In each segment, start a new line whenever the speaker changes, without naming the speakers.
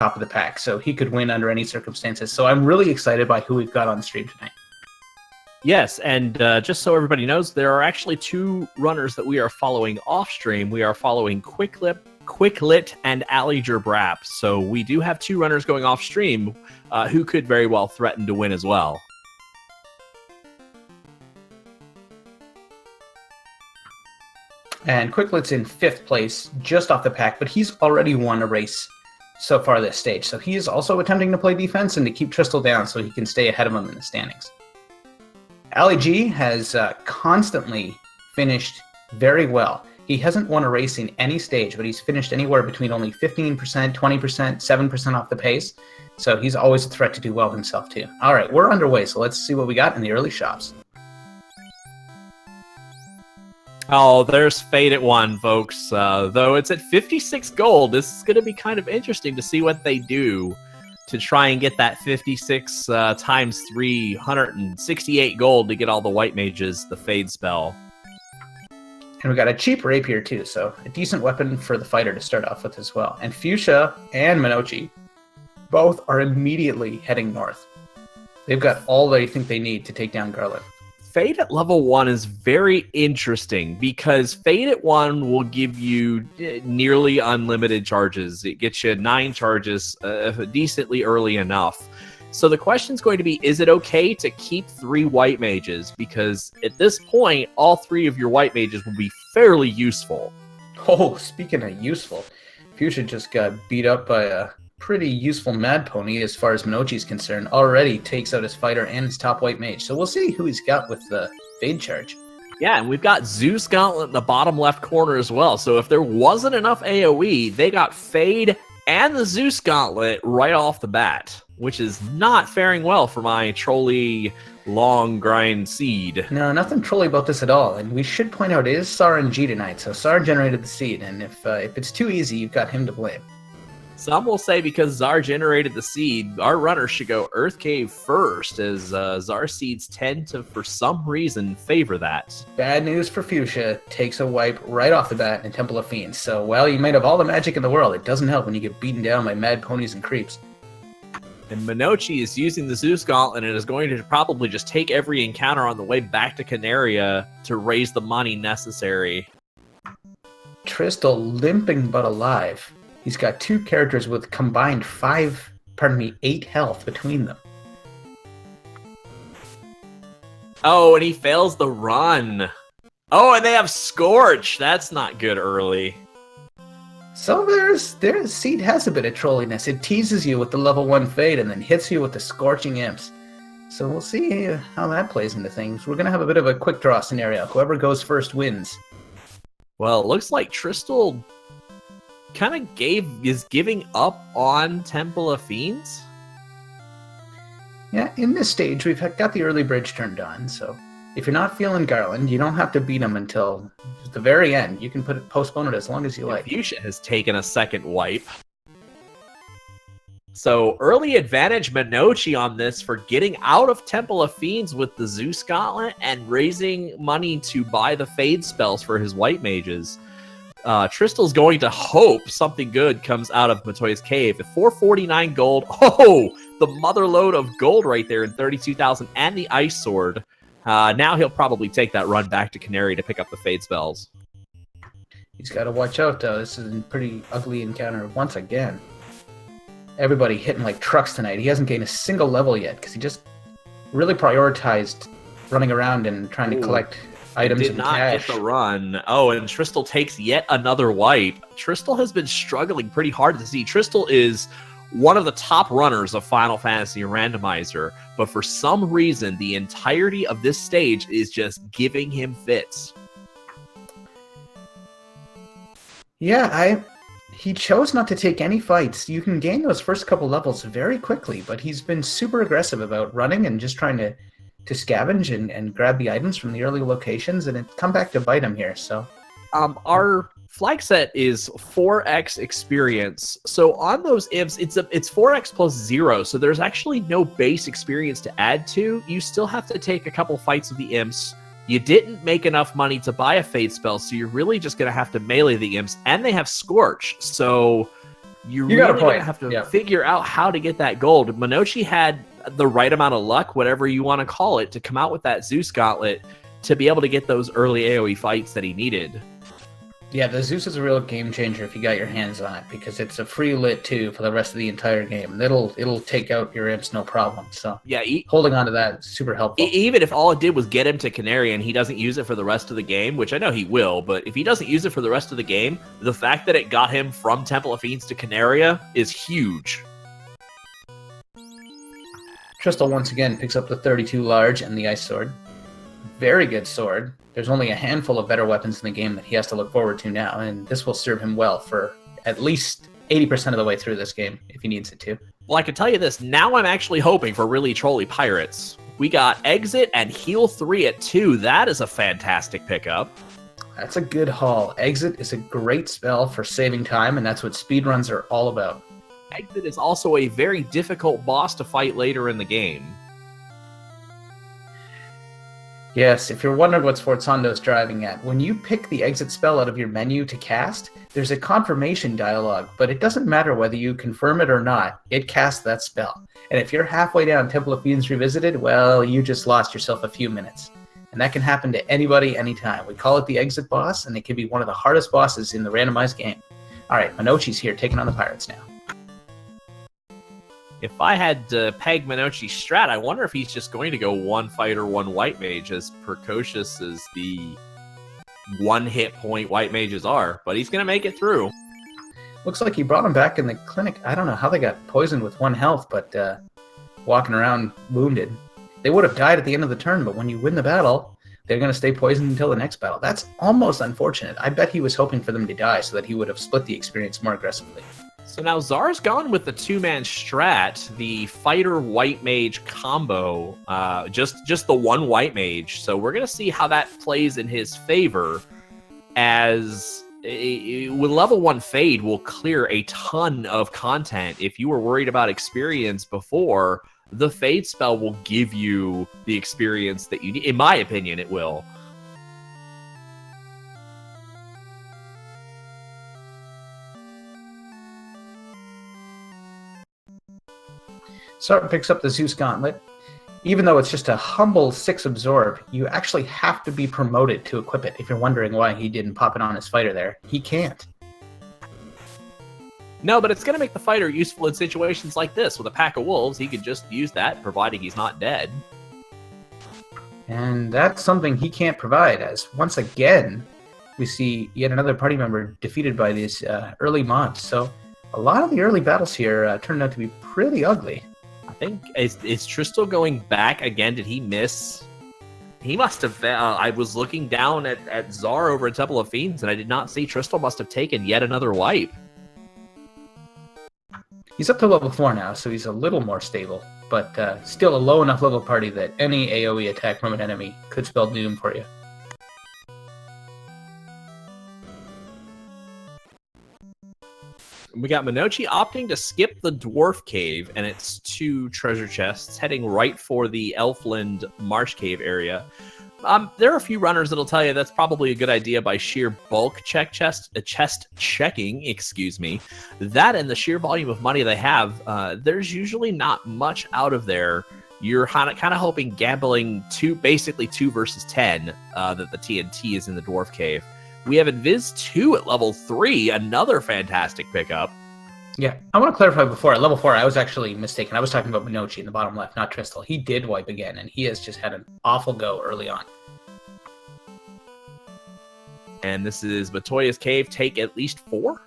top of the pack, so he could win under any circumstances. So I'm really excited by who we've got on stream tonight.
Yes, and just so everybody knows, there are actually 2 runners that we are following off stream. We are following Quicklit and Alliger Brap. So we do have 2 runners going off stream who could very well threaten to win as well.
And Quicklit's in 5th place, just off the pack, but he's already won a race so far this stage. So he is also attempting to play defense and to keep Tristal down so he can stay ahead of him in the standings. Ali G has constantly finished very well. He hasn't won a race in any stage, but he's finished anywhere between only 15%, 20%, 7% off the pace. So he's always a threat to do well himself too. All right, we're underway, so let's see what we got in the early shops.
Oh, there's Fade at 1, folks. Though it's at 56 gold, this is going to be kind of interesting to see what they do to try and get that 56 times 368 gold to get all the white mages the Fade spell.
And we got a cheap rapier too, so a decent weapon for the fighter to start off with as well. And Fuchsia and Minochi both are immediately heading north. They've got all they think they need to take down Garland.
Fade at level 1 is very interesting because Fade at 1 will give you nearly unlimited charges. It gets you 9 charges decently early enough. So the question is going to be, is it okay to keep 3 white mages? Because at this point, all 3 of your white mages will be fairly useful.
Oh, speaking of useful, Fuchsia just got beat up by a pretty useful Mad Pony as far as Minochi's concerned. Already takes out his fighter and his top white mage. So we'll see who he's got with the Fade charge.
Yeah, and we've got Zeus Gauntlet in the bottom left corner as well. So if there wasn't enough AoE, they got Fade and the Zeus Gauntlet right off the bat, which is not faring well for my trolley long grind seed.
No, nothing trolly about this at all. And we should point out it is SAR&G tonight, so SAR generated the seed. And if it's too easy, you've got him to blame.
Some will say because Zar generated the seed, our runner should go Earth Cave first, as Zar seeds tend to, for some reason, favor that.
Bad news for Fuchsia. Takes a wipe right off the bat in Temple of Fiends. So, well, you might have all the magic in the world. It doesn't help when you get beaten down by mad ponies and creeps.
And Minochi is using the Zeus Gauntlet and is going to probably just take every encounter on the way back to Canaria to raise the money necessary.
Tristal limping but alive. He's got 2 characters with combined 8 health between them.
Oh, and he fails the run. Oh, and they have Scorch. That's not good early.
So there's Seed has a bit of trolliness. It teases you with the level 1 Fade and then hits you with the Scorching Imps. So we'll see how that plays into things. We're going to have a bit of a quick draw scenario. Whoever goes first wins.
Well, it looks like Tristal kind of is giving up on Temple of Fiends.
Yeah, in this stage, we've got the early bridge turned on, so if you're not feeling Garland, you don't have to beat him until the very end. You can postpone it as long as you like.
Fuchsia has taken a second wipe. So early advantage Minochi on this for getting out of Temple of Fiends with the Zeus Gauntlet and raising money to buy the Fade spells for his white mages. Tristal's going to hope something good comes out of Matoya's Cave. At 449 gold, oh, the mother load of gold right there in 32,000 and the Ice Sword. Now he'll probably take that run back to Canary to pick up the Fade spells.
He's got to watch out, though. This is a pretty ugly encounter once again. Everybody hitting like trucks tonight. He hasn't gained a single level yet because he just really prioritized running around and trying to collect items and cash.
Did not get the run. Oh, and Tristal takes yet another wipe. Tristal has been struggling pretty hard to see. Tristal is one of the top runners of Final Fantasy Randomizer, but for some reason, the entirety of this stage is just giving him fits.
Yeah, he chose not to take any fights. You can gain those first couple levels very quickly, but he's been super aggressive about running and just trying to scavenge and grab the items from the early locations, and it's come back to bite him here. So,
our flag set is 4x experience. So on those imps, it's 4x plus 0. So there's actually no base experience to add to. You still have to take a couple fights with the imps. You didn't make enough money to buy a Fade spell, so you're really just going to have to melee the imps, and they have Scorch. So you're
You got a
really
point.
gonna have to
Yeah.
figure out how to get that gold. Minochi had the right amount of luck, whatever you want to call it, to come out with that Zeus Gauntlet to be able to get those early AoE fights that he needed.
Yeah, the Zeus is a real game changer if you got your hands on it, because it's a free lit too for the rest of the entire game. It'll take out your imps no problem. So
Yeah,
holding on to that is super helpful.
even if all it did was get him to Canary and he doesn't use it for the rest of the game, which I know he will, but if he doesn't use it for the rest of the game, the fact that it got him from Temple of Fiends to Canaria is huge.
Tristol once again picks up the 32 large and the ice sword. Very good sword. There's only a handful of better weapons in the game that he has to look forward to now, and this will serve him well for at least 80% of the way through this game if he needs it to.
Well, I can tell you this, now I'm actually hoping for really trolly pirates. We got Exit and Heal 3 at 2. That is a fantastic pickup.
That's a good haul. Exit is a great spell for saving time, and that's what speedruns are all about.
Exit is also a very difficult boss to fight later in the game.
Yes, if you're wondering what Sforzando's driving at, when you pick the exit spell out of your menu to cast, there's a confirmation dialogue, but it doesn't matter whether you confirm it or not, it casts that spell. And if you're halfway down Temple of Fiends Revisited, well, you just lost yourself a few minutes. And that can happen to anybody, anytime. We call it the exit boss, and it can be one of the hardest bosses in the randomized game. Alright, Minochi's here, taking on the pirates now.
If I had to peg Minochi's strat, I wonder if he's just going to go one fighter, one white mage, as precocious as the one hit point white mages are. But he's going to make it through.
Looks like he brought him back in the clinic. I don't know how they got poisoned with 1 health, but walking around wounded. They would have died at the end of the turn, but when you win the battle, they're going to stay poisoned until the next battle. That's almost unfortunate. I bet he was hoping for them to die so that he would have split the experience more aggressively.
So now Czar's gone with the 2-man strat, the fighter white mage combo, just the one white mage. So we're going to see how that plays in his favor, as with level 1 Fade will clear a ton of content. If you were worried about experience before, the Fade spell will give you the experience that you need. In my opinion, it will.
Sart picks up the Zeus Gauntlet. Even though it's just a humble 6 absorb, you actually have to be promoted to equip it. If you're wondering why he didn't pop it on his fighter there, he can't.
No, but it's going to make the fighter useful in situations like this. With a pack of wolves, he could just use that, providing he's not dead.
And that's something he can't provide, as once again, we see yet another party member defeated by these early mobs. So a lot of the early battles here turned out to be pretty ugly.
I think, is Tristol going back again? Did he miss? He must have. I was looking down at Czar over at Temple of Fiends, and I did not see Tristol must have taken yet another wipe.
He's up to level 4 now, so he's a little more stable, but still a low enough level party that any AoE attack from an enemy could spell doom for you.
We got Minochi opting to skip the Dwarf Cave, and it's 2 treasure chests, heading right for the Elfland Marsh Cave area. There are a few runners that'll tell you that's probably a good idea by sheer bulk chest checking, excuse me. That and the sheer volume of money they have, there's usually not much out of there. You're kind of hoping gambling basically 2 versus 10 that the TNT is in the Dwarf Cave. We have Invis 2 at level 3, another fantastic pickup.
Yeah, I want to clarify before. At level 4, I was actually mistaken. I was talking about Minochi in the bottom left, not Tristol. He did wipe again, and he has just had an awful go early on.
And this is Matoya's Cave, take at least 4?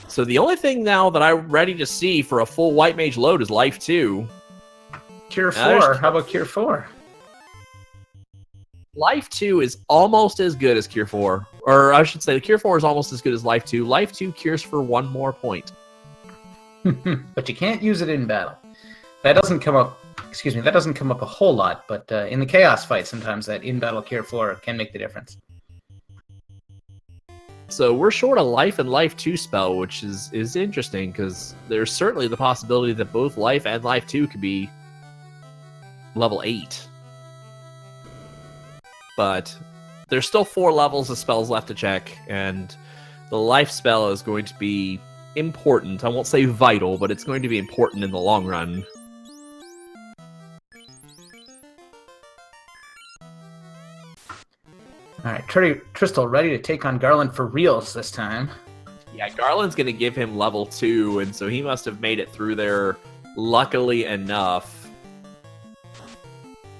So the only thing now that I'm ready to see for a full White Mage load is Life 2.
Cure 4, how about Cure 4?
Life 2 is almost as good as Cure 4. Or I should say, Cure 4 is almost as good as Life 2. Life 2 cures for 1 more point.
But you can't use it in battle. That doesn't come up a whole lot, but in the Chaos fight, sometimes that in-battle Cure 4 can make the difference.
So we're short a Life and Life 2 spell, which is interesting, because there's certainly the possibility that both Life and Life 2 could be level 8. But there's still 4 levels of spells left to check, and the life spell is going to be important. I won't say vital, but it's going to be important in the long run.
Alright, Trystal ready to take on Garland for reals this time.
Yeah, Garland's going to give him level 2, and so he must have made it through there luckily enough.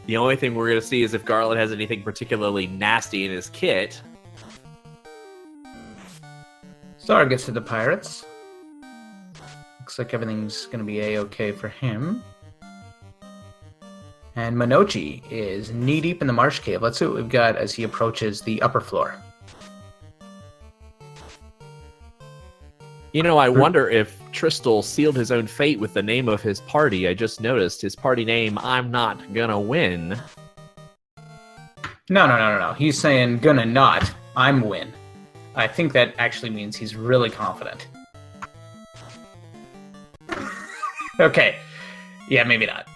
The only thing we're going to see is if Garland has anything particularly nasty in his kit.
Star gets to the pirates. Looks like everything's going to be a-okay for him. And Minochi is knee-deep in the marsh cave. Let's see what we've got as he approaches the upper floor.
You know, I wonder if Trystal sealed his own fate with the name of his party. I just noticed his party name, I'm Not Gonna Win.
No. He's saying gonna not, I'm win. I think that actually means he's really confident. Okay. Yeah, maybe not.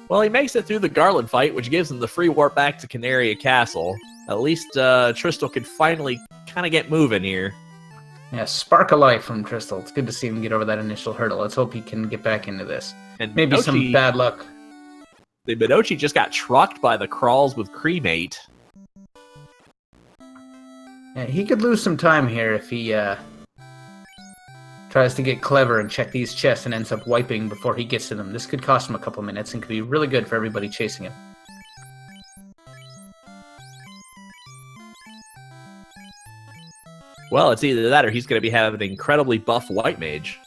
Well, he makes it through the Garland fight, which gives him the free warp back to Canaria Castle. At least Trystal can finally kind of get moving here.
Yeah, spark of life from Trystal. It's good to see him get over that initial hurdle. Let's hope he can get back into this.
And
maybe
Minochi,
some bad luck.
The Minochi just got trucked by the crawls with cremate.
Yeah, he could lose some time here if he tries to get clever and check these chests and ends up wiping before he gets to them. This could cost him a couple minutes and could be really good for everybody chasing him.
Well, it's either that or he's going to be having an incredibly buff white mage.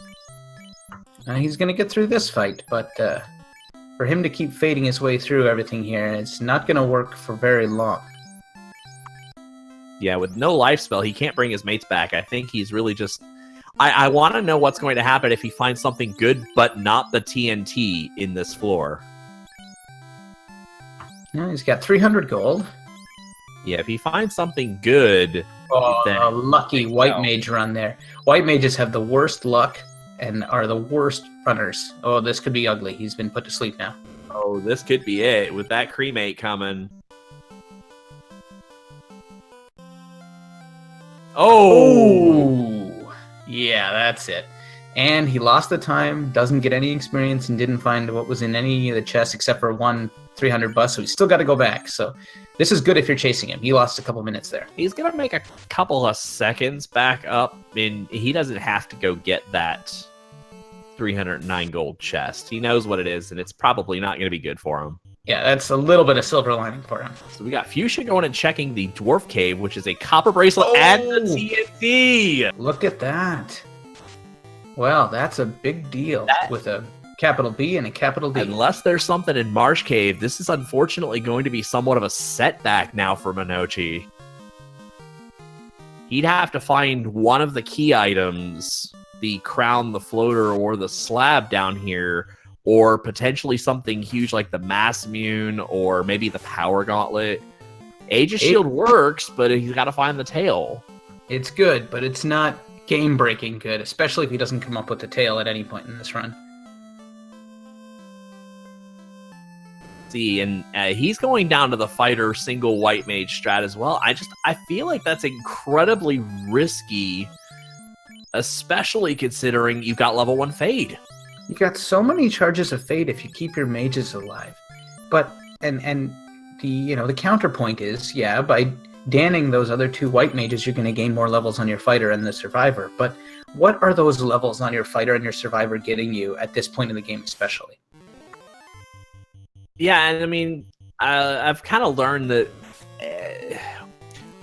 He's going to get through this fight, but for him to keep fading his way through everything here, it's not going to work for very long.
Yeah, with no life spell, he can't bring his mates back. I think he's really just... I want to know what's going to happen if he finds something good, but not the TNT in this floor.
Yeah, he's got 300 gold.
Yeah, if he finds something good...
Oh,
then
a lucky white mage run there. White mages have the worst luck and are the worst runners. Oh, this could be ugly. He's been put to sleep now.
Oh, this could be it. With that cremate coming...
Oh! Yeah, that's it. And he lost the time, doesn't get any experience, and didn't find what was in any of the chests except for one 300 bucks, so he's still got to go back. So this is good if you're chasing him. He lost a couple minutes there.
He's going to make a couple of seconds back up, and he doesn't have to go get that 309 gold chest. He knows what it is, and it's probably not going to be good for him.
Yeah, that's a little bit of silver lining for him.
So we got Fuchsia going and checking the Dwarf Cave, which is a copper bracelet and the TNT.
Look at that. Well, that's a big deal with a capital B and a capital D.
Unless there's something in Marsh Cave, this is unfortunately going to be somewhat of a setback now for Minochi. He'd have to find one of the key items, the crown, the floater, or the slab down here, or potentially something huge like the Mass Immune or maybe the Power Gauntlet. Aegis Shield works, but he's got to find the tail.
It's good, but it's not game-breaking good, especially if he doesn't come up with the tail at any point in this run.
See, and he's going down to the fighter single white mage strat as well. I feel like that's incredibly risky, especially considering you've got level 1 Fade.
You got so many charges of fade if you keep your mages alive. But and the counterpoint is, yeah, by danning those other 2 white mages, you're going to gain more levels on your fighter and the survivor. But what are those levels on your fighter and your survivor getting you at this point in the game especially?
Yeah, and I mean, I've kind of learned that a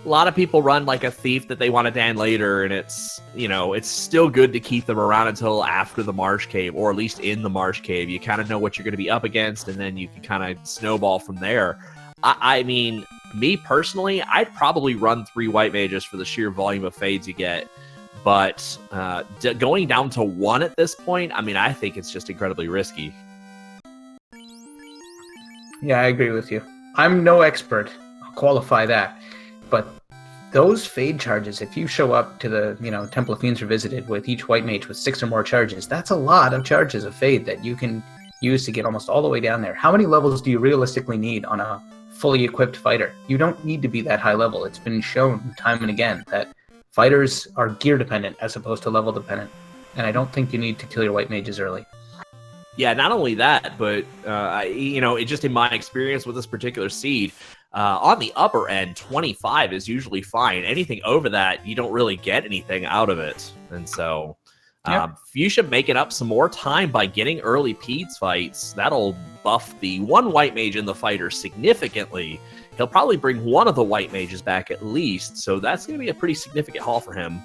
lot of people run like a thief that they want to dan later, and it's still good to keep them around until after the Marsh Cave, or at least in the Marsh Cave. You kind of know what you're going to be up against, and then you can kind of snowball from there. I mean, me personally, I'd probably run 3 white mages for the sheer volume of fades you get, but going down to 1 at this point, I mean, I think it's just incredibly risky.
Yeah, I agree with you. I'm no expert. I'll qualify that. But those fade charges, if you show up to the Temple of Fiends Revisited with each white mage with 6 or more charges, that's a lot of charges of fade that you can use to get almost all the way down there. How many levels do you realistically need on a fully equipped fighter. You don't need to be that high level. It's been shown time and again that fighters are gear dependent as opposed to level dependent. And I don't think you need to kill your white mages early.
Yeah, not only that, but it just in my experience with this particular seed, on the upper end, 25 is usually fine. Anything over that, you don't really get anything out of it. And so Fuchsia making up some more time by getting early Peds fights. That'll buff the one white mage in the fighter significantly. He'll probably bring one of the white mages back at least, so that's going to be a pretty significant haul for him.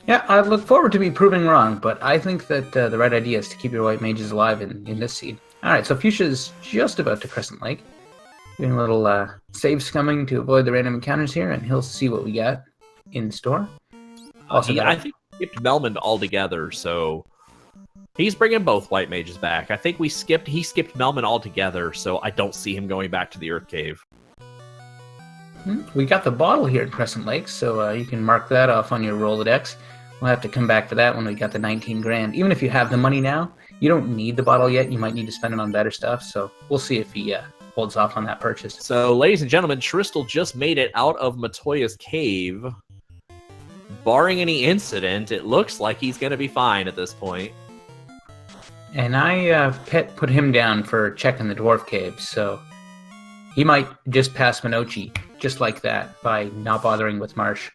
Yeah, I look forward to be proving wrong, but I think that the right idea is to keep your white mages alive in this seed. All right, so Fuchsia's just about to Crescent Lake. Doing a little save scumming to avoid the random encounters here, and he'll see what we got in store. Also,
I think we skipped Melman altogether, so he's bringing both white mages back. I think he skipped Melman altogether, so I don't see him going back to the Earth Cave.
We got the bottle here at Crescent Lake, so you can mark that off on your Rolodex. We'll have to come back for that when we got the 19 grand. Even if you have the money now, you don't need the bottle yet. You might need to spend it on better stuff, so we'll see if he holds off on that purchase.
So, ladies and gentlemen, Tristal just made it out of Matoya's cave. Barring any incident, it looks like he's going to be fine at this point.
And I put him down for checking the dwarf cave, so he might just pass Minochi, just like that, by not bothering with Marsh.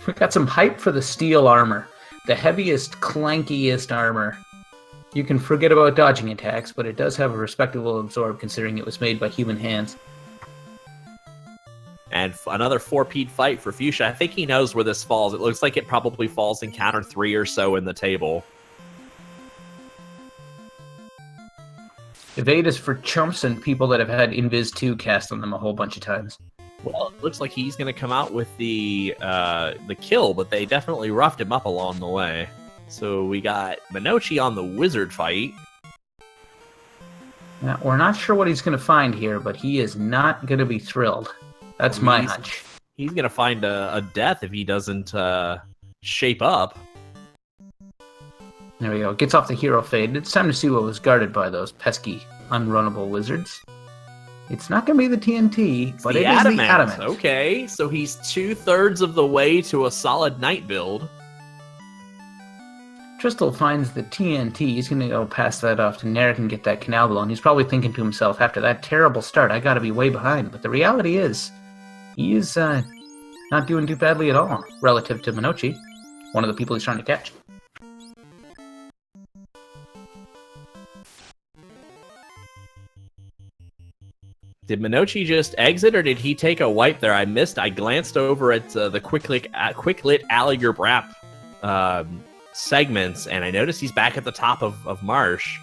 We got some hype for the steel armor. The heaviest, clankiest armor. You can forget about dodging attacks, but it does have a respectable absorb considering it was made by human hands.
And another 4-peat fight for Fuchsia. I think he knows where this falls. It looks like it probably falls in counter 3 or so in the table.
Evade is for chumps and people that have had Invis 2 cast on them a whole bunch of times.
Well, it looks like he's going to come out with the kill, but they definitely roughed him up along the way. So we got Minochi on the wizard fight.
Now, we're not sure what he's going to find here, but he is not going to be thrilled. That's my hunch.
He's going to find a death if he doesn't shape up.
There we go. Gets off the hero fade. It's time to see what was guarded by those pesky, unrunnable wizards. It's not going to be the TNT, but it is the adamant.
Okay, so he's 2/3 of the way to a solid knight build.
Tristal finds the TNT. He's going to go pass that off to Narek and get that canal blow. And he's probably thinking to himself, after that terrible start, I got to be way behind. But the reality is, he is not doing too badly at all relative to Minochi, one of the people he's trying to catch.
Did Minochi just exit, or did he take a wipe there? I glanced over at the quick-lit Alliger Brap segments, and I noticed he's back at the top of Marsh.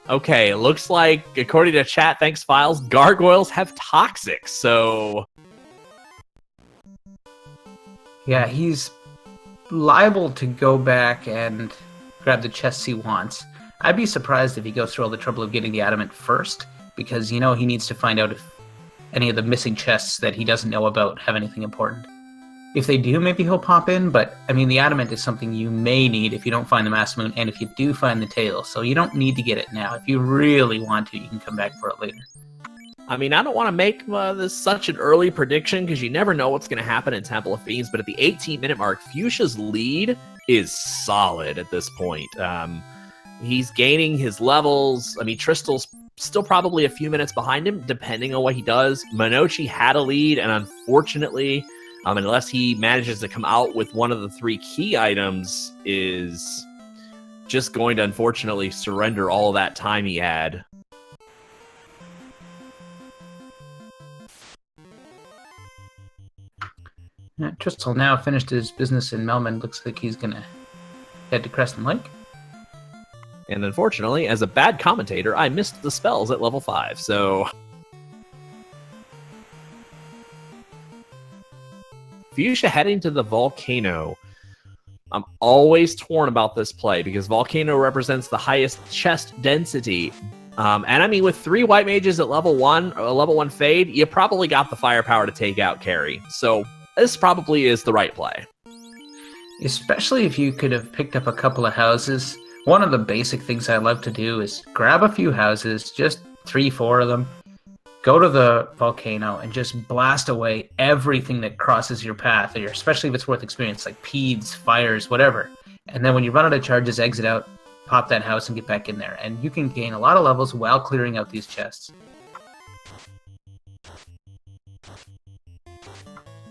Okay, it looks like, according to chat, thanks files, gargoyles have toxic, so...
Yeah, he's liable to go back and grab the chests he wants. I'd be surprised if he goes through all the trouble of getting the adamant first, because, he needs to find out if any of the missing chests that he doesn't know about have anything important. If they do, maybe he'll pop in, but, the adamant is something you may need if you don't find the Mass Moon, and if you do find the tail, so you don't need to get it now. If you really want to, you can come back for it later.
I don't want to make this such an early prediction, because you never know what's going to happen in Temple of Fiends, but at the 18-minute mark, Fuchsia's lead is solid at this point. He's gaining his levels. Tristal's still probably a few minutes behind him, depending on what he does. Minochi had a lead, and unfortunately, unless he manages to come out with one of the 3 key items, is just going to unfortunately surrender all of that time he had.
Tristal now finished his business in Melman. Looks like he's going to head to Crescent Lake.
And unfortunately, as a bad commentator, I missed the spells at level 5, so... Fuchsia heading to the Volcano. I'm always torn about this play, because Volcano represents the highest chest density. And with 3 white mages at level 1, or level 1 fade, you probably got the firepower to take out Carry. So this probably is the right play.
Especially if you could have picked up a couple of houses. One of the basic things I love to do is grab a few houses, just 3-4 of them, go to the volcano and just blast away everything that crosses your path, or especially if it's worth experience, like peeds, fires, whatever. And then when you run out of charges, exit out, pop that house and get back in there. And you can gain a lot of levels while clearing out these chests.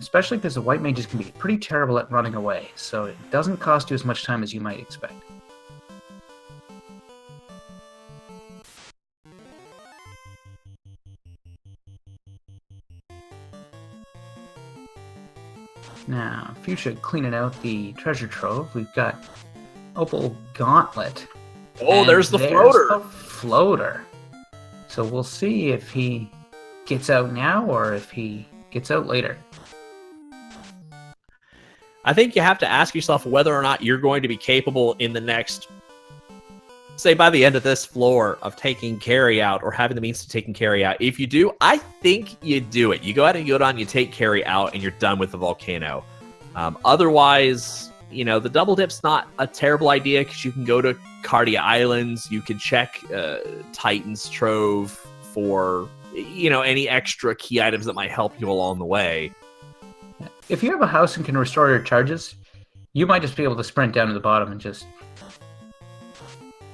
Especially because the white mages can be pretty terrible at running away, so it doesn't cost you as much time as you might expect. Now, Fuchsia cleaning out the treasure trove. We've got Opal Gauntlet.
Oh, there's the floater.
The floater. So we'll see if he gets out now or if he gets out later.
I think you have to ask yourself whether or not you're going to be capable in the next, say by the end of this floor, of taking carry out or having the means to taking carry out. If you do, I think you do it. You go ahead and go down, you take carry out, and you're done with the volcano. Otherwise, you know, the double dip's not a terrible idea because you can go to Cardia Islands. You can check Titan's Trove for, you know, any extra key items that might help you along the way.
If you have a house and can restore your charges, you might just be able to sprint down to the bottom and just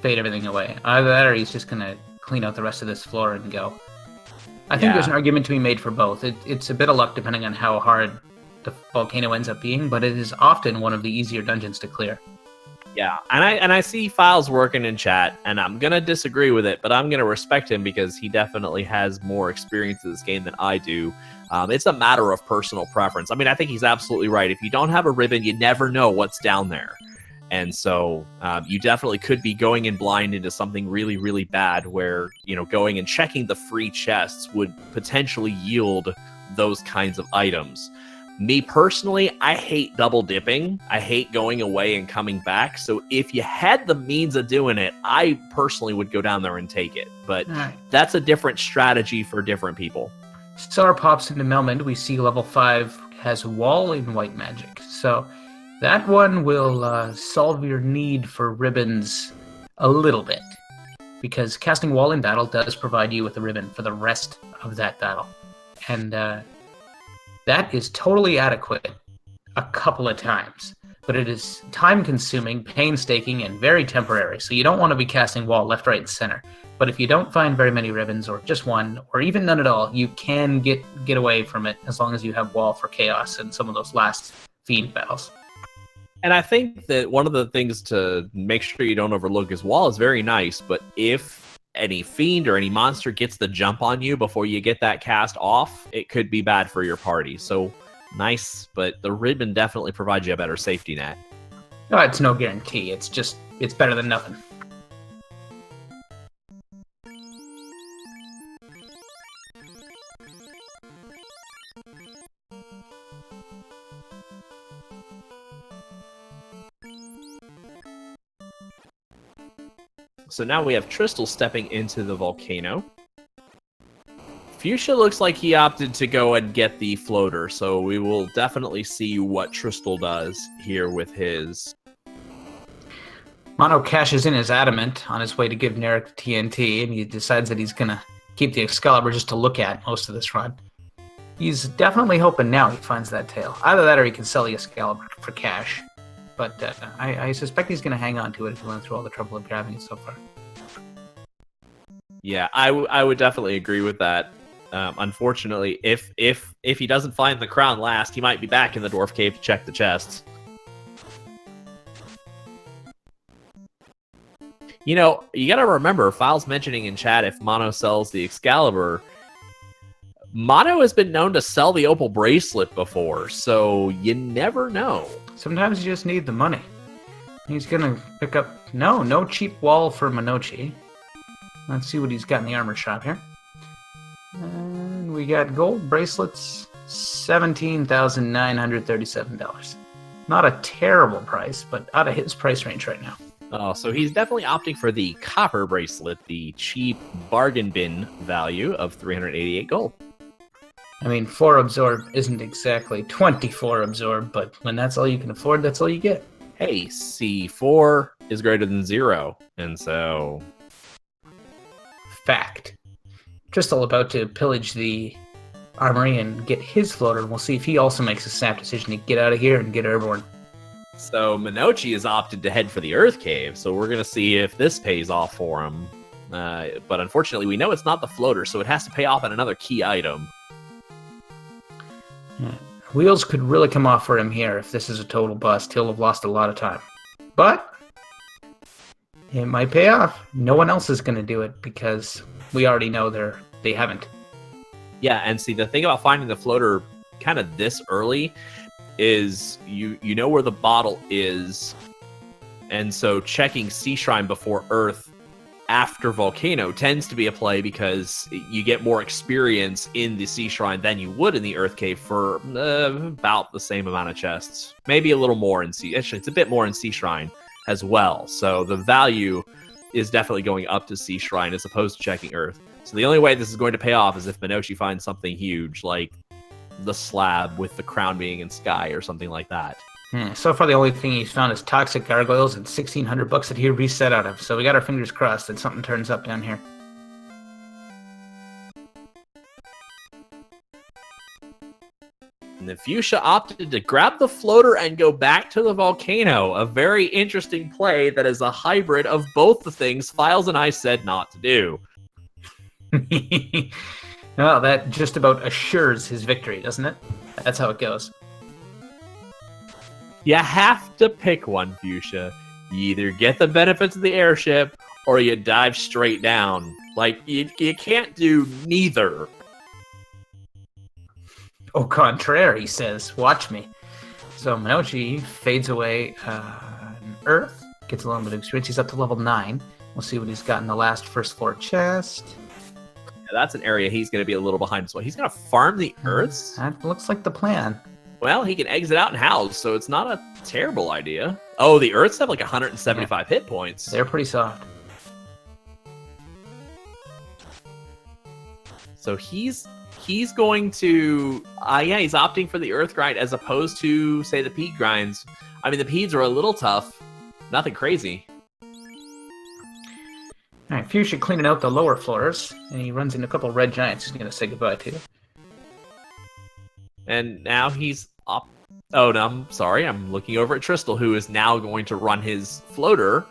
fade everything away. Either that or he's just going to clean out the rest of this floor and go. I think there's an argument to be made for both. It's a bit of luck depending on how hard the volcano ends up being, but it is often one of the easier dungeons to clear.
Yeah, and I see Files working in chat, and I'm going to disagree with it, but I'm going to respect him because he definitely has more experience in this game than I do. It's a matter of personal preference. I mean, I think he's absolutely right. If you don't have a ribbon, you never know what's down there. And so you definitely could be going in blind into something really, really bad where, you know, going and checking the free chests would potentially yield those kinds of items. Me personally, I hate double dipping. I hate going away and coming back. So if you had the means of doing it, I personally would go down there and take it. But that's a different strategy for different people.
Star pops into Melmond. We see level 5 has Wall in White Magic. So that one will solve your need for ribbons a little bit. Because casting Wall in battle does provide you with a ribbon for the rest of that battle. And that is totally adequate a couple of times. But it is time-consuming, painstaking, and very temporary. So you don't want to be casting Wall left, right, and center. But if you don't find very many ribbons, or just one, or even none at all, you can get away from it as long as you have Wall for Chaos and some of those last Fiend battles.
And I think that one of the things to make sure you don't overlook is Wall is very nice, but if any Fiend or any monster gets the jump on you before you get that cast off, it could be bad for your party. So nice, but the ribbon definitely provides you a better safety net.
No, it's no guarantee. It's better than nothing.
So now we have Tristal stepping into the volcano. Fuchsia looks like he opted to go and get the floater, so we will definitely see what Tristal does here with his.
Mono cashes in his adamant on his way to give Narek the TNT, and he decides that he's going to keep the Excalibur just to look at most of this run. He's definitely hoping now he finds that tail. Either that or he can sell the Excalibur for cash. But I suspect he's going to hang on to it if he went through all the trouble of grabbing it so far.
Yeah, I would definitely agree with that. Unfortunately, if he doesn't find the crown last, he might be back in the Dwarf Cave to check the chests. You know, you got to remember, Files mentioning in chat if Mono sells the Excalibur, Mono has been known to sell the Opal Bracelet before, so you never know.
Sometimes you just need the money. He's gonna pick up... No cheap Wall for Minochi. Let's see what he's got in the armor shop here. And we got gold bracelets, $17,937. Not a terrible price, but out of his price range right now.
Oh, so he's definitely opting for the copper bracelet, the cheap bargain bin value of 388 gold.
I mean, 4 absorb isn't exactly 24 absorb, but when that's all you can afford, that's all you get.
Hey, C4 is greater than 0, and so...
Fact. Tristal about to pillage the armory and get his floater. We'll see if he also makes a snap decision to get out of here and get airborne.
So Minochi has opted to head for the Earth Cave, so we're going to see if this pays off for him. But unfortunately, we know it's not the floater, so it has to pay off on another key item.
Wheels could really come off for him here if this is a total bust. He'll have lost a lot of time. But it might pay off. No one else is going to do it because we already know they haven't.
Yeah, and see, the thing about finding the floater kind of this early is you know where the bottle is, and so checking Sea Shrine before Earth after Volcano tends to be a play because you get more experience in the Sea Shrine than you would in the Earth Cave for about the same amount of chests. Maybe a little more in Sea... Actually, it's a bit more in Sea Shrine as well. So the value is definitely going up to Sea Shrine as opposed to checking Earth. So the only way this is going to pay off is if Minochi finds something huge, like the slab with the crown being in sky or something like that.
So far, the only thing he's found is toxic gargoyles and 1,600 bucks that he reset out of. So we got our fingers crossed that something turns up down here.
And the Fuchsia opted to grab the floater and go back to the volcano. A very interesting play that is a hybrid of both the things Files and I said not to do.
Well, that just about assures his victory, doesn't it? That's how it goes.
You have to pick one, Fuchsia. You either get the benefits of the airship, or you dive straight down. Like, you can't do neither.
Au contraire, he says. Watch me. So Minochi fades away on Earth. Gets a little bit of experience. He's up to level 9. We'll see what he's got in the last first floor chest.
Yeah, that's an area he's going to be a little behind as well. He's going to farm the Earths?
That looks like the plan.
Well, he can exit out and house, so it's not a terrible idea. Oh, the Earths have like 175 hit points.
They're pretty soft.
So he's going to... he's opting for the Earth grind as opposed to, say, the Peed grinds. I mean, the Peeds are a little tough. Nothing crazy.
All right, Fuchsia cleaning out the lower floors, and he runs into a couple red giants he's going to say goodbye to.
And now he's up. Oh, no, I'm sorry. I'm looking over at Tristal, who is now going to run his floater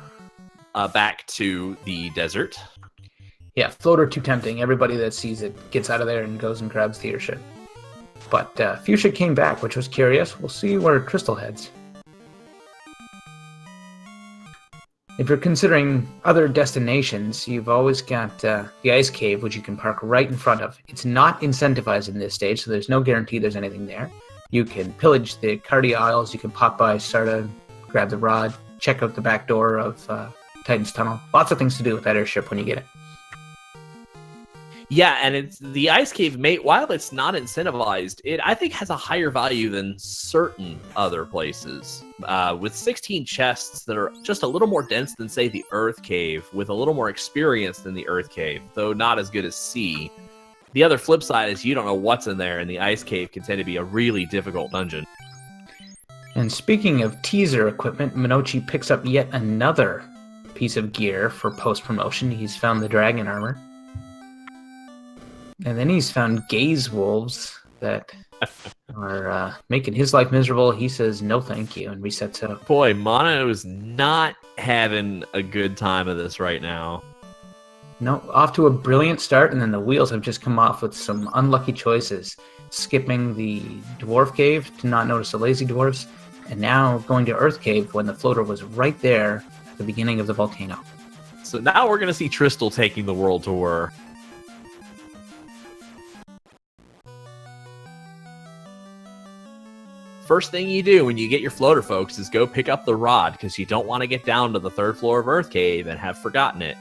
back to the desert.
Yeah, floater too tempting. Everybody that sees it gets out of there and goes and grabs the airship. But Fuchsia came back, which was curious. We'll see where Tristal heads. If you're considering other destinations, you've always got the ice cave, which you can park right in front of. It's not incentivized in this stage, so there's no guarantee there's anything there. You can pillage the Cardia Isles, you can pop by Sarda, grab the rod, check out the back door of Titan's Tunnel. Lots of things to do with that airship when you get it.
Yeah, and it's the ice cave, mate. While it's not incentivized, it I think has a higher value than certain other places. With 16 chests that are just a little more dense than, say, the Earth Cave, with a little more experience than the Earth Cave, though not as good as C. The other flip side is you don't know what's in there, and the ice cave can tend to be a really difficult dungeon.
And speaking of teaser equipment, Minochi picks up yet another piece of gear for post-promotion. He's found the dragon armor. And then he's found gaze wolves that are making his life miserable. He says, no thank you, and resets out.
Boy, Mono is not having a good time of this right now.
No, off to a brilliant start, and then the wheels have just come off with some unlucky choices. Skipping the dwarf cave to not notice the lazy dwarves, and now going to Earth Cave when the floater was right there at the beginning of the volcano.
So now we're going to see Tristal taking the world tour. First thing you do when you get your floater, folks, is go pick up the rod, because you don't want to get down to the 3rd floor of Earth Cave and have forgotten it.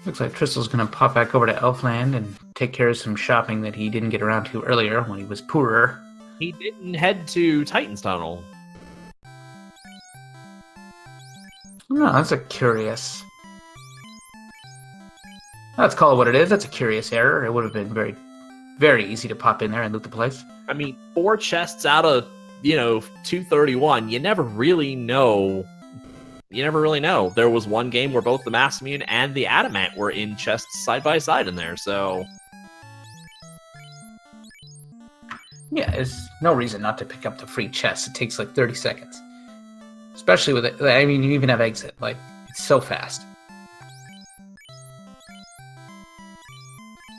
Looks like Tristal's going to pop back over to Elfland and take care of some shopping that he didn't get around to earlier when he was poorer.
He didn't head to Titan's Tunnel.
No, that's a curious... Let's call it what it is. That's a curious error. It would have been very, very easy to pop in there and loot the place.
I mean, 4 chests out of, 231, you never really know. There was one game where both the Mass Immune and the Adamant were in chests side by side in there, so...
Yeah, there's no reason not to pick up the free chest. It takes like 30 seconds. Especially with it, I mean, you even have exit. Like, it's so fast.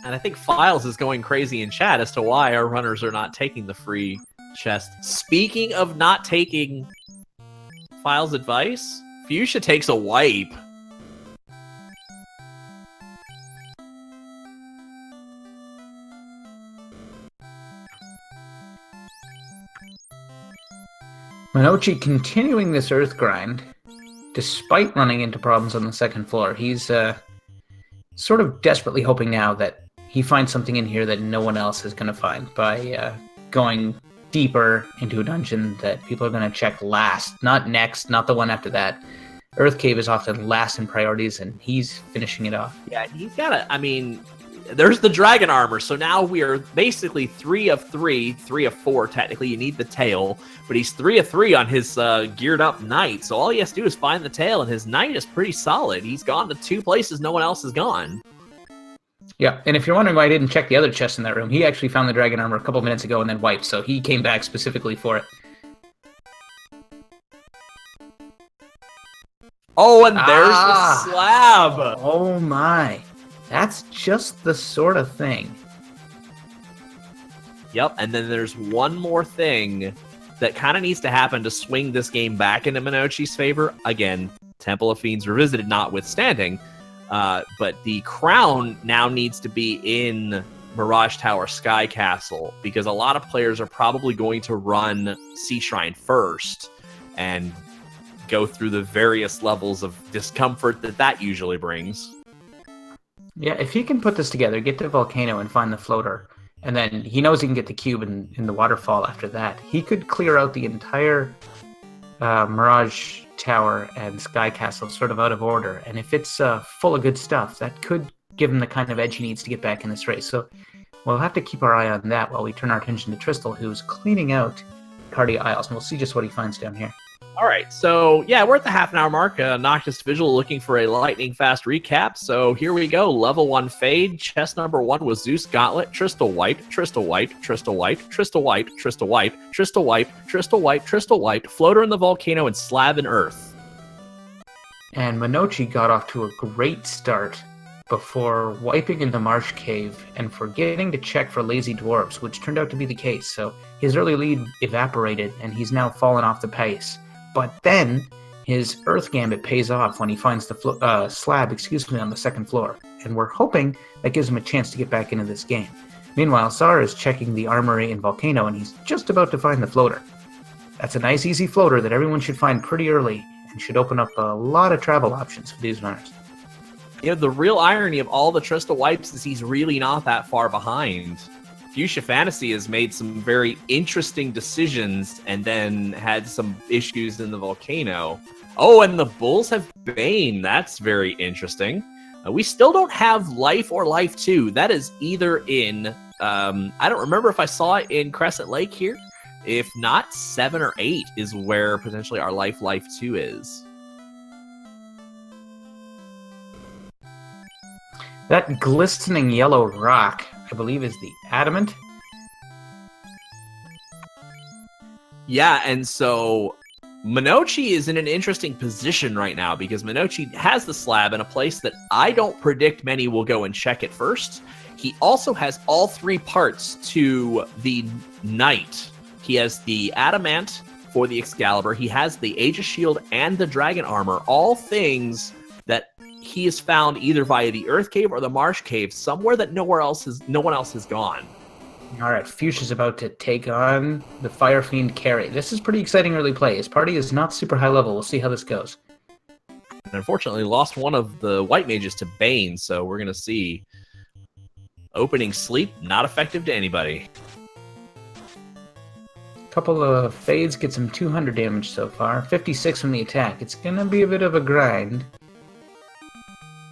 And I think Files is going crazy in chat as to why our runners are not taking the free chest. Speaking of not taking Files' advice, Fuchsia takes a wipe.
Minochi continuing this earth grind, despite running into problems on the second floor. He's sort of desperately hoping now that he finds something in here that no one else is going to find by going deeper into a dungeon that people are going to check last, not next, not the one after that. Earth Cave is often last in priorities, and he's finishing it off.
Yeah, he's got to, I mean, there's the dragon armor, so now we are basically 3 of 3 of 4, technically. You need the tail, but he's 3 of 3 on his geared up knight, so all he has to do is find the tail, and his knight is pretty solid. He's gone to 2 places no one else has gone.
Yeah, and if you're wondering why I didn't check the other chest in that room, he actually found the dragon armor a couple minutes ago and then wiped, so he came back specifically for it.
Oh, and there's the slab!
Oh my. That's just the sort of thing.
Yep, and then there's one more thing that kind of needs to happen to swing this game back into Minochi's favor. Again, Temple of Fiends Revisited notwithstanding, but the crown now needs to be in Mirage Tower Sky Castle, because a lot of players are probably going to run Sea Shrine first and go through the various levels of discomfort that usually brings.
Yeah, if he can put this together, get to Volcano and find the floater, and then he knows he can get the cube in the waterfall after that, he could clear out the entire Mirage Tower and Sky Castle sort of out of order. And if it's full of good stuff, that could give him the kind of edge he needs to get back in this race. So we'll have to keep our eye on that while we turn our attention to Tristal, who's cleaning out Cardia Isles, and we'll see just what he finds down here.
All right, so yeah, we're at the half-an-hour mark. Noctis Visual looking for a lightning-fast recap. So here we go. Level 1 Fade. Chest number 1 was Zeus Gauntlet. Tristal Wipe. Tristal Wipe. Tristal Wipe. Tristal Wipe. Tristal Wipe. Tristal Wipe. Tristal Wipe. Tristal Wipe. Floater in the Volcano and Slab in Earth.
And Minochi got off to a great start before wiping in the Marsh Cave and forgetting to check for lazy dwarves, which turned out to be the case. So his early lead evaporated, and he's now fallen off the pace. But then his Earth Gambit pays off when he finds the slab on the second floor, and we're hoping that gives him a chance to get back into this game. Meanwhile, Sar is checking the armory in Volcano, and he's just about to find the floater. That's a nice, easy floater that everyone should find pretty early, and should open up a lot of travel options for these runners.
The real irony of all the Tristal Wipes is he's really not that far behind. Fuchsia Fantasy has made some very interesting decisions and then had some issues in the Volcano. Oh, and the Bulls have Bane. That's very interesting. We still don't have Life or Life 2. That is either in... I don't remember if I saw it in Crescent Lake here. If not, 7 or 8 is where potentially our Life 2 is.
That glistening yellow rock, I believe, is the Adamant.
Yeah, and so Minochi is in an interesting position right now because Minochi has the slab in a place that I don't predict many will go and check it first. He also has all 3 parts to the Knight. He has the Adamant for the Excalibur. He has the Aegis Shield and the Dragon Armor, all things that he has found either via the Earth Cave or the Marsh Cave, somewhere that no one else has gone.
All right, Fuchsia's about to take on the Fire Fiend Carry. This is pretty exciting early play. His party is not super high level. We'll see how this goes.
And unfortunately, lost one of the White Mages to Bane, so we're going to see Opening Sleep, not effective to anybody.
Couple of fades gets him 200 damage so far. 56 from the attack. It's gonna be a bit of a grind.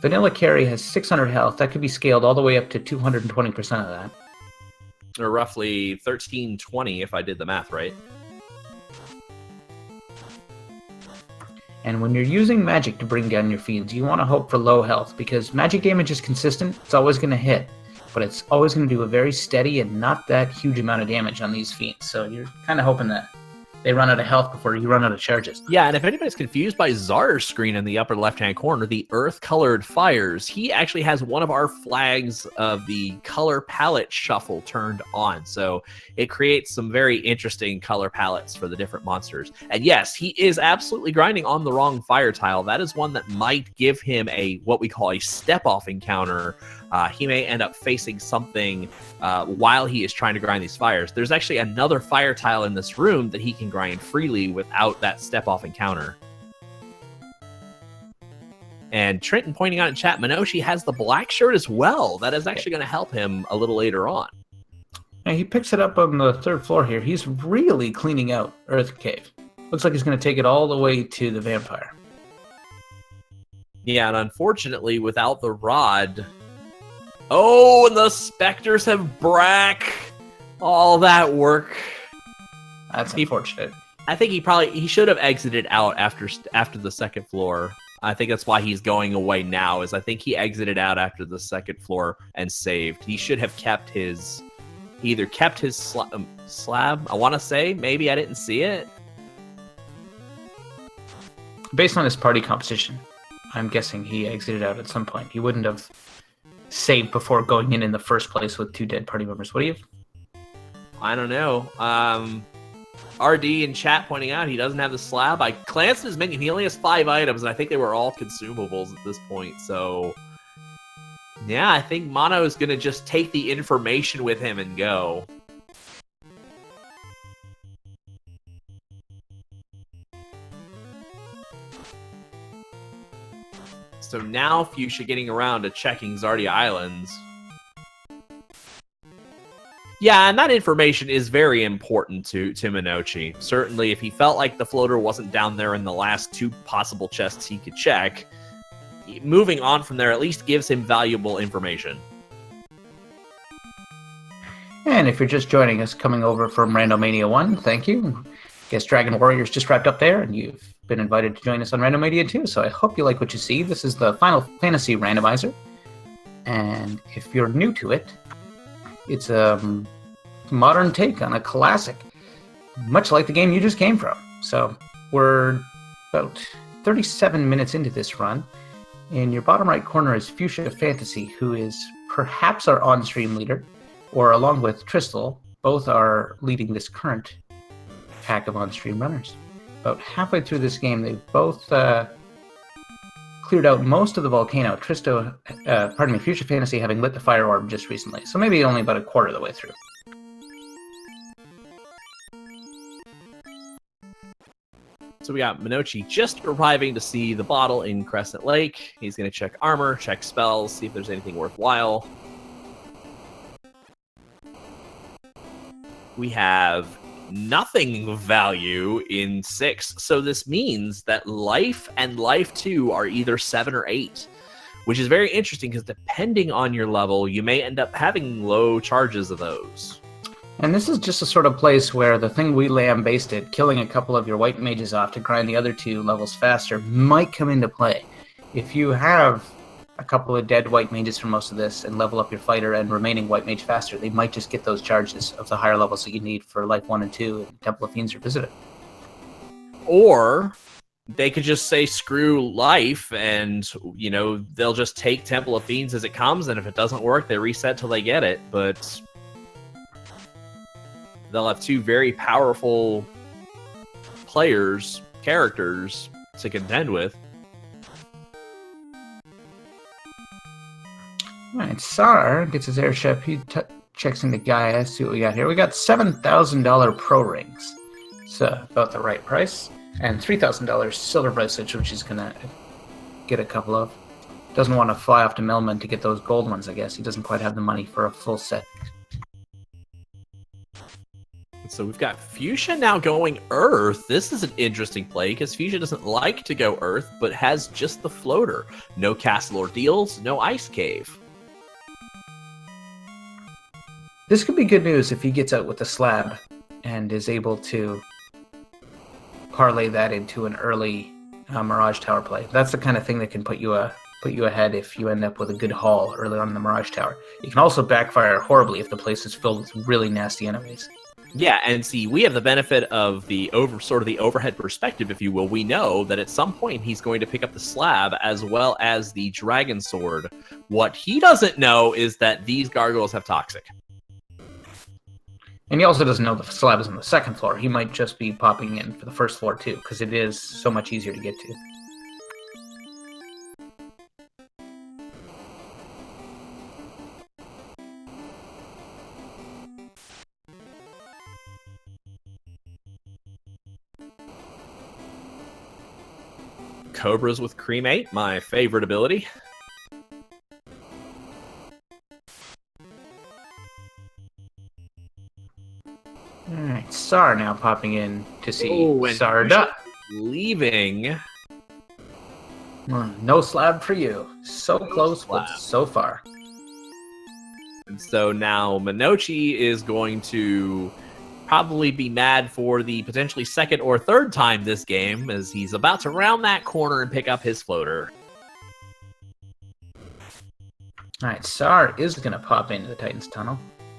Vanilla Carry has 600 health. That could be scaled all the way up to 220% of that.
Or roughly 1320 if I did the math right.
And when you're using magic to bring down your fiends, you want to hope for low health, because magic damage is consistent. It's always going to hit, but it's always going to do a very steady and not that huge amount of damage on these fiends. So you're kind of hoping that they run out of health before you run out of charges.
Yeah, and if anybody's confused by Zar's screen in the upper left-hand corner, the earth-colored fires, he actually has one of our flags of the color palette shuffle turned on. So it creates some very interesting color palettes for the different monsters. And yes, he is absolutely grinding on the wrong fire tile. That is one that might give him a what we call a step-off encounter. He may end up facing something while he is trying to grind these fires. There's actually another fire tile in this room that he can grind freely without that step-off encounter. And Trenton pointing out in chat, Minoshi has the black shirt as well. That is actually going to help him a little later on.
And he picks it up on the 3rd floor here. He's really cleaning out Earth Cave. Looks like he's going to take it all the way to the vampire.
Yeah, and unfortunately, without the rod... Oh, and the specters have Brack. All that work.
That's unfortunate.
I think he should have exited out after the 2nd floor. I think that's why he's going away now. I think he exited out after the 2nd floor and saved. He should have kept his. He either kept his slab. I want to say maybe I didn't see it.
Based on his party composition, I'm guessing he exited out at some point. He wouldn't have saved before going in the first place with 2 dead party members. What do you?
I don't know. RD in chat pointing out he doesn't have the slab. I glanced at his menu. He only has 5 items, and I think they were all consumables at this point. So, yeah, I think Mono is going to just take the information with him and go. So now Fuchsia getting around to checking Zardia Islands. Yeah, and that information is very important to Minochi. Certainly, if he felt like the floater wasn't down there in the last 2 possible chests he could check, moving on from there at least gives him valuable information.
And if you're just joining us, coming over from Randomania 1, thank you. Guess Dragon Warriors just wrapped up there, and you've been invited to join us on Randomizer 2, so I hope you like what you see. This is the Final Fantasy Randomizer, and if you're new to it, it's a modern take on a classic, much like the game you just came from. So we're about 37 minutes into this run. In your bottom right corner is Fuchsia Fantasy, who is perhaps our on-stream leader, or along with Tristal, both are leading this current pack of on-stream runners. About halfway through this game, they've both cleared out most of the volcano. Fuchsia Fantasy having lit the fire orb just recently, so maybe only about a quarter of the way through.
So we got Minochi just arriving to see the bottle in Crescent Lake. He's going to check armor, check spells, see if there's anything worthwhile. We have nothing of value in 6, so this means that life and life 2 are either 7 or 8, which is very interesting because depending on your level, you may end up having low charges of those.
And this is just a sort of place where the thing we lambasted, killing a couple of your white mages off to grind the other 2 levels faster, might come into play. If you have a couple of dead white mages for most of this and level up your fighter and remaining white mage faster, they might just get those charges of the higher levels that you need for Life 1 and 2 and Temple of Fiends Revisited.
Or they could just say screw life and, they'll just take Temple of Fiends as it comes, and if it doesn't work, they reset till they get it, but they'll have 2 very powerful characters to contend with.
Alright, Sar gets his airship. He checks into Gaia. See what we got here. We got $7,000 pro rings. So, about the right price. And $3,000 silver bracelets, which he's going to get a couple of. Doesn't want to fly off to Melman to get those gold ones, I guess. He doesn't quite have the money for a full set.
So we've got Fuchsia now going Earth. This is an interesting play because Fuchsia doesn't like to go Earth, but has just the floater. No Castle Ordeals, no Ice Cave.
This could be good news if he gets out with the slab and is able to parlay that into an early Mirage Tower play. That's the kind of thing that can put you ahead if you end up with a good haul early on in the Mirage Tower. It can also backfire horribly if the place is filled with really nasty enemies.
Yeah, and see, we have the benefit of the overhead perspective, if you will. We know that at some point he's going to pick up the slab as well as the dragon sword. What he doesn't know is that these gargoyles have toxic.
And he also doesn't know the slab is on the second floor. He might just be popping in for the first floor too, because it is so much easier to get to.
Cobras with Cremate, my favorite ability.
Alright, Sar now popping in to see
Sarda. Leaving.
No slab for you. So close, but so far.
And so now Minochi is going to probably be mad for the potentially second or third time this game, as he's about to round that corner and pick up his floater.
Alright, Sar is going to pop into the Titan's Tunnel.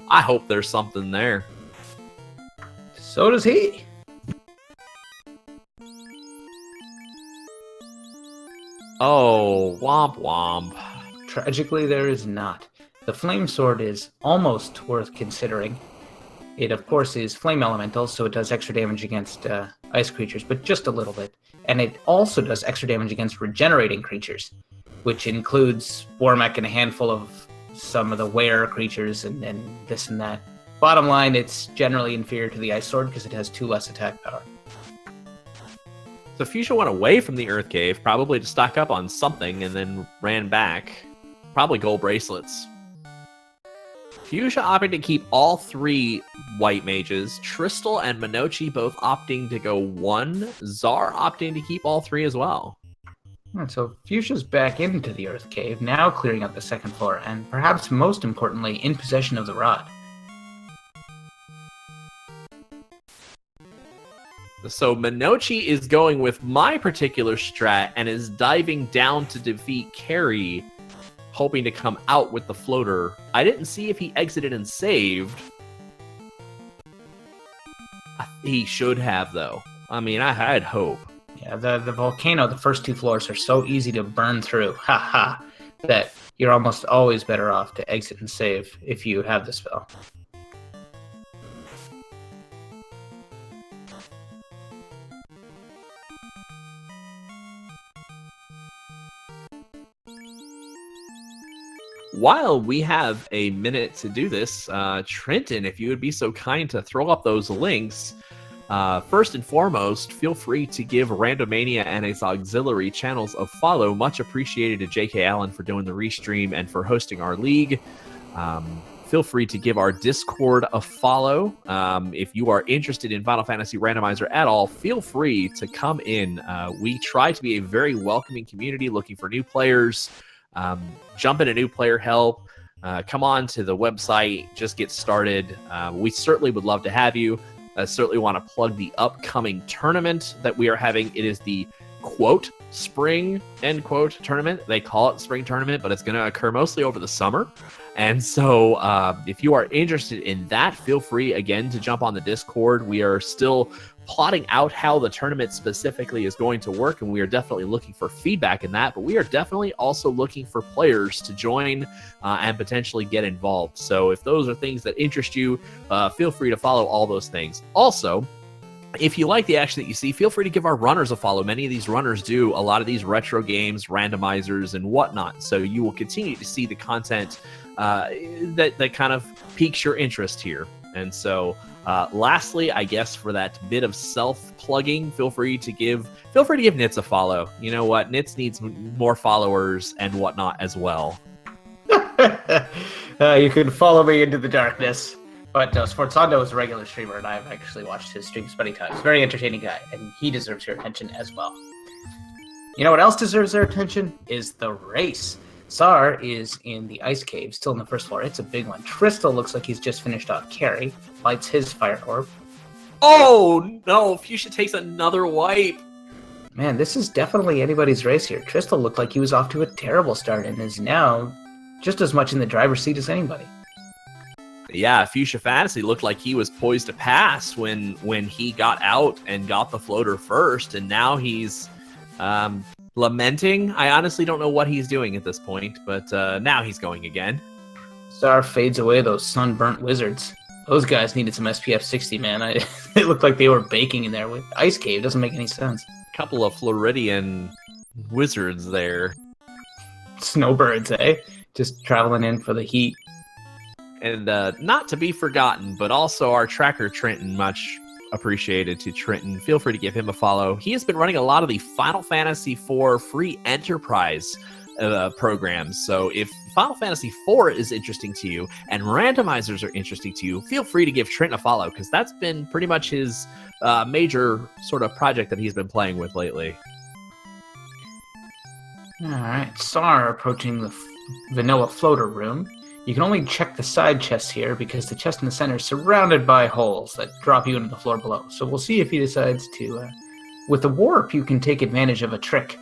I hope there's something there.
So does he.
Oh, womp womp.
Tragically, there is not. The Flame Sword is almost worth considering. It, of course, is Flame Elemental, so it does extra damage against ice creatures, but just a little bit. And it also does extra damage against regenerating creatures, which includes Warmech and a handful of some of the Were creatures and this and that. Bottom line, it's generally inferior to the Ice Sword because it has 2 less attack power.
So Fuchsia went away from the Earth Cave, probably to stock up on something, and then ran back. Probably gold bracelets. Fuchsia opting to keep all 3 white mages. Tristal and Minochi both opting to go 1. Zar opting to keep all 3 as well.
Alright, so Fuchsia's back into the Earth Cave, now clearing up the second floor, and perhaps most importantly, in possession of the rod.
So Minochi is going with my particular strat and is diving down to defeat Carrie, hoping to come out with the floater. I didn't see if he exited and saved. He should have, though. I mean, I had hope.
Yeah, the volcano, the first 2 floors are so easy to burn through, that you're almost always better off to exit and save if you have the spell.
While we have a minute to do this, Trenton, if you would be so kind to throw up those links. First and foremost, feel free to give Randomania and its auxiliary channels a follow. Much appreciated to JK Allen for doing the restream and for hosting our league. Feel free to give our Discord a follow. If you are interested in Final Fantasy Randomizer at all, feel free to come in. We try to be a very welcoming community looking for new players. Jump into new player help, come on to the website, just get started. We certainly would love to have you. I certainly want to plug the upcoming tournament that we are having. It is the quote spring end quote tournament. They call it spring tournament, but it's going to occur mostly over the summer. And so if you are interested in that, feel free again to jump on the Discord. We are still plotting out how the tournament specifically is going to work, and we are definitely looking for feedback in that, but we are definitely also looking for players to join and potentially get involved. So if those are things that interest you, feel free to follow all those things. Also, if you like the action that you see, feel free to give our runners a follow. Many of these runners do a lot of these retro games, randomizers, and whatnot. So you will continue to see the content that kind of piques your interest here. And so lastly, I guess for that bit of self-plugging, feel free to give Nitz a follow. You know what? Nitz needs more followers and whatnot as well.
You can follow me into the darkness. But no, Sforzando is a regular streamer, and I've actually watched his streams many times. Very entertaining guy, and he deserves your attention as well. You know what else deserves their attention? Is the race. Tsar is in the ice cave, still on the first floor. It's a big one. Tristel looks like he's just finished off carry. Lights his fire orb.
Oh, no. Fuchsia takes another wipe.
Man, this is definitely anybody's race here. Tristel looked like he was off to a terrible start and is now just as much in the driver's seat as anybody.
Yeah, Fuchsia Fantasy looked like he was poised to pass when he got out and got the floater first, and now he's lamenting. I honestly don't know what he's doing at this point, but now he's going again.
Tsar fades away those sunburnt wizards. Those guys needed some SPF 60, man. It looked like they were baking in there with ice cave. Doesn't make any sense.
Couple of Floridian wizards there.
Snowbirds, eh? Just traveling in for the heat.
And not to be forgotten, but also our tracker Trenton, much appreciated to Trenton. Feel free to give him a follow. He has been running a lot of the Final Fantasy IV free enterprise programs. So if Final Fantasy IV is interesting to you and randomizers are interesting to you, feel free to give Trenton a follow, because that's been pretty much his major sort of project that he's been playing with lately.
Alright, Tsar approaching the vanilla floater room. You can only check the side chests here because the chest in the center is surrounded by holes that drop you into the floor below. So we'll see if he decides to... with the warp, you can take advantage of a trick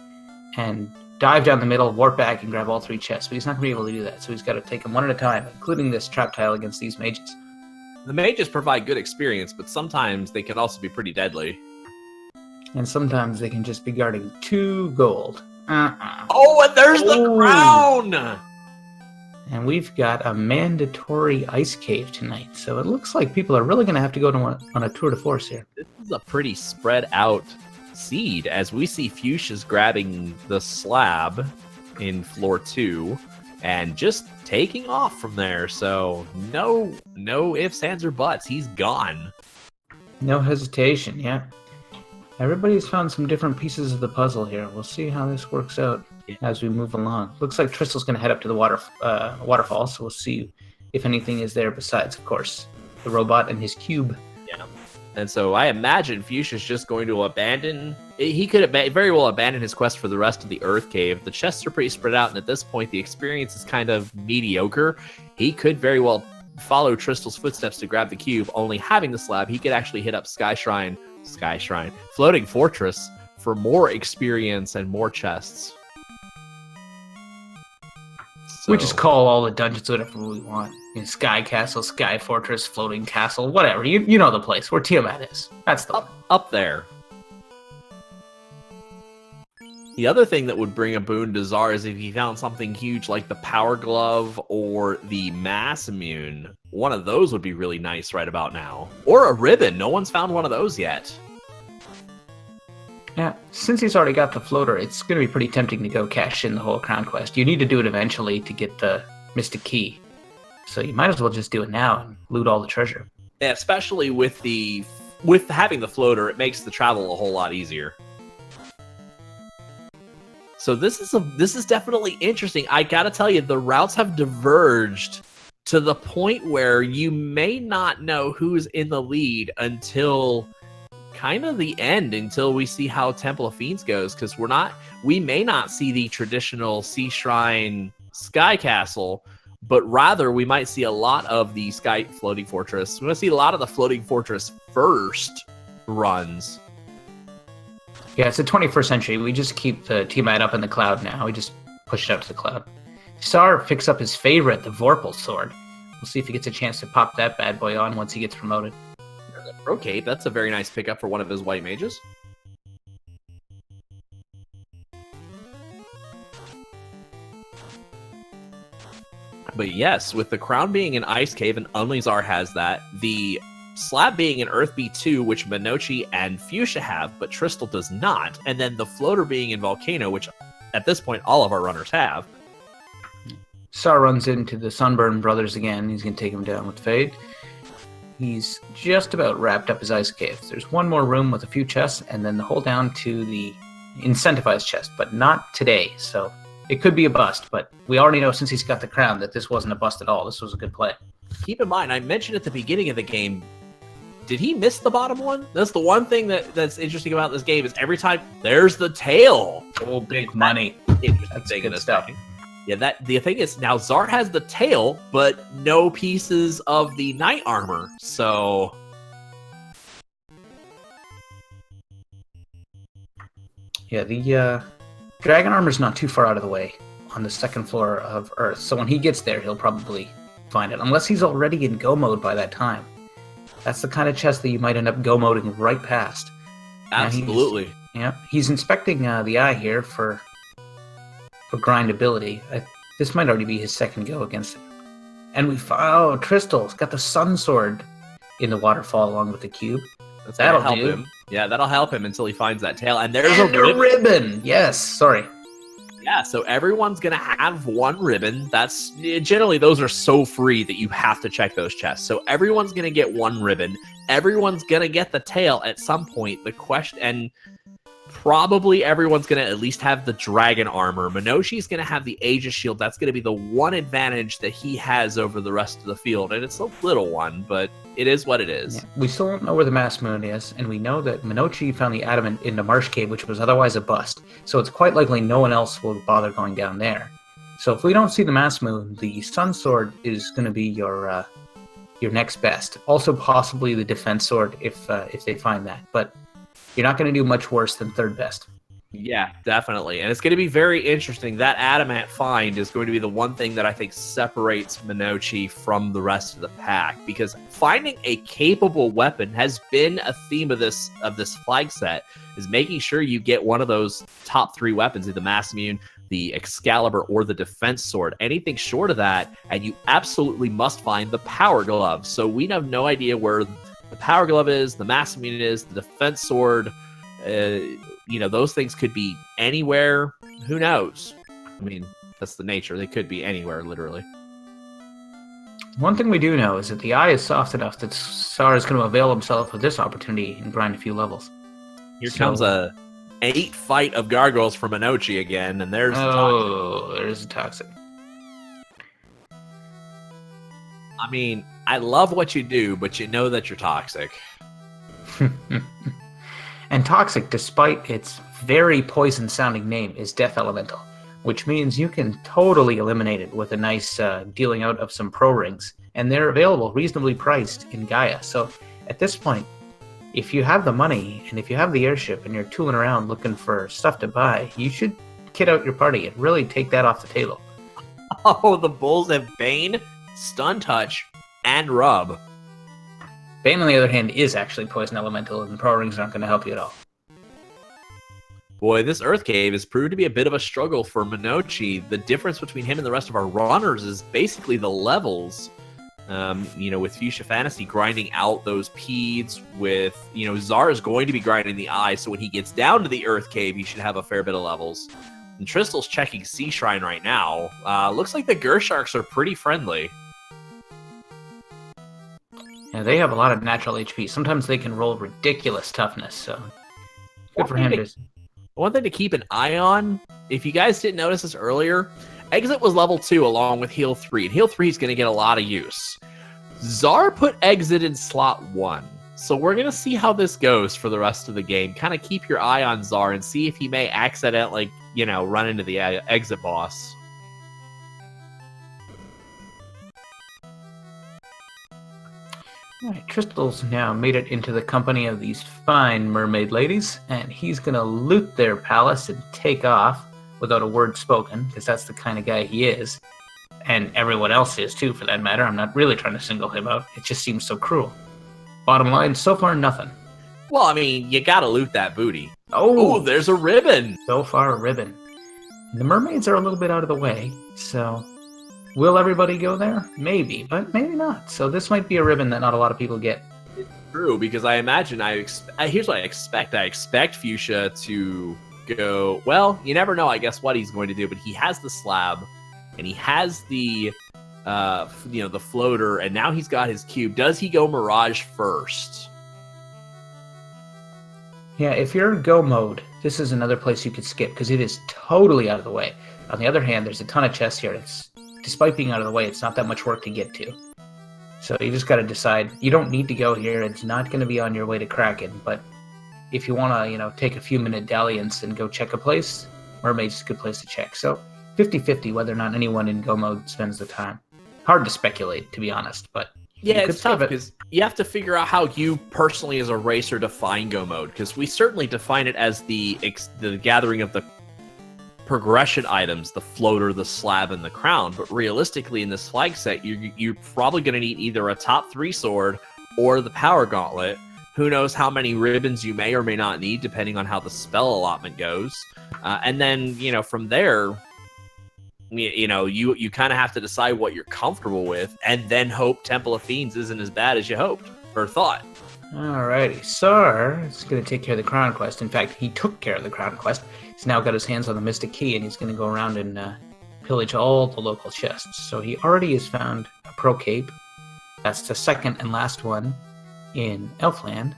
and dive down the middle, warp back, and grab all three chests. But he's not going to be able to do that, so he's got to take them one at a time, including this trap tile against these mages.
The mages provide good experience, but sometimes they can also be pretty deadly.
And sometimes they can just be guarding 2 gold.
Oh, and there's the crown!
And we've got a mandatory ice cave tonight, so it looks like people are really going to have to go on a tour de force here.
This is a pretty spread out seed, as we see Fuchsia's grabbing the slab in floor 2 and just taking off from there. So no ifs, ands, or buts. He's gone.
No hesitation, yeah. Everybody's found some different pieces of the puzzle here. We'll see how this works out as we move along. Looks like Tristel's going to head up to the waterfall, so we'll see if anything is there besides, of course, the robot and his cube.
Yeah. And so I imagine Fuchsia's just going to abandon... He could very well abandon his quest for the rest of the Earth Cave. The chests are pretty spread out, and at this point, the experience is kind of mediocre. He could very well follow Tristel's footsteps to grab the cube. Only having the slab, he could actually hit up Sky Shrine, Floating Fortress, for more experience and more chests. So,
we just call all the dungeons whatever we want. You know, Sky Castle, Sky Fortress, Floating Castle, whatever. You know the place where Tiamat is. That's the
up there. The other thing that would bring a boon to Tsar is if he found something huge like the Power Glove or the Mass Immune. One of those would be really nice right about now. Or a ribbon. No one's found one of those yet.
Yeah, since he's already got the floater, it's going to be pretty tempting to go cash in the whole crown quest. You need to do it eventually to get the Mystic Key. So you might as well just do it now and loot all the treasure.
Yeah, especially with having the floater, it makes the travel a whole lot easier. So this is definitely interesting. I gotta tell you, the routes have diverged to the point where you may not know who's in the lead until kind of the end, until we see how Temple of Fiends goes, because we may not see the traditional Sea Shrine Sky Castle, but rather we might see a lot of the Sky Floating Fortress. We're gonna see a lot of the Floating Fortress first runs.
Yeah, it's the 21st century. We just keep the Tiamat up in the cloud now. We just push it out to the cloud. Tsar picks up his favorite, the Vorpal sword. We'll see if he gets a chance to pop that bad boy on once he gets promoted.
Okay, that's a very nice pickup for one of his white mages. But yes, with the crown being an ice cave, and only Tsar has that, the slab being an Earth B2, which Minochi and Fuchsia have, but Tristel does not, and then the floater being in Volcano, which at this point all of our runners have.
Tsar runs into the Sunburn brothers again. He's going to take him down with Fade. He's just about wrapped up his ice cave. There's one more room with a few chests, and then the hole down to the incentivized chest, but not today. So It could be a bust, but we already know since he's got the crown that this wasn't a bust at all. This was a good play.
Keep in mind, I mentioned at the beginning of the game, did he miss the bottom one? That's the one thing that's interesting about this game is every time there's the tail.
Oh, big money.
That's
good stuff.
Thing. Yeah, the thing is now Zar has the tail, but no pieces of the knight armor. So
yeah, the dragon armor's not too far out of the way on the second floor of Earth. So when he gets there, he'll probably find it, unless he's already in go mode by that time. That's the kind of chest that you might end up go moding right past.
Absolutely.
He's inspecting the eye here for grindability. This might already be his second go against it. And we found Tristle's got the sun sword in the waterfall along with the cube. That'll
help
do.
him. Yeah, that'll help him until he finds that tail. And there's
a ribbon. Yes, sorry.
Yeah, so everyone's going to have one ribbon. That's generally those are so free that you have to check those chests. So everyone's going to get one ribbon. Everyone's going to get the tail at some point. The question, and probably everyone's going to at least have the dragon armor. Minoshi's going to have the Aegis shield. That's going to be the one advantage that he has over the rest of the field. And it's a little one, but it is what it is.
Yeah. We still don't know where the Mass Moon is, and we know that Minochi found the adamant in the Marsh Cave, which was otherwise a bust. So it's quite likely no one else will bother going down there. So if we don't see the Mass Moon, the Sun Sword is going to be your next best. Also possibly the Defense Sword if they find that. But you're not going to do much worse than third best.
Yeah, definitely. And it's going to be very interesting. That adamant find is going to be the one thing that I think separates Minochi from the rest of the pack, because finding a capable weapon has been a theme of this flag set, is making sure you get one of those top three weapons, the Mass Immune, the Excalibur, or the Defense Sword. Anything short of that, and you absolutely must find the Power Glove. So we have no idea where the Power Glove is, the Mass Immune is, the Defense Sword. Those things could be anywhere. Who knows? I mean, that's the nature. They could be anywhere, literally.
One thing we do know is that the eye is soft enough that Sar is going to avail himself of this opportunity and grind a few levels.
Here comes a 8 fight of gargoyles for Minochi again, and there's
there's a toxic.
I mean, I love what you do, but you know that you're toxic.
And toxic, despite its very poison-sounding name, is Death Elemental, which means you can totally eliminate it with a nice dealing out of some pro rings, and they're available reasonably priced in Gaia. So at this point, if you have the money and if you have the airship and you're tooling around looking for stuff to buy, you should kit out your party and really take that off the table.
Oh, the Bulls have Bane, Stun Touch, and Rub.
Bane, on the other hand, is actually Poison Elemental, and Pro Rings aren't going to help you at all.
Boy, this Earth Cave has proved to be a bit of a struggle for Minochi. The difference between him and the rest of our runners is basically the levels. With Fuchsia Fantasy grinding out those peds, with, Zar is going to be grinding the eye, so when he gets down to the Earth Cave, he should have a fair bit of levels. And Tristel's checking Sea Shrine right now. Looks like the Gersharks are pretty friendly.
Yeah, they have a lot of natural HP. Sometimes they can roll ridiculous toughness, so good for him.
One thing to keep an eye on, if you guys didn't notice this earlier, Exit was level 2 along with Heal 3, and Heal 3 is going to get a lot of use. Zar put Exit in slot 1, so we're going to see how this goes for the rest of the game. Kind of keep your eye on Zar and see if he may accidentally, run into the Exit boss.
Alright, Tristel's now made it into the company of these fine mermaid ladies, and he's going to loot their palace and take off without a word spoken, because that's the kind of guy he is. And everyone else is, too, for that matter. I'm not really trying to single him out. It just seems so cruel. Bottom line, so far, nothing.
Well, I mean, you gotta loot that booty.
Oh,
there's a ribbon!
So far, a ribbon. The mermaids are a little bit out of the way, so... Will everybody go there? Maybe, but maybe not. So this might be a ribbon that not a lot of people get.
It's true, because I imagine here's what I expect. I expect Fuchsia to go, well, you never know, I guess, what he's going to do, but he has the slab, and he has the, the floater, and now he's got his cube. Does he go Mirage first?
Yeah, if you're in go mode, this is another place you could skip because it is totally out of the way. On the other hand, there's a ton of chests here. Despite being out of the way, it's not that much work to get to. So you just got to decide. You don't need to go here. It's not going to be on your way to Kraken. But if you want to, take a few minute dalliance and go check a place, Mermaid's is a good place to check. So 50-50 whether or not anyone in go mode spends the time. Hard to speculate, to be honest, but
yeah, it's tough because you have to figure out how you personally as a racer define go mode, because we certainly define it as the gathering of the progression items, the floater, the slab, and the crown. But realistically, in this flag set, you're probably going to need either a top 3 sword or the power gauntlet. Who knows how many ribbons you may or may not need, depending on how the spell allotment goes. And then, from there, you kind of have to decide what you're comfortable with, and then hope Temple of Fiends isn't as bad as you hoped or thought.
Alrighty, Sar is going to take care of the crown quest. In fact, he took care of the crown quest. He's now got his hands on the Mystic Key, and he's going to go around and pillage all the local chests. So he already has found a Pro Cape. That's the second and last one in Elfland.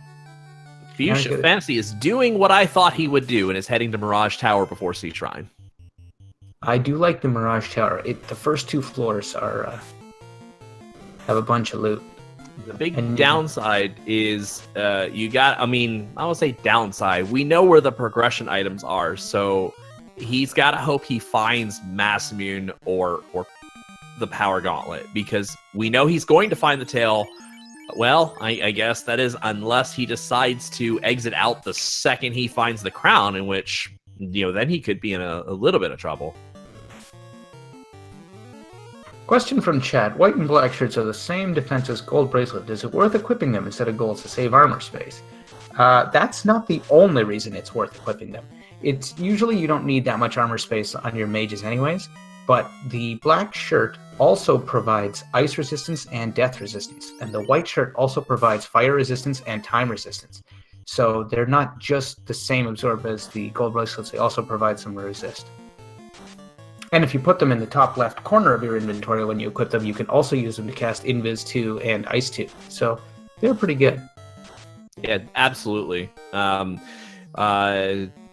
Fuchsia Fantasy is doing what I thought he would do and is heading to Mirage Tower before Sea Shrine.
I do like the Mirage Tower. The first 2 floors are have a bunch of loot.
The big downside is I would say downside. We know where the progression items are, so he's got to hope he finds Mass Immune or the Power Gauntlet, because we know he's going to find the tail. Well, I guess that is unless he decides to exit out the second he finds the crown, in which, then he could be in a little bit of trouble.
Question from chat. White and black shirts are the same defense as gold bracelet. Is it worth equipping them instead of gold to save armor space? That's not the only reason it's worth equipping them. It's usually you don't need that much armor space on your mages anyways, but the black shirt also provides ice resistance and death resistance, and the white shirt also provides fire resistance and time resistance. So they're not just the same absorb as the gold bracelets, they also provide some resist. And if you put them in the top left corner of your inventory when you equip them, you can also use them to cast Invis 2 and Ice 2. So they're pretty good.
Yeah, absolutely.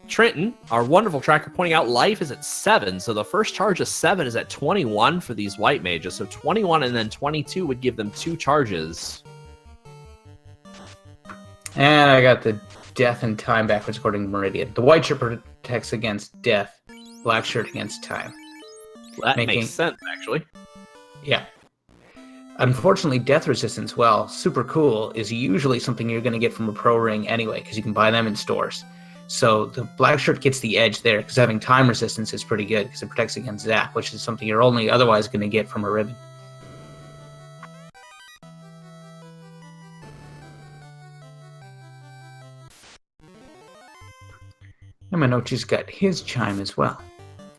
Trenton, our wonderful tracker, pointing out life is at 7. So the first charge of 7 is at 21 for these white mages. So 21 and then 22 would give them 2 charges.
And I got the death and time backwards according to Meridian. The white shirt protects against death, black shirt against time.
That makes sense, actually.
Yeah. Unfortunately, death resistance, well, super cool, is usually something you're going to get from a pro ring anyway, because you can buy them in stores. So the black shirt gets the edge there, because having time resistance is pretty good, because it protects against zap, which is something you're only otherwise going to get from a ribbon. And Minochi's got his chime as well.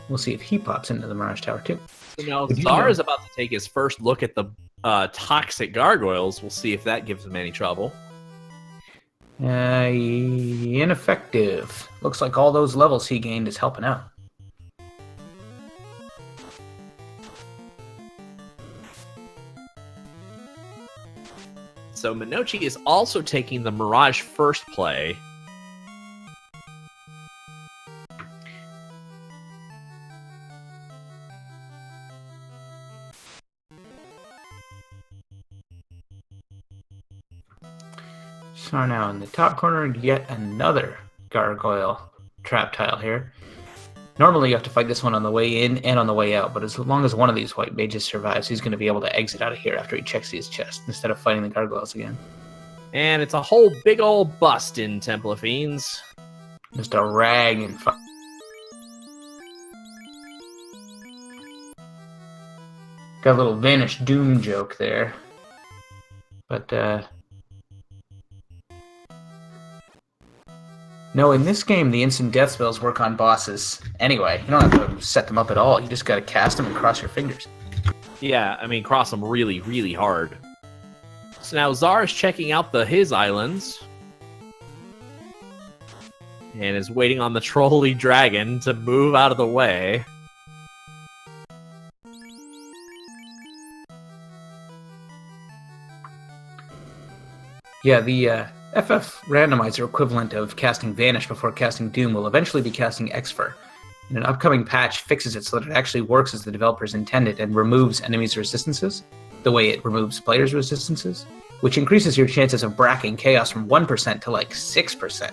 We'll see if he pops into the Mirage Tower too.
So now Zar is about to take his first look at the toxic gargoyles. We'll see if that gives him any trouble.
Ineffective. Looks like all those levels he gained is helping out.
So Minochi is also taking the Mirage first play.
So now in the top corner, yet another gargoyle trap tile here. Normally you have to fight this one on the way in and on the way out, but as long as one of these white mages survives, he's going to be able to exit out of here after he checks his chest, instead of fighting the gargoyles again.
And it's a whole big old bust in Temple of Fiends.
Just a rag and got a little Vanished Doom joke there. But, no, in this game, the instant death spells work on bosses anyway. You don't have to set them up at all. You just got to cast them and cross your fingers.
Yeah, I mean, cross them really, really hard. So now Zar is checking out his islands. And is waiting on the trolley dragon to move out of the way.
Yeah, the FF Randomizer, equivalent of casting Vanish before casting Doom, will eventually be casting FFR. And an upcoming patch fixes it so that it actually works as the developers intended and removes enemies' resistances, the way it removes players' resistances, which increases your chances of bracking Chaos from 1% to like 6%.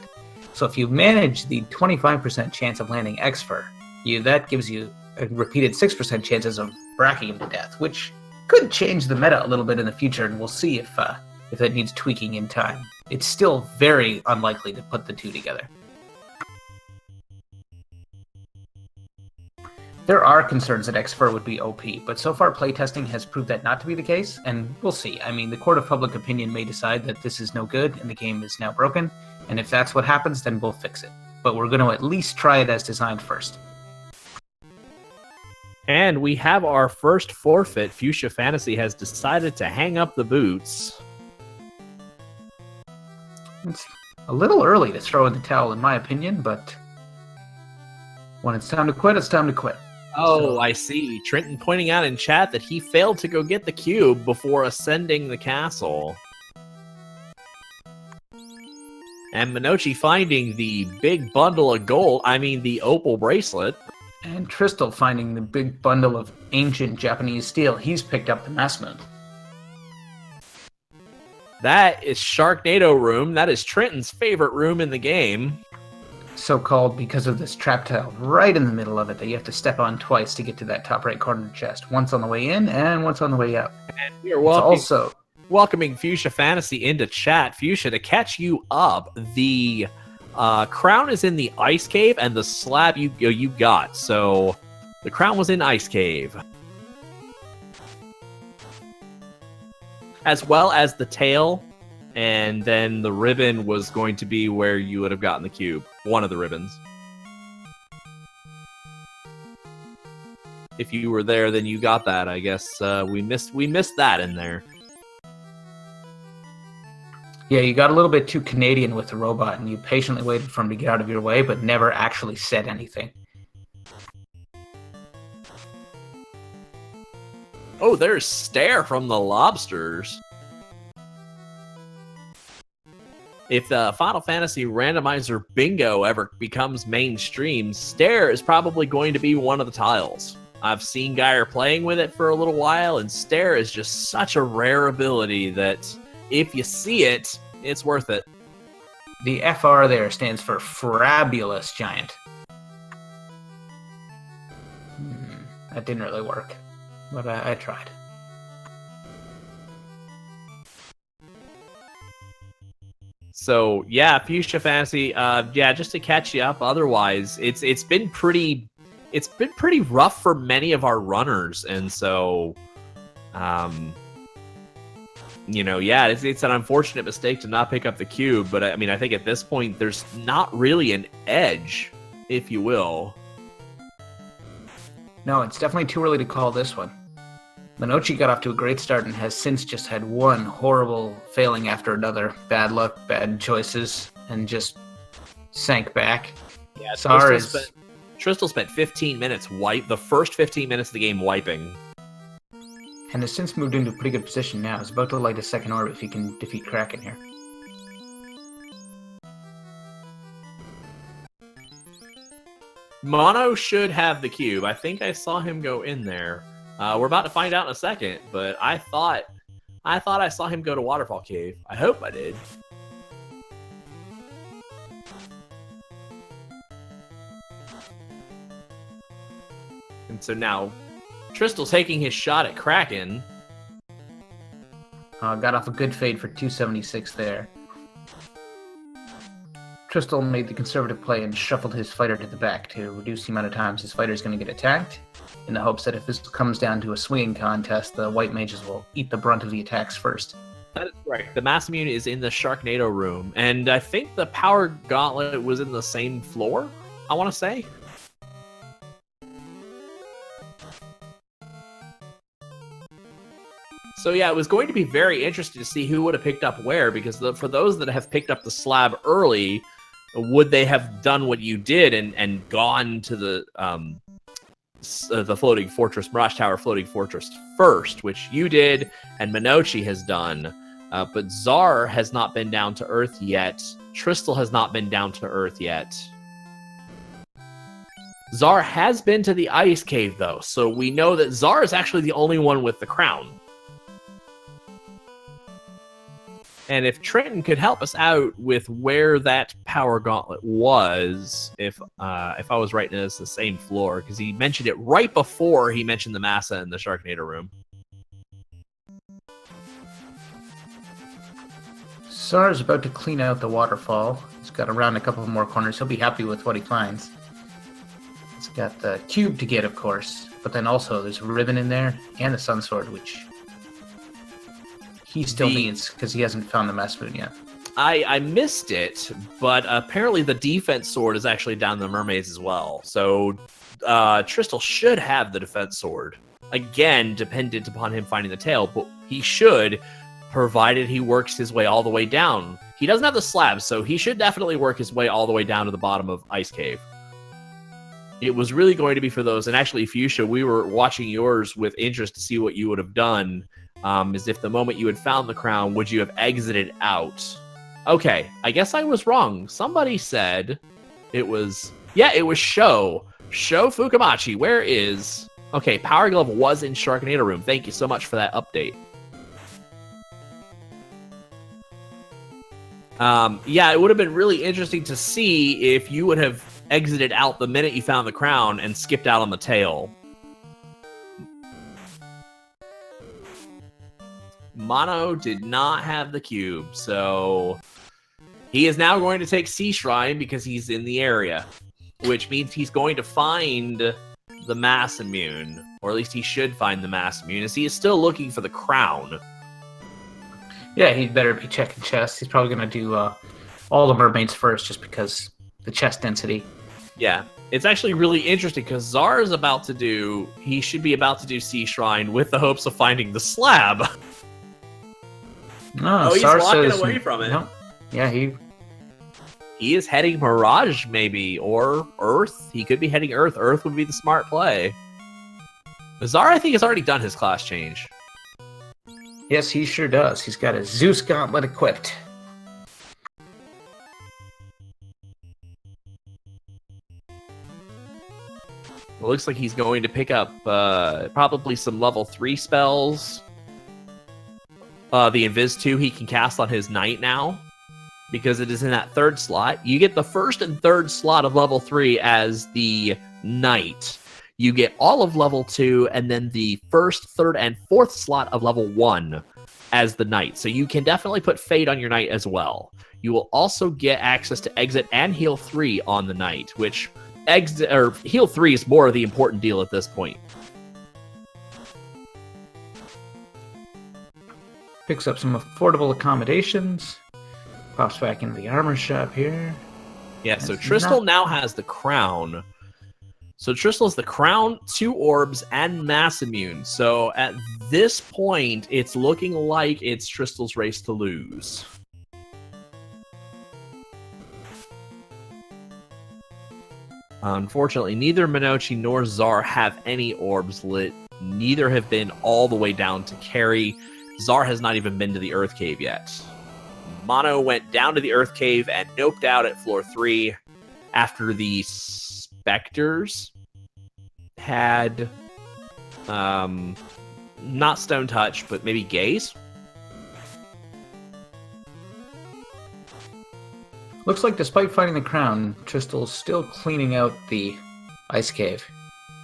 So if you manage the 25% chance of landing FFR, that gives you a repeated 6% chances of bracking him to death, which could change the meta a little bit in the future, and we'll see if that needs tweaking in time. It's still very unlikely to put the two together. There are concerns that FFR would be OP, but so far playtesting has proved that not to be the case, and we'll see. I mean, the court of public opinion may decide that this is no good and the game is now broken, and if that's what happens, then we'll fix it. But we're going to at least try it as designed first.
And we have our first forfeit. Fuchsia Fantasy has decided to hang up the boots.
It's a little early to throw in the towel, in my opinion, but when it's time to quit, it's time to quit.
Oh, I see. Trenton pointing out in chat that he failed to go get the cube before ascending the castle. And Minochi finding the big bundle of gold, the opal bracelet.
And Tristal finding the big bundle of ancient Japanese steel. He's picked up the mass moon.
That is Sharknado room. That is Trenton's favorite room in the game.
So-called because of this trap tile right in the middle of it that you have to step on twice to get to that top right corner chest. Once on the way in and once on the way out.
And we are welcoming Fuchsia Fantasy into chat. Fuchsia, to catch you up, the crown is in the ice cave and the slab you got. So the crown was in ice cave. As well as the tail. And then the ribbon was going to be where you would have gotten the cube. One of the ribbons. If you were there, then you got that. I guess we missed that in there.
Yeah, you got a little bit too Canadian with the robot, and you patiently waited for him to get out of your way, but never actually said anything.
Oh, there's Stare from the Lobsters. If the Final Fantasy Randomizer bingo ever becomes mainstream, Stare is probably going to be one of the tiles. I've seen Geyer playing with it for a little while, and Stare is just such a rare ability that if you see it, it's worth it.
The FR there stands for Frabulous Giant. That didn't really work, but I tried.
So yeah, Fuchsia Fantasy. Just to catch you up. Otherwise, it's been pretty rough for many of our runners, and so, it's an unfortunate mistake to not pick up the cube. But I think at this point, there's not really an edge, if you will.
No, it's definitely too early to call this one. Minochi got off to a great start and has since just had one horrible failing after another. Bad luck, bad choices, and just sank back.
Yeah, Tristal spent 15 minutes the first 15 minutes of the game wiping.
And has since moved into a pretty good position now. He's about to light a second orb if he can defeat Kraken here.
Mono should have the cube. I think I saw him go in there. We're about to find out in a second, but I thought I saw him go to Waterfall Cave. I hope I did. And so now, Tristal's taking his shot at Kraken.
Got off a good fade for 276 there. Tristal made the conservative play and shuffled his fighter to the back to reduce the amount of times his fighter is going to get attacked, in the hopes that if this comes down to a swinging contest, the white mages will eat the brunt of the attacks first.
That is right. The Mass Immune is in the Sharknado room, and I think the Power Gauntlet was in the same floor, I want to say. So yeah, it was going to be very interesting to see who would have picked up where, because for those that have picked up the slab early, would they have done what you did and gone to the floating fortress, Mirage Tower floating fortress first, which you did and Minochi has done. But Czar has not been down to Earth yet. Tristal has not been down to Earth yet. Czar has been to the Ice Cave, though, so we know that Czar is actually the only one with the crown. And if Trenton could help us out with where that power gauntlet was, if I was right, it's the same floor, because he mentioned it right before he mentioned the massa in the Sharknado room.
Czar's about to clean out the waterfall. He's got around a couple more corners. He'll be happy with what he finds. He's got the cube to get, of course, but then also there's a ribbon in there and the sun sword, which he still needs because he hasn't found the mass moon yet.
I missed it, but apparently the defense sword is actually down the mermaids as well. So Tristal should have the defense sword. Again, dependent upon him finding the tail, but he should, provided he works his way all the way down. He doesn't have the slab, so he should definitely work his way all the way down to the bottom of Ice Cave. It was really going to be for those, and actually, Fuchsia, we were watching yours with interest to see what you would have done, as if the moment you had found the crown, would you have exited out? Okay, I guess I was wrong. Somebody said it was, it was Sho Fukamachi. Where is... Okay, Power Glove was in Sharknado room. Thank you so much for that update. It would have been really interesting to see if you would have exited out the minute you found the crown and skipped out on the tail. Mono did not have the cube, so he is now going to take Sea Shrine because he's in the area, which means he's going to find the Mass Immune, or at least he should find the Mass Immune, as he is still looking for the crown.
Yeah, he'd better be checking chests. He's probably going to do all the mermaids first, just because the chest density.
Yeah, it's actually really interesting because Czar is about to do... He should be about to do Sea Shrine with the hopes of finding the slab.
No,
he's
Czar
walking
says,
away from it.
No. Yeah,
He is heading Mirage, maybe, or Earth. He could be heading Earth. Earth would be the smart play. Czar, I think, has already done his class change.
Yes, he sure does. He's got a Zeus gauntlet equipped.
It looks like he's going to pick up probably some level 3 spells. The Invis 2 he can cast on his Knight now, because it is in that third slot. You get the first and third slot of level 3 as the Knight. You get all of level 2, and then the first, third, and fourth slot of level 1 as the Knight. So you can definitely put Fade on your Knight as well. You will also get access to Exit and Heal 3 on the Knight, which Heal 3 is more of the important deal at this point.
Picks up some affordable accommodations. Pops back into the armor shop here.
Yeah, so Tristal now has the crown. So Tristal has the crown, 2 orbs, and Mass Immune. So at this point, it's looking like it's Tristal's race to lose. Unfortunately, neither Minochi nor Czar have any orbs lit. Neither have been all the way down to carry. Czar has not even been to the Earth Cave yet. Mono went down to the Earth Cave and noped out at floor 3 after the Spectres had not Stone Touch, but maybe Gaze.
Looks like despite finding the crown, Tristal's still cleaning out the Ice Cave.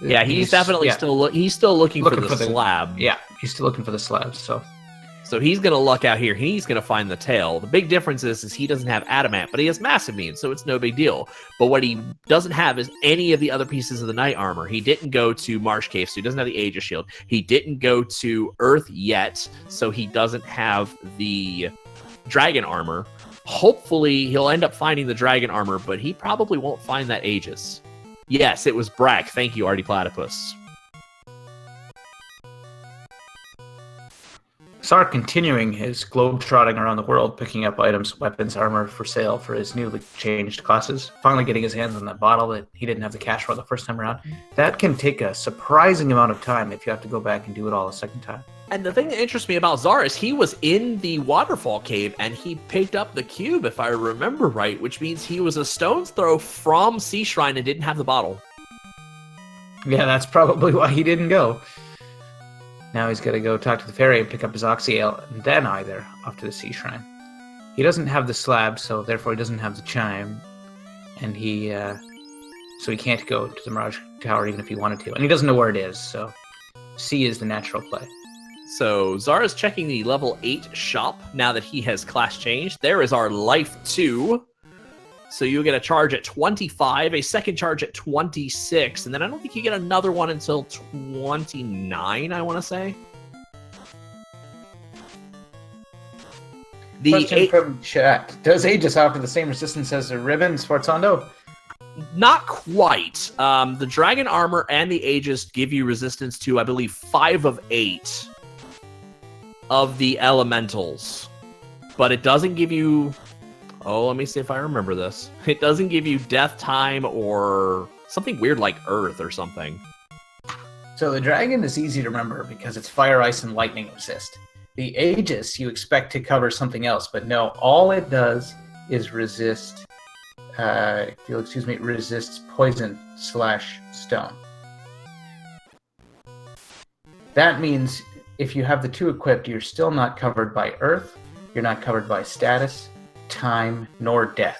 Yeah, he's definitely still looking for the slab.
Yeah, he's still looking for the slabs,
So he's going to luck out here. He's going to find the tail. The big difference is he doesn't have Adamant, but he has Mass Immune, so it's no big deal. But what he doesn't have is any of the other pieces of the Knight armor. He didn't go to Marsh Cave, so he doesn't have the Aegis Shield. He didn't go to Earth yet, so he doesn't have the Dragon armor. Hopefully, he'll end up finding the Dragon armor, but he probably won't find that Aegis. Yes, it was Brack. Thank you, Artie Platypus.
Czar continuing his globe-trotting around the world, picking up items, weapons, armor for sale for his newly changed classes. Finally getting his hands on that bottle that he didn't have the cash for the first time around. That can take a surprising amount of time if you have to go back and do it all a second time.
And the thing that interests me about Zara is he was in the waterfall cave and he picked up the cube, if I remember right, which means he was a stone's throw from Sea Shrine and didn't have the bottle.
Yeah, that's probably why he didn't go. Now he's got to go talk to the fairy and pick up his Oxyale, and then either off to the Sea Shrine. He doesn't have the slab, so therefore he doesn't have the chime, and so he can't go to the Mirage Tower even if he wanted to, and he doesn't know where it is, so C is the natural play.
So Zara's checking the level 8 shop now that he has class changed. There is our life 2. So you get a charge at 25, a second charge at 26, and then I don't think you get another one until 29, I want to say.
Question from chat. Does Aegis offer the same resistance as the Ribbon Sforzando?
Not quite. The Dragon Armor and the Aegis give you resistance to, I believe, 5 of 8 of the elementals. But it doesn't give you... Oh, let me see if I remember this. It doesn't give you death time or something weird like earth or something.
So the dragon is easy to remember because it's fire, ice, and lightning resist. The Aegis you expect to cover something else, but no, all it does is resist, if you'll excuse me, resists poison/stone. That means if you have the 2 equipped, you're still not covered by earth, you're not covered by status, time, nor death.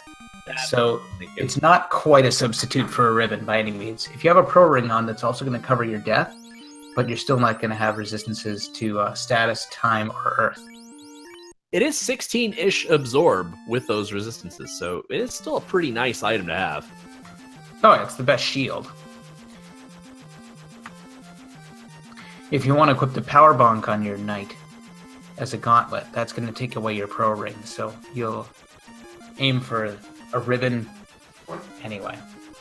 So it's not quite a substitute for a ribbon by any means. If you have a pro ring on that's also going to cover your death, but you're still not going to have resistances to status, time, or earth.
It is 16-ish absorb with those resistances, so it is still a pretty nice item to have.
Oh, it's the best shield. If you want to equip the power bonk on your knight as a gauntlet, that's going to take away your pro ring, so you'll aim for a ribbon anyway.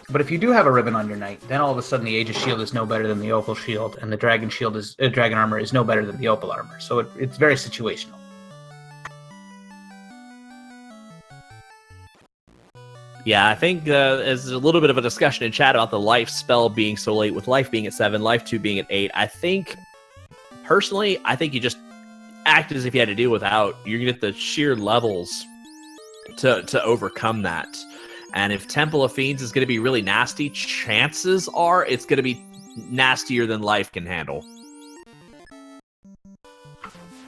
But if you do have a ribbon on your knight, then all of a sudden the Aegis shield is no better than the Opal shield, and the Dragon shield is Dragon armor is no better than the Opal armor. So it's very situational.
Yeah, I think there's a little bit of a discussion in chat about the life spell being so late, with life being at 7, life 2 being at 8. I think, personally, you just act as if you had to deal without. You're going to get the sheer levels to overcome that. And if Temple of Fiends is going to be really nasty, chances are it's going to be nastier than life can handle.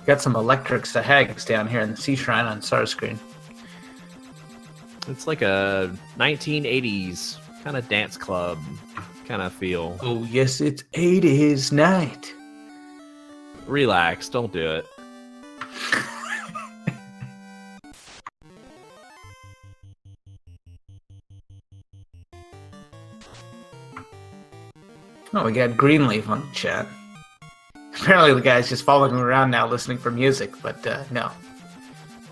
Got some electric Sahags down here in the Sea Shrine on Sar's screen.
It's like a 1980s kind of dance club kind of feel.
Oh, yes, it's 80s night.
Relax, don't do it.
Oh, we got Greenleaf on the chat. Apparently the guy's just following around now listening for music, but no.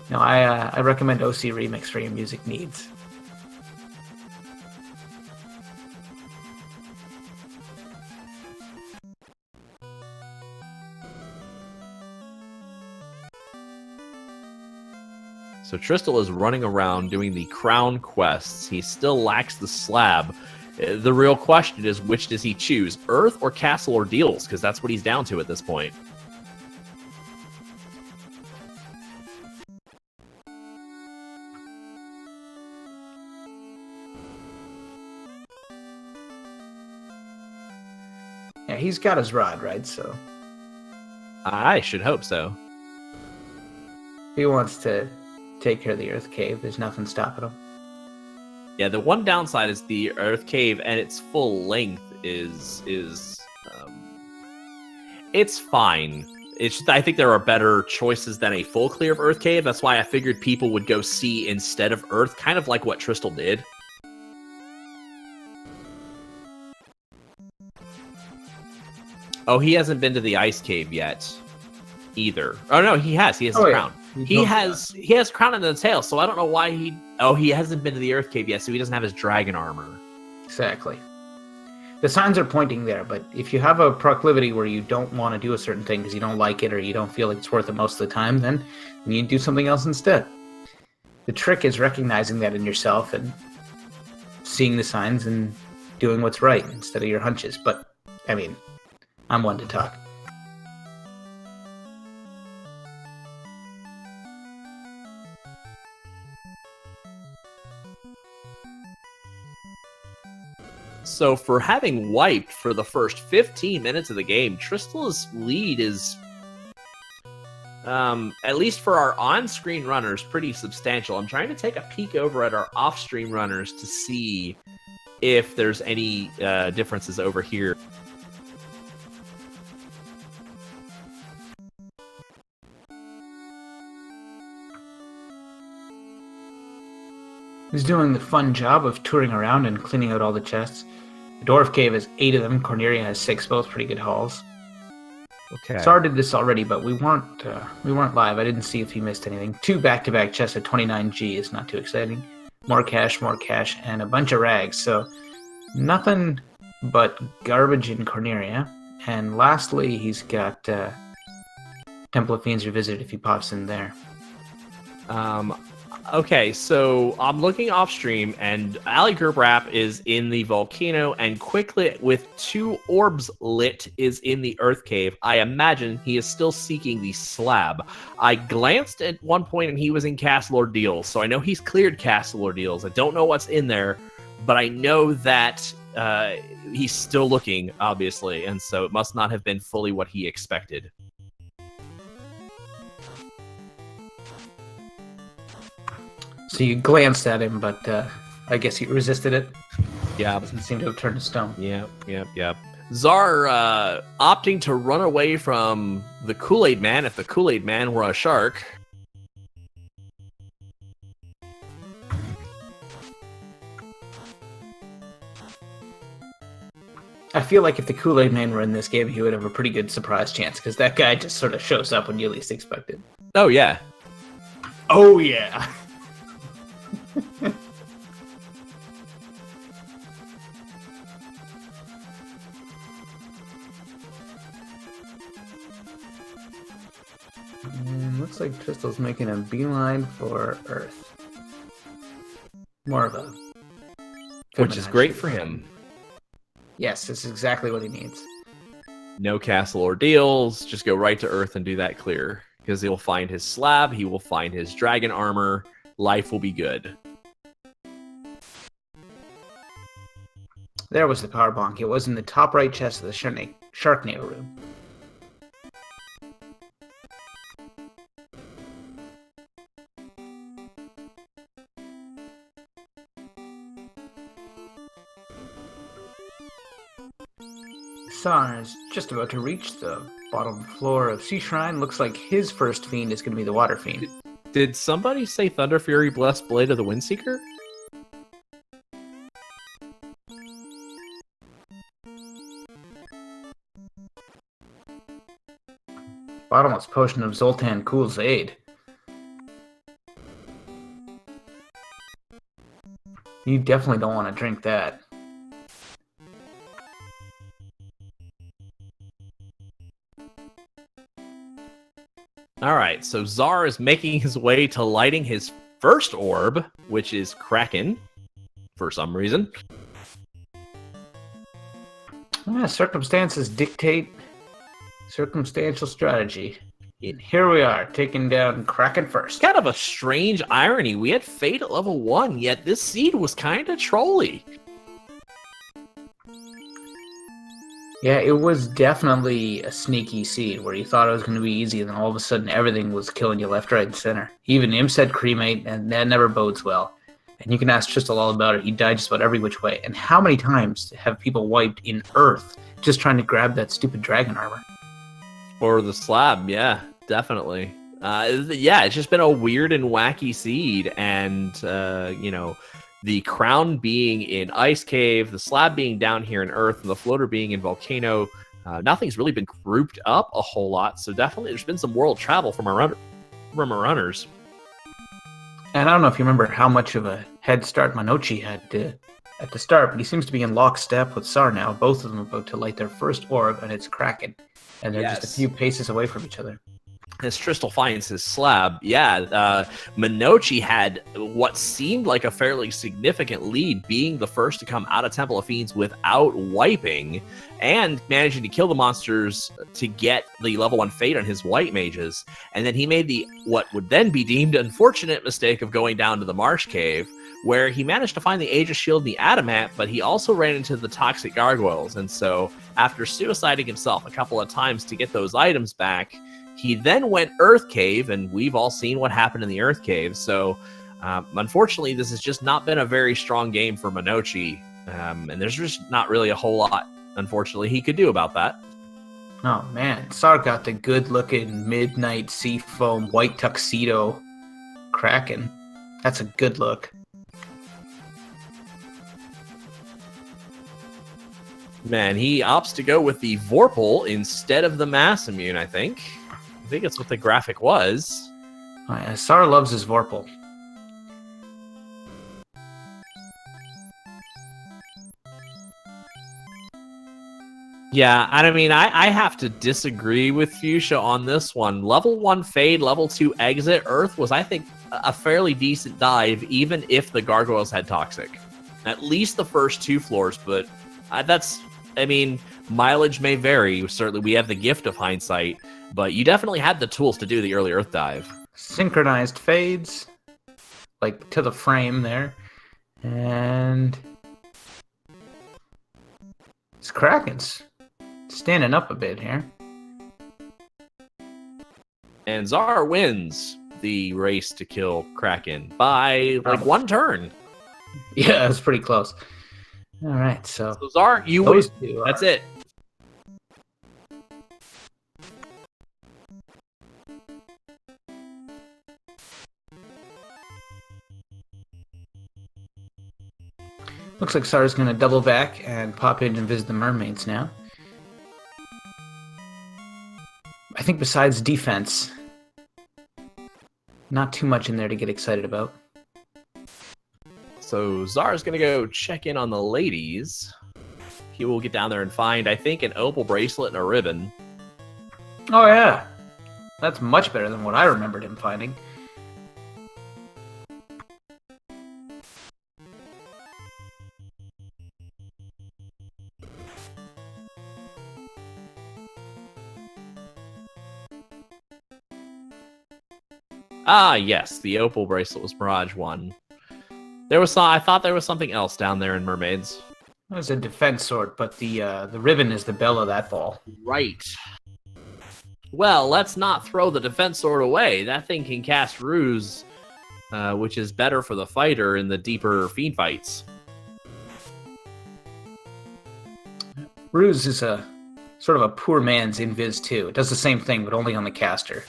No, I recommend OC Remix for your music needs.
So Tristal is running around doing the crown quests. He still lacks the slab. The real question is, which does he choose? Earth or Castle or Deals? Because that's what he's down to at this point.
Yeah, he's got his rod, right? So
I should hope so.
if he wants to take care of the Earth Cave, there's nothing stopping him.
Yeah, the one downside is the Earth Cave, and its full length is it's fine. It's just, I think there are better choices than a full clear of Earth Cave. That's why I figured people would go sea instead of Earth, kind of like what Tristal did. Oh, he hasn't been to the Ice Cave yet, either. Oh no, he has. He has his crown. He has crown in the tail, so I don't know why he... Oh, he hasn't been to the Earth Cave yet, so he doesn't have his dragon armor.
Exactly. The signs are pointing there, but if you have a proclivity where you don't want to do a certain thing because you don't like it or you don't feel like it's worth it most of the time, then you need to do something else instead. The trick is recognizing that in yourself and seeing the signs and doing what's right instead of your hunches. But, I mean, I'm one to talk.
So for having wiped for the first 15 minutes of the game, Trista's lead is, at least for our on-screen runners, pretty substantial. I'm trying to take a peek over at our off-stream runners to see if there's any differences over here.
He's doing the fun job of touring around and cleaning out all the chests. The Dwarf Cave has 8 of them. Corneria has 6, both pretty good hauls.
Okay.
Sar did this already, but we weren't live. I didn't see if he missed anything. 2 back-to-back chests at 29G is not too exciting. More cash, and a bunch of rags. So nothing but garbage in Corneria. And lastly, he's got Temple of Fiends Revisited if he pops in there.
Okay, so I'm looking off stream, and Ali Gerbrap is in the volcano, and Quicklit with 2 orbs lit is in the Earth Cave. I imagine he is still seeking the slab. I glanced at one point, and he was in Castle Ordeals, so I know he's cleared Castle Ordeals. I don't know what's in there, but I know that he's still looking, obviously, and so it must not have been fully what he expected.
So you glanced at him, but I guess he resisted it.
Yeah.
Doesn't seem to have turned to stone.
Yep. Zar opting to run away from the Kool-Aid Man if the Kool-Aid Man were a shark.
I feel like if the Kool-Aid Man were in this game, he would have a pretty good surprise chance, because that guy just sort of shows up when you least expect it.
Oh, yeah.
Oh, yeah. Looks like Crystal's making a beeline for Earth. More of a...
Which is great for him.
Yes, this is exactly what he needs.
No Castle Ordeals, just go right to Earth and do that clear. Because he'll find his slab, he will find his dragon armor, life will be good.
There was the power bonk. It was in the top right chest of the Sharknado room. Sar is just about to reach the bottom floor of Sea Shrine. Looks like his first fiend is going to be the Water Fiend.
Did somebody say Thunder Fury Blessed Blade of the Windseeker?
Bottomless Potion of Zoltan Cool's Aid. You definitely don't want to drink that.
All right, so Zar is making his way to lighting his first orb, which is Kraken, for some reason.
Yeah, circumstances dictate circumstantial strategy. And here we are, taking down Kraken first.
Kind of a strange irony. We had Fate at level 1, yet this seed was kind of trolly.
Yeah, it was definitely a sneaky seed where you thought it was going to be easy, and then all of a sudden everything was killing you left, right, and center. Even Imp said cremate, and that never bodes well. And you can ask Tristal all about it. He died just about every which way. And how many times have people wiped in Earth just trying to grab that stupid dragon armor?
Or the slab, yeah, definitely. Yeah, it's just been a weird and wacky seed, and, you know, the crown being in Ice Cave, the slab being down here in Earth, and the floater being in Volcano. Nothing's really been grouped up a whole lot, so definitely there's been some world travel from our runners.
And I don't know if you remember how much of a head start Manochi had at the start, but he seems to be in lockstep with Sar now. Both of them are about to light their first orb, and it's Kraken. And they're just a few paces away from each other.
As Tristal finds his slab, yeah, Minochi had what seemed like a fairly significant lead, being the first to come out of Temple of Fiends without wiping, and managing to kill the monsters to get the level 1 fate on his white mages. And then he made the what would then be deemed unfortunate mistake of going down to the Marsh Cave, where he managed to find the Aegis Shield and the Adamant, but he also ran into the Toxic Gargoyles. And so, after suiciding himself a couple of times to get those items back, he then went Earth Cave, and we've all seen what happened in the Earth Cave. So, unfortunately, this has just not been a very strong game for Minochi, and there's just not really a whole lot, unfortunately, he could do about that.
Oh man, Sar got the good-looking midnight seafoam white tuxedo Kraken. That's a good look.
Man, he opts to go with the Vorpal instead of the Mass Immune, I think. I think that's what the graphic was.
Oh, yeah, Sar loves his Vorpal.
Yeah, and I mean, I have to disagree with Fuchsia on this one. Level 1 Fade, Level 2 Exit, Earth was, I think, a fairly decent dive, even if the Gargoyles had Toxic. At least the first 2 floors, but I mean, mileage may vary. Certainly, we have the gift of hindsight, but you definitely had the tools to do the early Earth dive.
Synchronized fades, like to the frame there, and it's Kraken's standing up a bit here.
And Zar wins the race to kill Kraken by like 1 turn.
Yeah, it's pretty close. All right, so
Zar, you win. That's it.
Looks like Sar's going to double back and pop in and visit the mermaids now. I think besides defense, not too much in there to get excited about.
So Zar's going to go check in on the ladies. He will get down there and find, I think, an opal bracelet and a ribbon.
Oh, yeah. That's much better than what I remembered him finding.
Ah, yes, the opal bracelet was Mirage 1. I thought there was something else down there in Mermaids.
It was a defense sword, but the ribbon is the bell of that ball.
Right. Well, let's not throw the defense sword away. That thing can cast Ruse, which is better for the fighter in the deeper fiend fights.
Ruse is a sort of a poor man's Invis 2. It does the same thing, but only on the caster.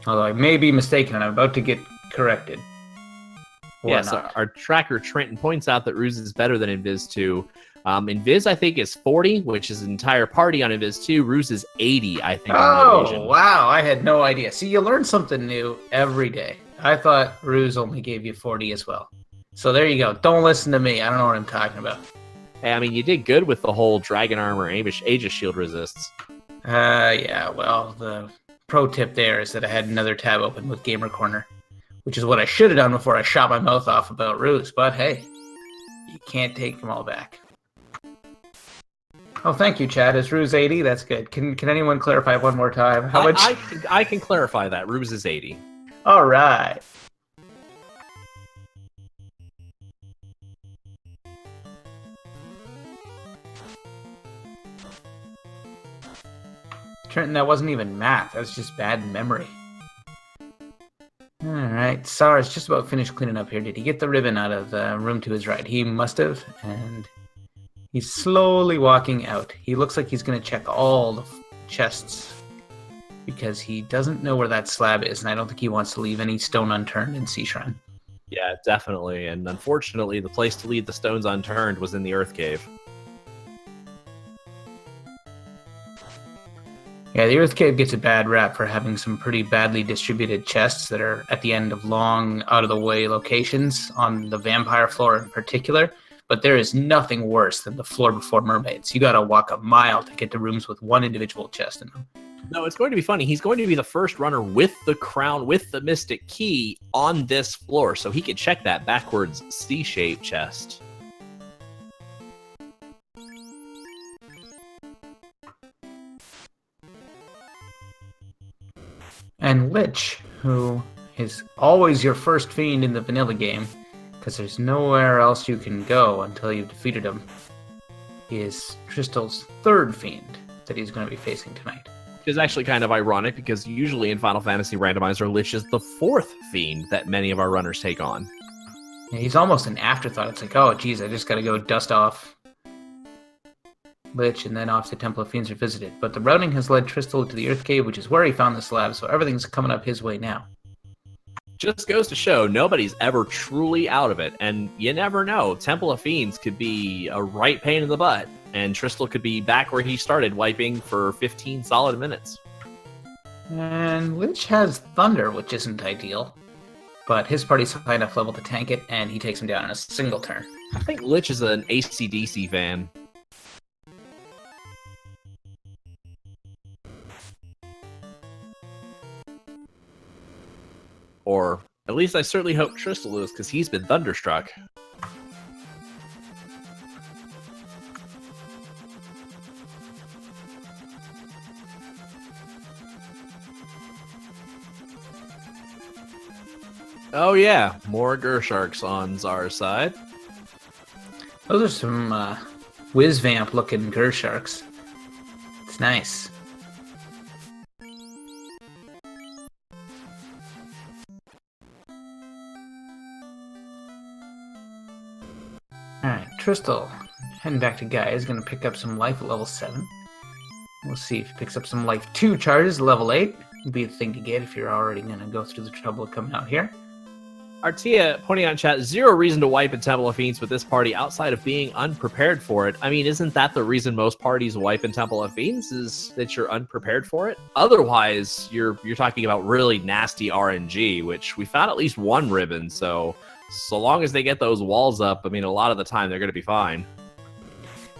Although I may be mistaken, and I'm about to get corrected.
Yes, our tracker Trenton points out that Ruse is better than Invis 2. Invis, I think, is 40, which is an entire party on Invis 2. Ruse is 80, I think.
Oh, wow. I had no idea. See, you learn something new every day. I thought Ruse only gave you 40 as well. So there you go. Don't listen to me. I don't know what I'm talking about.
Hey, I mean, you did good with the whole Dragon Armor Aegis Shield resists.
Yeah, well, the pro tip there is that I had another tab open with Gamer Corner, which is what I should have done before I shot my mouth off about Ruse, but hey, you can't take them all back. Oh, thank you, Chad. Is Ruse 80? That's good. Can anyone clarify one more time? How much?
I can clarify that. Ruse is 80.
All right. Trenton, that wasn't even math. That was just bad memory. Alright, Sar's just about finished cleaning up here. Did he get the ribbon out of the room to his right? He must have, and he's slowly walking out. He looks like he's going to check all the chests because he doesn't know where that slab is, and I don't think he wants to leave any stone unturned in Sea Shrine.
Yeah, definitely, and unfortunately, the place to leave the stones unturned was in the Earth Cave.
Yeah, the Earth Cave gets a bad rap for having some pretty badly distributed chests that are at the end of long, out-of-the-way locations on the vampire floor in particular, but there is nothing worse than the floor before Mermaids. You gotta walk a mile to get to rooms with one individual chest in them.
No, it's going to be funny. He's going to be the first runner with the crown, with the Mystic Key on this floor, so he can check that backwards C-shaped chest.
And Lich, who is always your first fiend in the vanilla game, because there's nowhere else you can go until you've defeated him, is Tristal's third fiend that he's going to be facing tonight.
Which is actually kind of ironic, because usually in Final Fantasy Randomizer, Lich is the fourth fiend that many of our runners take on.
Yeah, he's almost an afterthought. It's like, oh, geez, I just got to go dust off Lich and then off to Temple of Fiends Revisited. But the routing has led Tristal to the Earth Cave, which is where he found the slab, so everything's coming up his way now.
Just goes to show nobody's ever truly out of it, and you never know. Temple of Fiends could be a right pain in the butt, and Tristal could be back where he started, wiping for 15 solid minutes.
And Lich has Thunder, which isn't ideal, but his party's high enough level to tank it, and he takes him down in a single turn.
I think Lich is an AC/DC fan. Or at least I certainly hope Tristal is, because he's been thunderstruck. Oh yeah, more Gersharks on Zar's side.
Those are some whiz-vamp looking Gersharks. It's nice. Alright, Tristal, heading back to Gaia, is going to pick up some life at level 7. We'll see if he picks up some life 2 charges at level 8. Would be the thing to get if you're already going to go through the trouble of coming out here.
Artia pointing out in chat, zero reason to wipe in Temple of Fiends with this party outside of being unprepared for it. I mean, isn't that the reason most parties wipe in Temple of Fiends, is that you're unprepared for it? Otherwise, you're talking about really nasty RNG, which we found at least one ribbon, so long as they get those walls up, I mean, a lot of the time they're going to be fine.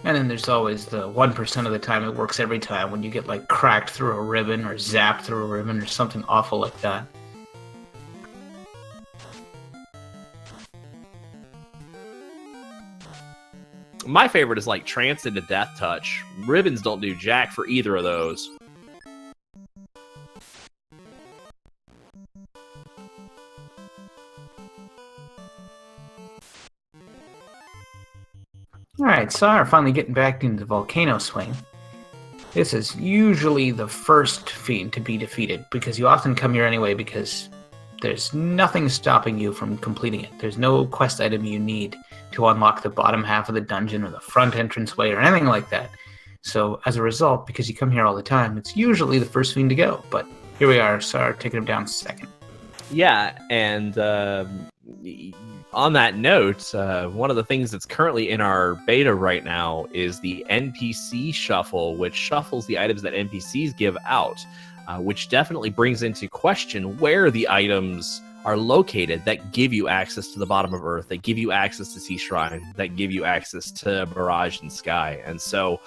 And then there's always the 1% of the time it works every time when you get, like, cracked through a ribbon or zapped through a ribbon or something awful like that.
My favorite is like Trance into Death Touch. Ribbons don't do jack for either of those.
Alright, Sar finally getting back into the Volcano Swing. This is usually the first fiend to be defeated, because you often come here anyway because there's nothing stopping you from completing it. There's no quest item you need to unlock the bottom half of the dungeon or the front entranceway or anything like that. So as a result, because you come here all the time, it's usually the first fiend to go. But here we are, Sar taking him down second.
Yeah, and on that note, one of the things that's currently in our beta right now is the NPC shuffle, which shuffles the items that NPCs give out, which definitely brings into question where the items are located that give you access to the bottom of Earth, that give you access to Sea Shrine, that give you access to Mirage and Sky. And so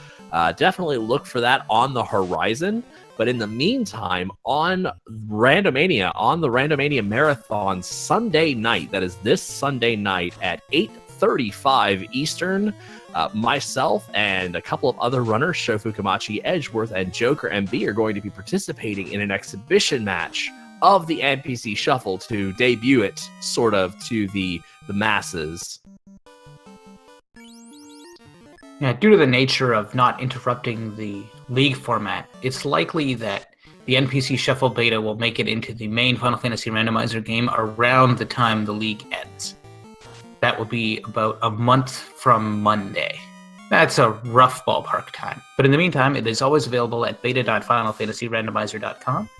definitely look for that on the horizon. But in the meantime, on Randomania, on the Randomania Marathon Sunday night, that is this Sunday night at 8:35 Eastern, myself and a couple of other runners, Shofu Kamachi, Edgeworth, and Joker MB, are going to be participating in an exhibition match of the NPC Shuffle to debut it, sort of, to the masses.
Yeah, due to the nature of not interrupting the League format, it's likely that the NPC Shuffle beta will make it into the main Final Fantasy Randomizer game around the time the League ends. That will be about a month from Monday. That's a rough ballpark time. But in the meantime, it is always available at beta.finalfantasyrandomizer.com.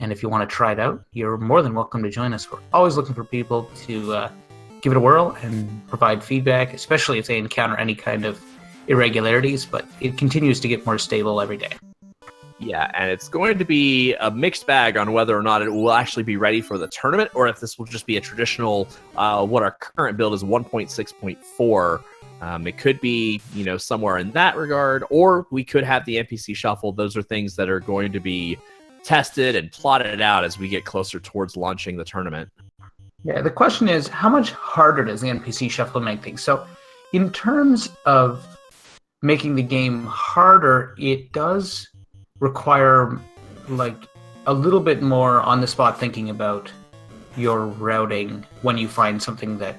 And if you want to try it out, you're more than welcome to join us. We're always looking for people to give it a whirl and provide feedback, especially if they encounter any kind of irregularities, but it continues to get more stable every day.
Yeah, and it's going to be a mixed bag on whether or not it will actually be ready for the tournament, or if this will just be a traditional, what our current build is 1.6.4. It could be, somewhere in that regard, or we could have the NPC Shuffle. Those are things that are going to be tested and plotted out as we get closer towards launching the tournament.
Yeah, the question is, how much harder does the NPC Shuffle make things? So, in terms of making the game harder, it does require, a little bit more on the spot thinking about your routing when you find something that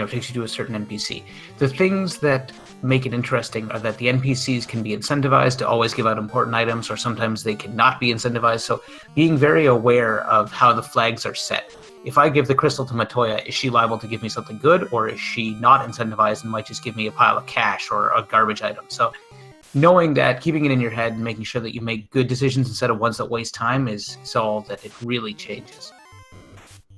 takes you to a certain NPC. The things that make it interesting are that the NPCs can be incentivized to always give out important items, or sometimes they cannot be incentivized. So being very aware of how the flags are set. If I give the crystal to Matoya, is she liable to give me something good, or is she not incentivized and might just give me a pile of cash or a garbage item? So knowing that, keeping it in your head, and making sure that you make good decisions instead of ones that waste time is all that it really changes.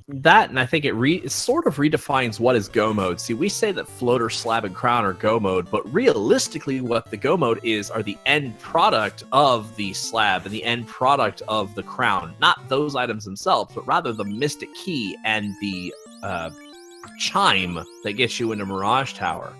That, and I think it sort of redefines what is Go mode. See, we say that Floater, Slab, and Crown are Go mode, but realistically what the Go mode are the end product of the Slab and the end product of the Crown. Not those items themselves, but rather the Mystic Key and the Chime that gets you into Mirage Tower.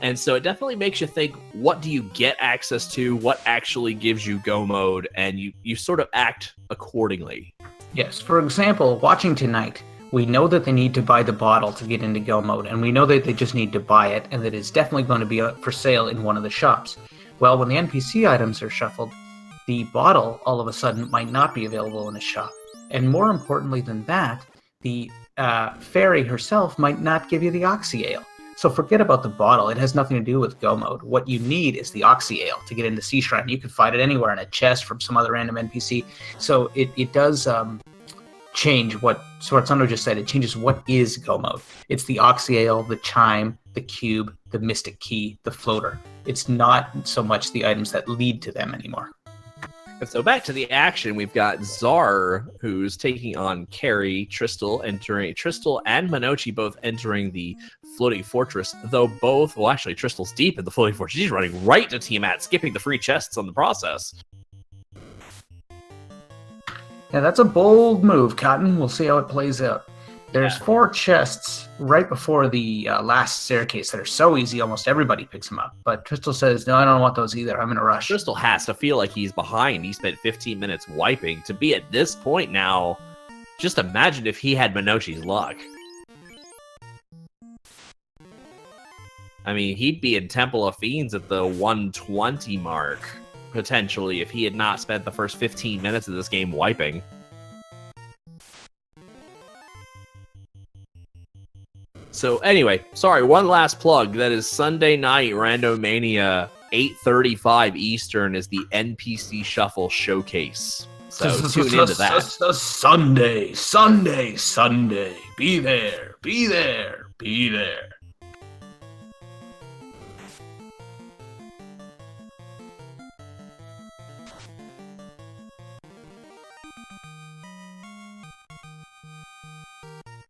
And so it definitely makes you think, what do you get access to, what actually gives you Go mode, and you sort of act accordingly.
Yes, for example, watching tonight, we know that they need to buy the bottle to get into Go mode, and we know that they just need to buy it, and that it's definitely going to be for sale in one of the shops. Well, when the NPC items are shuffled, the bottle all of a sudden might not be available in a shop. And more importantly than that, the fairy herself might not give you the Oxy Ale. So forget about the bottle. It has nothing to do with Go mode. What you need is the Oxy Ale to get into Sea Shrine. You can find it anywhere in a chest from some other random NPC. So it does change what Swartsundo just said. It changes what is Go mode. It's the Oxy Ale, the Chime, the Cube, the Mystic Key, the Floater. It's not so much the items that lead to them anymore.
And so back to the action, we've got Zar, who's taking on Carrie, Tristal and Minochi both entering the Floating Fortress, though both, well, actually, Tristal's deep in the Floating Fortress. She's running right to Tiamat, skipping the free chests on the process.
Yeah, that's a bold move, Cotton. We'll see how it plays out. There's 4 chests right before the last staircase that are so easy, almost everybody picks them up. But Tristal says, no, I don't want those either. I'm in a rush.
Tristal has to feel like he's behind. He spent 15 minutes wiping. To be at this point now, just imagine if he had Minochi's luck. I mean, he'd be in Temple of Fiends at the 120 mark, potentially, if he had not spent the first 15 minutes of this game wiping. So anyway, sorry, one last plug. That is Sunday night, Randomania, 8:35 Eastern is the NPC Shuffle Showcase. So tune into that. Sunday.
Be there, be there, be there.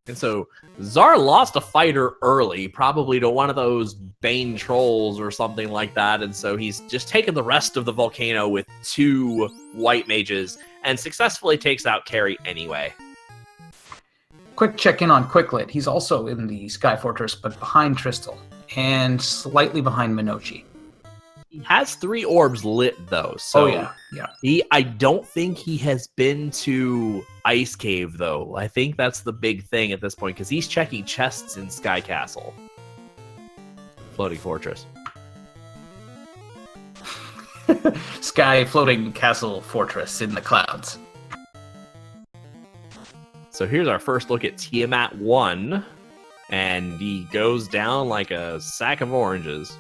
And so Zar lost a fighter early, probably to one of those Bane trolls or something like that. And so he's just taken the rest of the volcano with 2 white mages and successfully takes out Carrie anyway.
Quick check-in on Quicklit. He's also in the Sky Fortress, but behind Tristal and slightly behind Minochi.
He has 3 orbs lit, though. So
yeah.
I don't think he has been to Ice Cave, though. I think that's the big thing at this point, because he's checking chests in Sky Castle. Floating Fortress.
Sky Floating Castle Fortress in the clouds.
So here's our first look at Tiamat 1, and he goes down like a sack of oranges.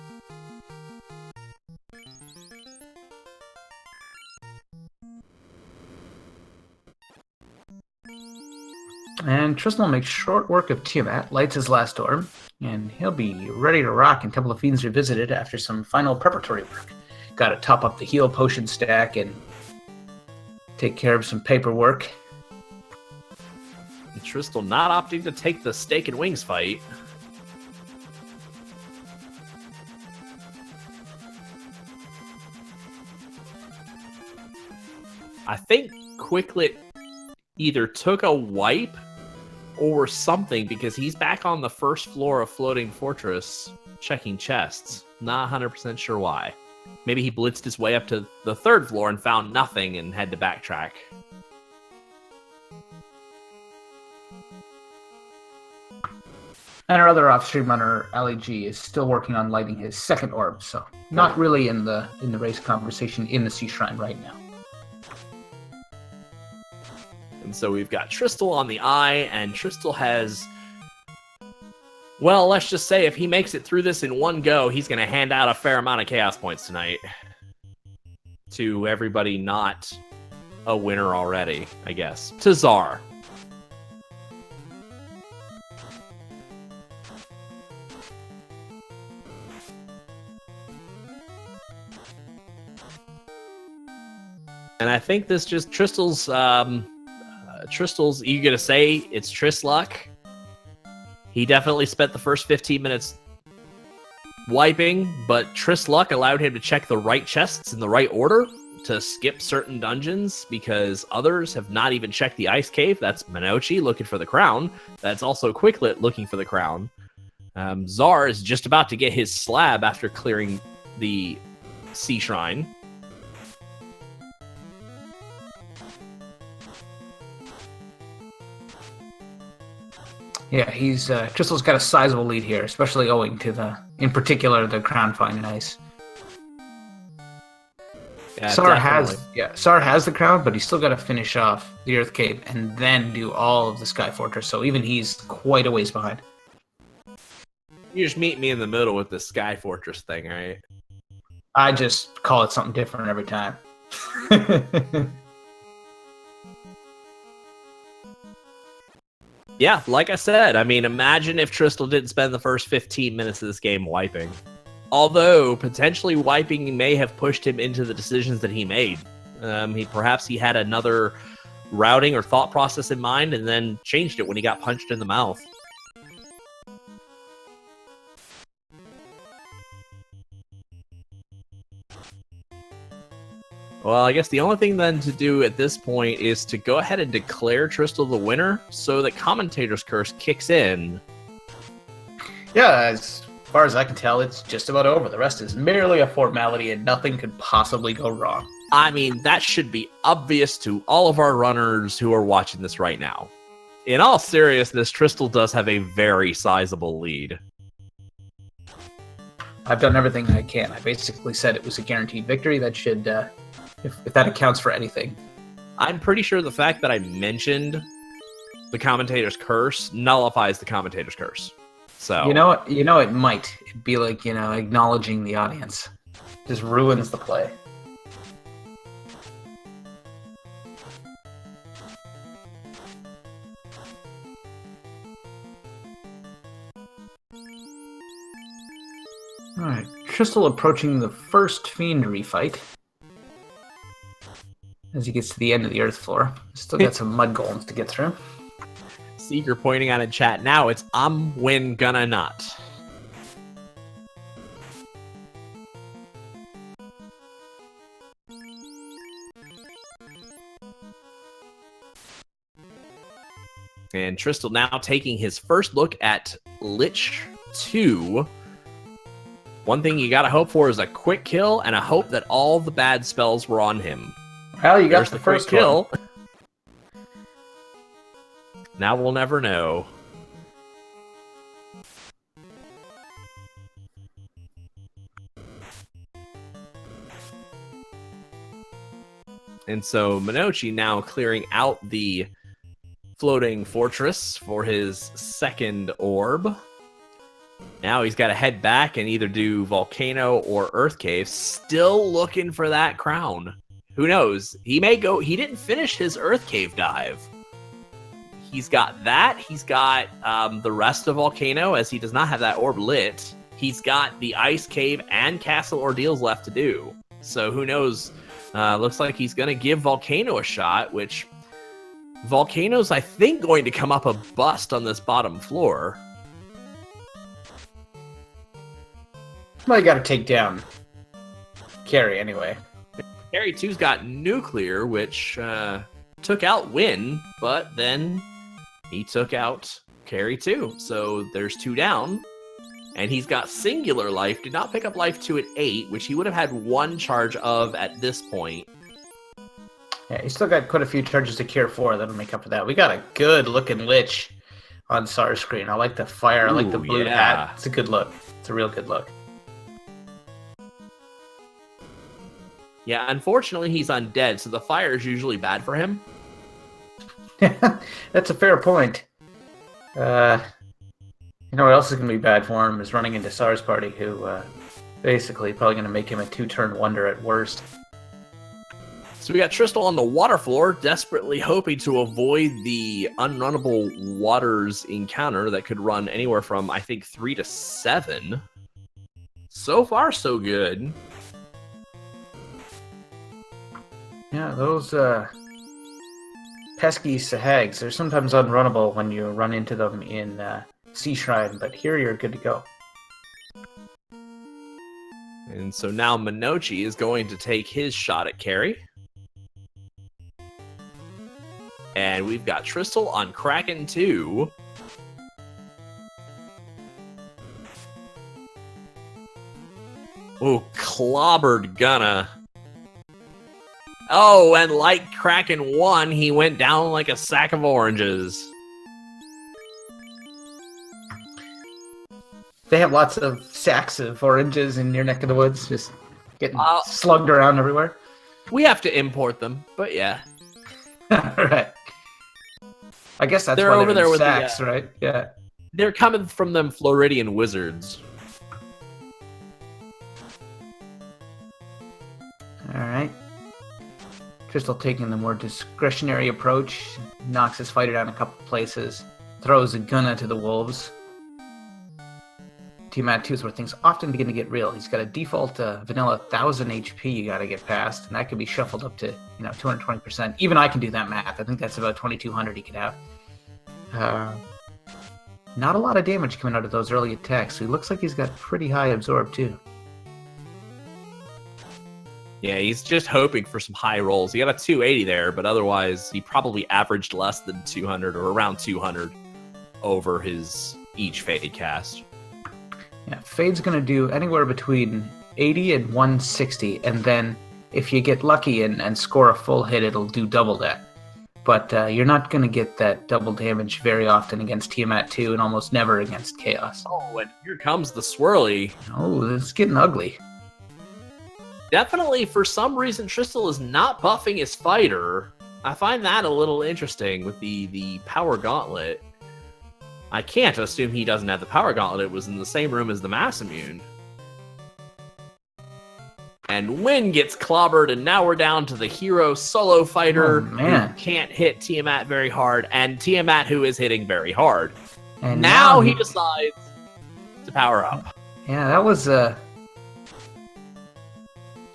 And Tristal makes short work of Tiamat, lights his last orb, and he'll be ready to rock in Temple of Fiends Revisited after some final preparatory work. Got to top up the heal potion stack and take care of some paperwork.
And Tristal not opting to take the steak and wings fight. I think Quicklit either took a wipe or something, because he's back on the first floor of Floating Fortress checking chests. Not 100% sure why. Maybe he blitzed his way up to the 3rd floor and found nothing and had to backtrack.
And our other off-stream runner, Ali G, is still working on lighting his 2nd orb, so not really in the race conversation in the Sea Shrine right now.
And so we've got Tristal on the eye, and Tristal has... Well, let's just say if he makes it through this in one go, he's going to hand out a fair amount of Chaos Points tonight. To everybody not a winner already, I guess. To Czar. And I think this just Tristal's you gonna say it's Triss luck. He definitely spent the first 15 minutes wiping, but Triss luck allowed him to check the right chests in the right order to skip certain dungeons because others have not even checked the ice cave. That's Minochi looking for the crown. That's also Quicklet looking for the crown. Czar is just about to get his slab after clearing the sea shrine.
Yeah, he's Crystal's got a sizable lead here, especially owing to in particular, the crown finding ice.
Yeah,
Czar has the crown, but he's still got to finish off the Earth Cave and then do all of the Sky Fortress. So even he's quite a ways behind.
You just meet me in the middle with the Sky Fortress thing, right?
I just call it something different every time.
Yeah, like I said, I mean, imagine if Tristal didn't spend the first 15 minutes of this game wiping. Although, potentially wiping may have pushed him into the decisions that he made. Perhaps he had another routing or thought process in mind and then changed it when he got punched in the mouth. Well, I guess the only thing then to do at this point is to go ahead and declare Tristal the winner so that Commentator's Curse kicks in.
Yeah, as far as I can tell, it's just about over. The rest is merely a formality and nothing could possibly go wrong.
I mean, that should be obvious to all of our runners who are watching this right now. In all seriousness, Tristal does have a very sizable lead.
I've done everything I can. I basically said it was a guaranteed victory. That should... If that accounts for anything.
I'm pretty sure the fact that I mentioned the Commentator's Curse nullifies the Commentator's Curse. So
You know it might. It'd be like, acknowledging the audience. Just ruins the play. Alright, Tristal approaching the first Fiendry fight. As he gets to the end of the Earth floor. Still got some mud golems to get through.
Seeker pointing out in chat now, it's I'm win gonna not. And Tristal now taking his first look at Lich 2. One thing you gotta hope for is a quick kill and a hope that all the bad spells were on him.
Well, you got
There's
the
quick
first
kill.
one.
Now we'll never know. And so Minochi now clearing out the floating fortress for his second orb. Now he's got to head back and either do Volcano or Earth Cave. Still looking for that crown. Who knows? He may go... He didn't finish his Earth Cave dive. He's got that. He's got the rest of Volcano, as he does not have that orb lit. He's got the Ice Cave and Castle Ordeals left to do. So who knows? Looks like he's going to give Volcano a shot, which... Volcano's, I think, going to come up a bust on this bottom floor.
Well, you got to take down Carrie anyway.
Carrie 2's got Nuclear, which took out Win, but then he took out Carrie 2. So there's 2 down. And he's got Singular Life. Did not pick up Life 2 at 8, which he would have had 1 charge of at this point.
Yeah, he's still got quite a few charges to cure 4 that'll make up for that. We got a good-looking Lich on Sar's screen. I like the fire. I like the blue hat. It's a good look. It's a real good look.
Yeah, unfortunately, he's undead, so the fire is usually bad for him.
That's a fair point. You know what else is going to be bad for him is running into SARS Party, who basically probably going to make him a 2-turn wonder at worst.
So we got Tristal on the water floor, desperately hoping to avoid the unrunnable waters encounter that could run anywhere from, I think, 3 to 7. So far, so good.
Yeah, those pesky Sahags, they're sometimes unrunnable when you run into them in Sea Shrine, but here you're good to go.
And so now Minochi is going to take his shot at carry. And we've got Tristal on Kraken 2. Oh, clobbered Gunna. Oh, and like Kraken 1, he went down like a sack of oranges.
They have lots of sacks of oranges in your neck of the woods, just getting slugged around everywhere.
We have to import them, but yeah.
Right. I guess that's
they're
why
over
they're
there
in
with
sacks,
the,
right? Yeah.
They're coming from them Floridian wizards.
All right. Crystal taking the more discretionary approach, knocks his fighter down a couple places, throws a Gunna to the wolves. Tiamat 2 is where things often begin to get real. He's got a default vanilla 1000 HP you got to get past, and that could be shuffled up to 220%. Even I can do that math. I think that's about 2200 he could have. Not a lot of damage coming out of those early attacks, so he looks like he's got pretty high absorb too.
Yeah, he's just hoping for some high rolls. He got a 280 there, but otherwise he probably averaged less than 200 or around 200 over his each Fade cast.
Yeah, Fade's going to do anywhere between 80 and 160, and then if you get lucky and score a full hit, it'll do double that. But you're not going to get that double damage very often against Tiamat 2 and almost never against Chaos.
Oh, and here comes the swirly.
Oh, this is getting ugly.
Definitely, for some reason, Tristal is not buffing his fighter. I find that a little interesting with the Power Gauntlet. I can't assume he doesn't have the Power Gauntlet. It was in the same room as the Mass Immune. And Wynn gets clobbered, and now we're down to the hero solo fighter who can't hit Tiamat very hard, and Tiamat who is hitting very hard. And now he decides to power up.
Yeah, that was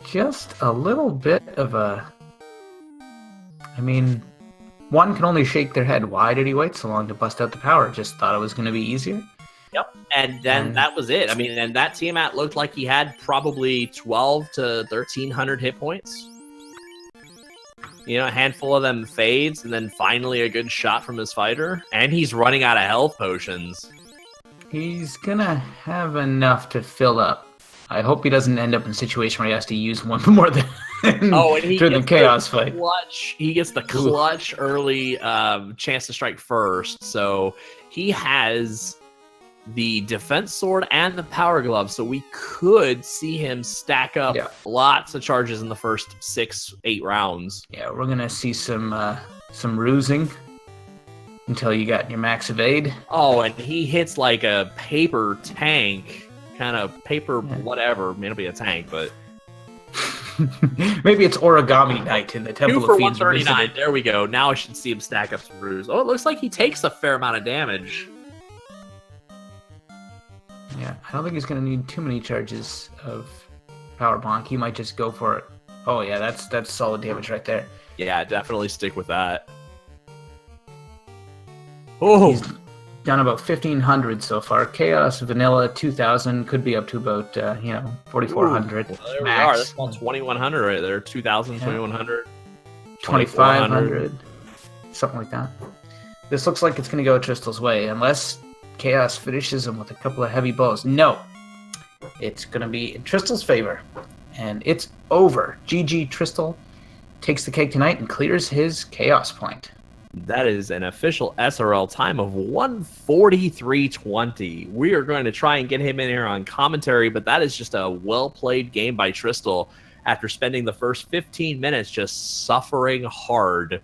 just a little bit of a... I mean... One can only shake their head. Why did he wait so long to bust out the power? Just thought it was going to be easier?
Yep, and then that was it. I mean, and that Tiamat looked like he had probably 12 to 1,300 hit points. A handful of them fades, and then finally a good shot from his fighter. And he's running out of health potions.
He's going to have enough to fill up. I hope he doesn't end up in a situation where he has to use one more than...
and he
during the chaos fight.
He gets the clutch early chance to strike first. So he has the defense sword and the power glove. So we could see him stack up lots of charges in the first 6-8 rounds. Yeah, we're gonna see some rusing until you got your max evade. Oh, and he hits like a paper tank, kind of paper whatever. I mean, it'll be a tank, but.
Maybe it's Origami Night in the Temple
2 for
of Fiends.
139. There we go. Now I should see him stack up some brews. Oh, it looks like he takes a fair amount of damage. Yeah, I don't think he's going to need too many charges of Power Bonk. He might just go for it. Oh, yeah, that's solid damage right there. Yeah, definitely stick with that. Oh! He's done about 1,500 so far. Chaos Vanilla 2,000 could be up to about 4,400 well, there max. We are. That's about 2,100 right there. 2,000, 2,100, 2,500, something like that. This looks like it's going to go Tristal's way, unless Chaos finishes him with a couple of heavy blows. No, it's going to be in Tristal's favor, and it's over. GG Tristal takes the cake tonight and clears his Chaos point. That is an official SRL time of 1:43:20. We are going to try and get him in here on commentary, but that is just a well-played game by Tristal after spending the first 15 minutes just suffering hard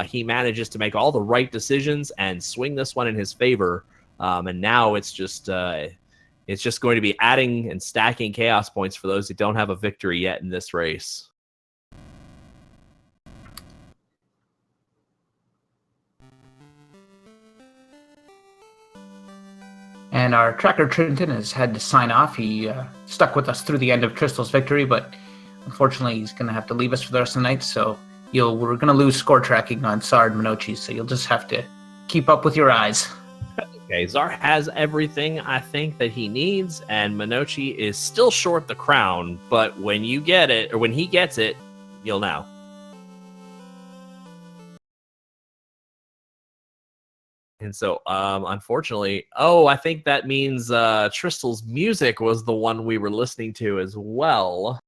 he manages to make all the right decisions and swing this one in his favor. And now it's just going to be adding and stacking chaos points for those who don't have a victory yet in this race.
And our tracker Trenton has had to sign off. He stuck with us through the end of Crystal's victory, but unfortunately he's going to have to leave us for the rest of the night, so we're going to lose score tracking on Czar and Minochi, so you'll just have to keep up with your eyes.
Okay, Czar has everything I think that he needs, and Minochi is still short the crown, but when you get it, or when he gets it, you'll know. And so, unfortunately, I think that means Tristal's music was the one we were listening to as well.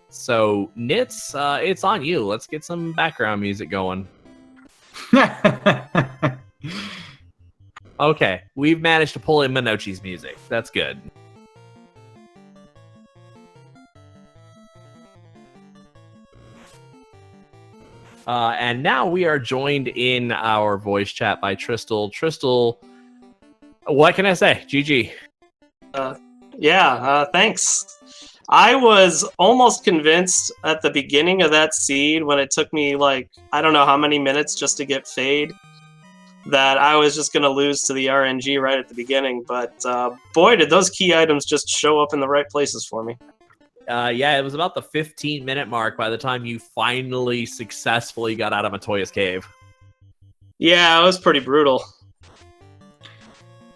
So, Nitz, it's on you. Let's get some background music going. Okay, we've managed to pull in Minochi's music. That's good. And now we are joined in our voice chat by Tristal. Tristal, what can I say? GG.
Thanks. I was almost convinced at the beginning of that seed, when it took me I don't know how many minutes just to get Fade, that I was just going to lose to the RNG right at the beginning. But boy, did those key items just show up in the right places for me.
It was about the 15-minute mark by the time you finally successfully got out of Matoya's cave.
Yeah, it was pretty brutal.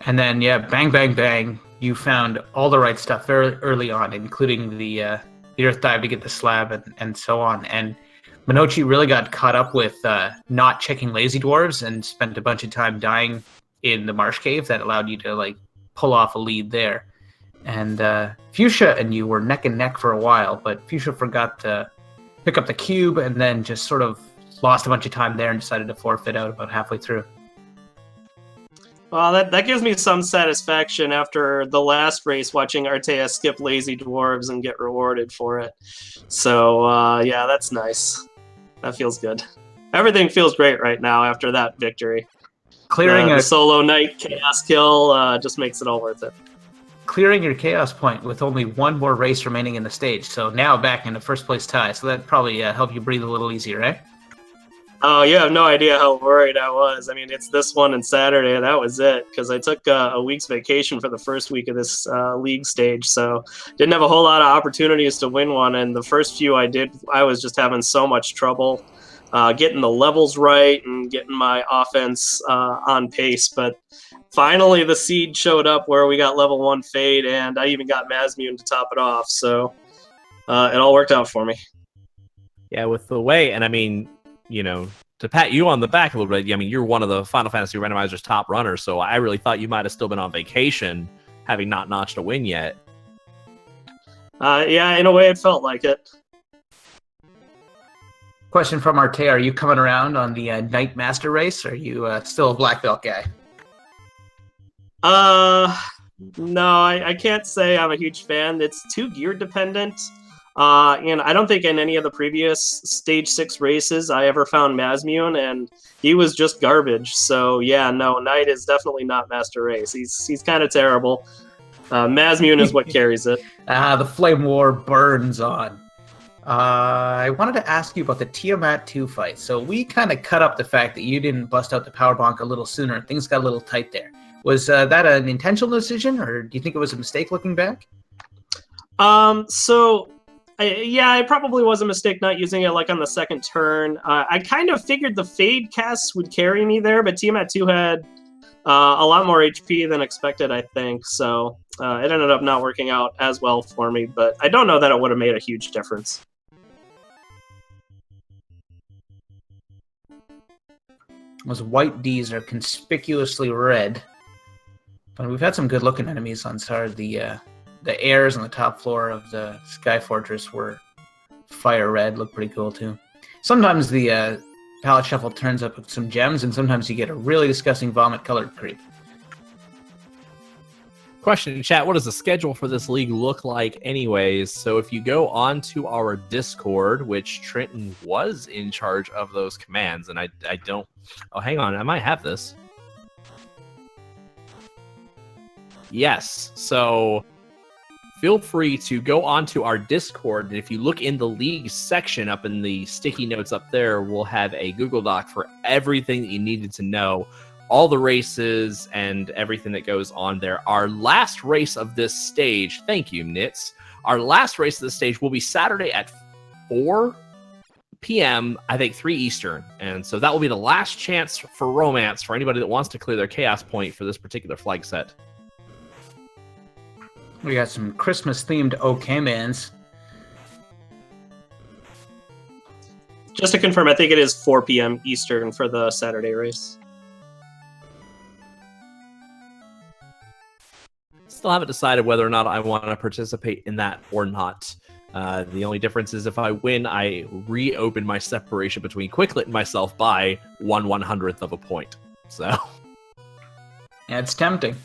And then, bang, bang, bang, you found all the right stuff very early on, including the Earth Dive to get the slab and so on. And Minochi really got caught up with not checking Lazy Dwarves and spent a bunch of time dying in the Marsh Cave that allowed you to pull off a lead there. And Fuchsia and you were neck and neck for a while, but Fuchsia forgot to pick up the cube and then just sort of lost a bunch of time there and decided to forfeit out about halfway through.
Well, that gives me some satisfaction after the last race, watching Artea skip Lazy Dwarves and get rewarded for it. So, that's nice. That feels good. Everything feels great right now after that victory.
Clearing
the solo knight chaos kill just makes it all worth it.
Clearing your chaos point with only one more race remaining in the stage, so now back in the first place tie. So that probably helped you breathe a little easier, right?
Oh, you have no idea how worried I was. I mean, it's this one and Saturday, that was it, because I took a week's vacation for the first week of this league stage, so didn't have a whole lot of opportunities to win one, and the first few I did, I was just having so much trouble getting the levels right and getting my offense on pace, but finally the seed showed up where we got level 1 Fade, and I even got Mazmune to top it off, so it all worked out for me.
Yeah, with the way, and I mean, to pat you on the back a little bit, I mean, you're one of the Final Fantasy Randomizer's top runners, so I really thought you might have still been on vacation, having not notched a win yet.
In a way it felt like it.
Question from Artea, are you coming around on the Knight Master race, or are you still a black belt guy?
No, I can't say I'm a huge fan. It's too gear dependent. And I don't think in any of the previous Stage 6 races I ever found Mazmune, and he was just garbage. So, Knight is definitely not Master Race. He's kind of terrible. Mazmune is what carries it.
The Flame War burns on. I wanted to ask you about the Tiamat 2 fight. So we kind of cut up the fact that you didn't bust out the Power Bonk a little sooner. Things got a little tight there. Was that an intentional decision, or do you think it was a mistake looking back?
It probably was a mistake not using it on the second turn. I kind of figured the Fade casts would carry me there, but Tiamat 2 had a lot more HP than expected, I think. So it ended up not working out as well for me, but I don't know that it would have made a huge difference.
Those white Ds are conspicuously red. But we've had some good-looking enemies on Sard. The airs on the top floor of the Sky Fortress were fire red. Look pretty cool, too. Sometimes the palette shuffle turns up with some gems, and sometimes you get a really disgusting vomit-colored creep.
question in chat, what does the schedule for this league look like anyways? So if you go on to our Discord, which Trenton was in charge of those commands, and I don't... Oh, hang on. I might have this. Yes. So feel free to go onto our Discord. And if you look in the league section up in the sticky notes up there, we'll have a Google Doc for everything that you needed to know, all the races and everything that goes on there. Our last race of this stage, thank you, Nitz. Our last race of this stage will be Saturday at 4 p.m., I think 3 Eastern. And so that will be the last chance for romance for anybody that wants to clear their chaos point for this particular flag set.
We got some Christmas-themed OK Mans.
Just to confirm, I think it is 4 p.m. Eastern for the Saturday race.
Still haven't decided whether or not I want to participate in that or not. The only difference is if I win, I reopen my separation between Quicklet and myself by 1/100th of a point. So,
Yeah, it's tempting.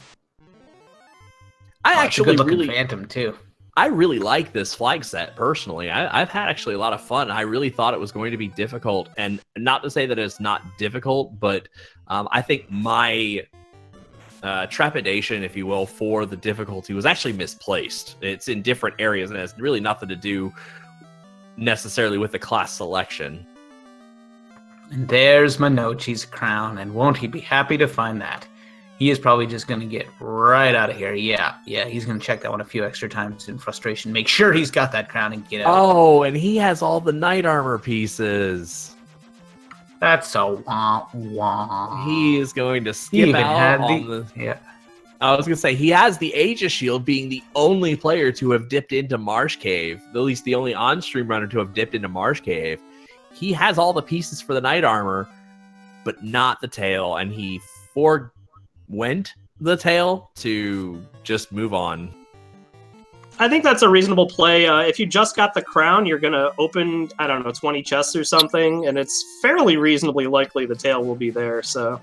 I actually
good-looking
really,
Phantom too.
I really like this flag set personally. I've had actually a lot of fun. I really thought it was going to be difficult, and not to say that it's not difficult, but I think my trepidation, if you will, for the difficulty was actually misplaced. It's in different areas, and it has really nothing to do necessarily with the class selection.
And there's Minochi's crown, and won't he be happy to find that? He is probably just going to get right out of here. Yeah, he's going to check that one a few extra times in frustration. Make sure he's got that crown and get out.
Oh, and he has all the knight armor pieces.
That's a wah-wah.
He is going to skip out on the...
Yeah.
I was going to say, he has the Aegis Shield, being the only player to have dipped into Marsh Cave. At least the only on-stream runner to have dipped into Marsh Cave. He has all the pieces for the knight armor, but not the tail, and he forwent the tail to just move on.
I think that's a reasonable play. If you just got the crown, you're going to open, 20 chests or something, and it's fairly reasonably likely the tail will be there, so...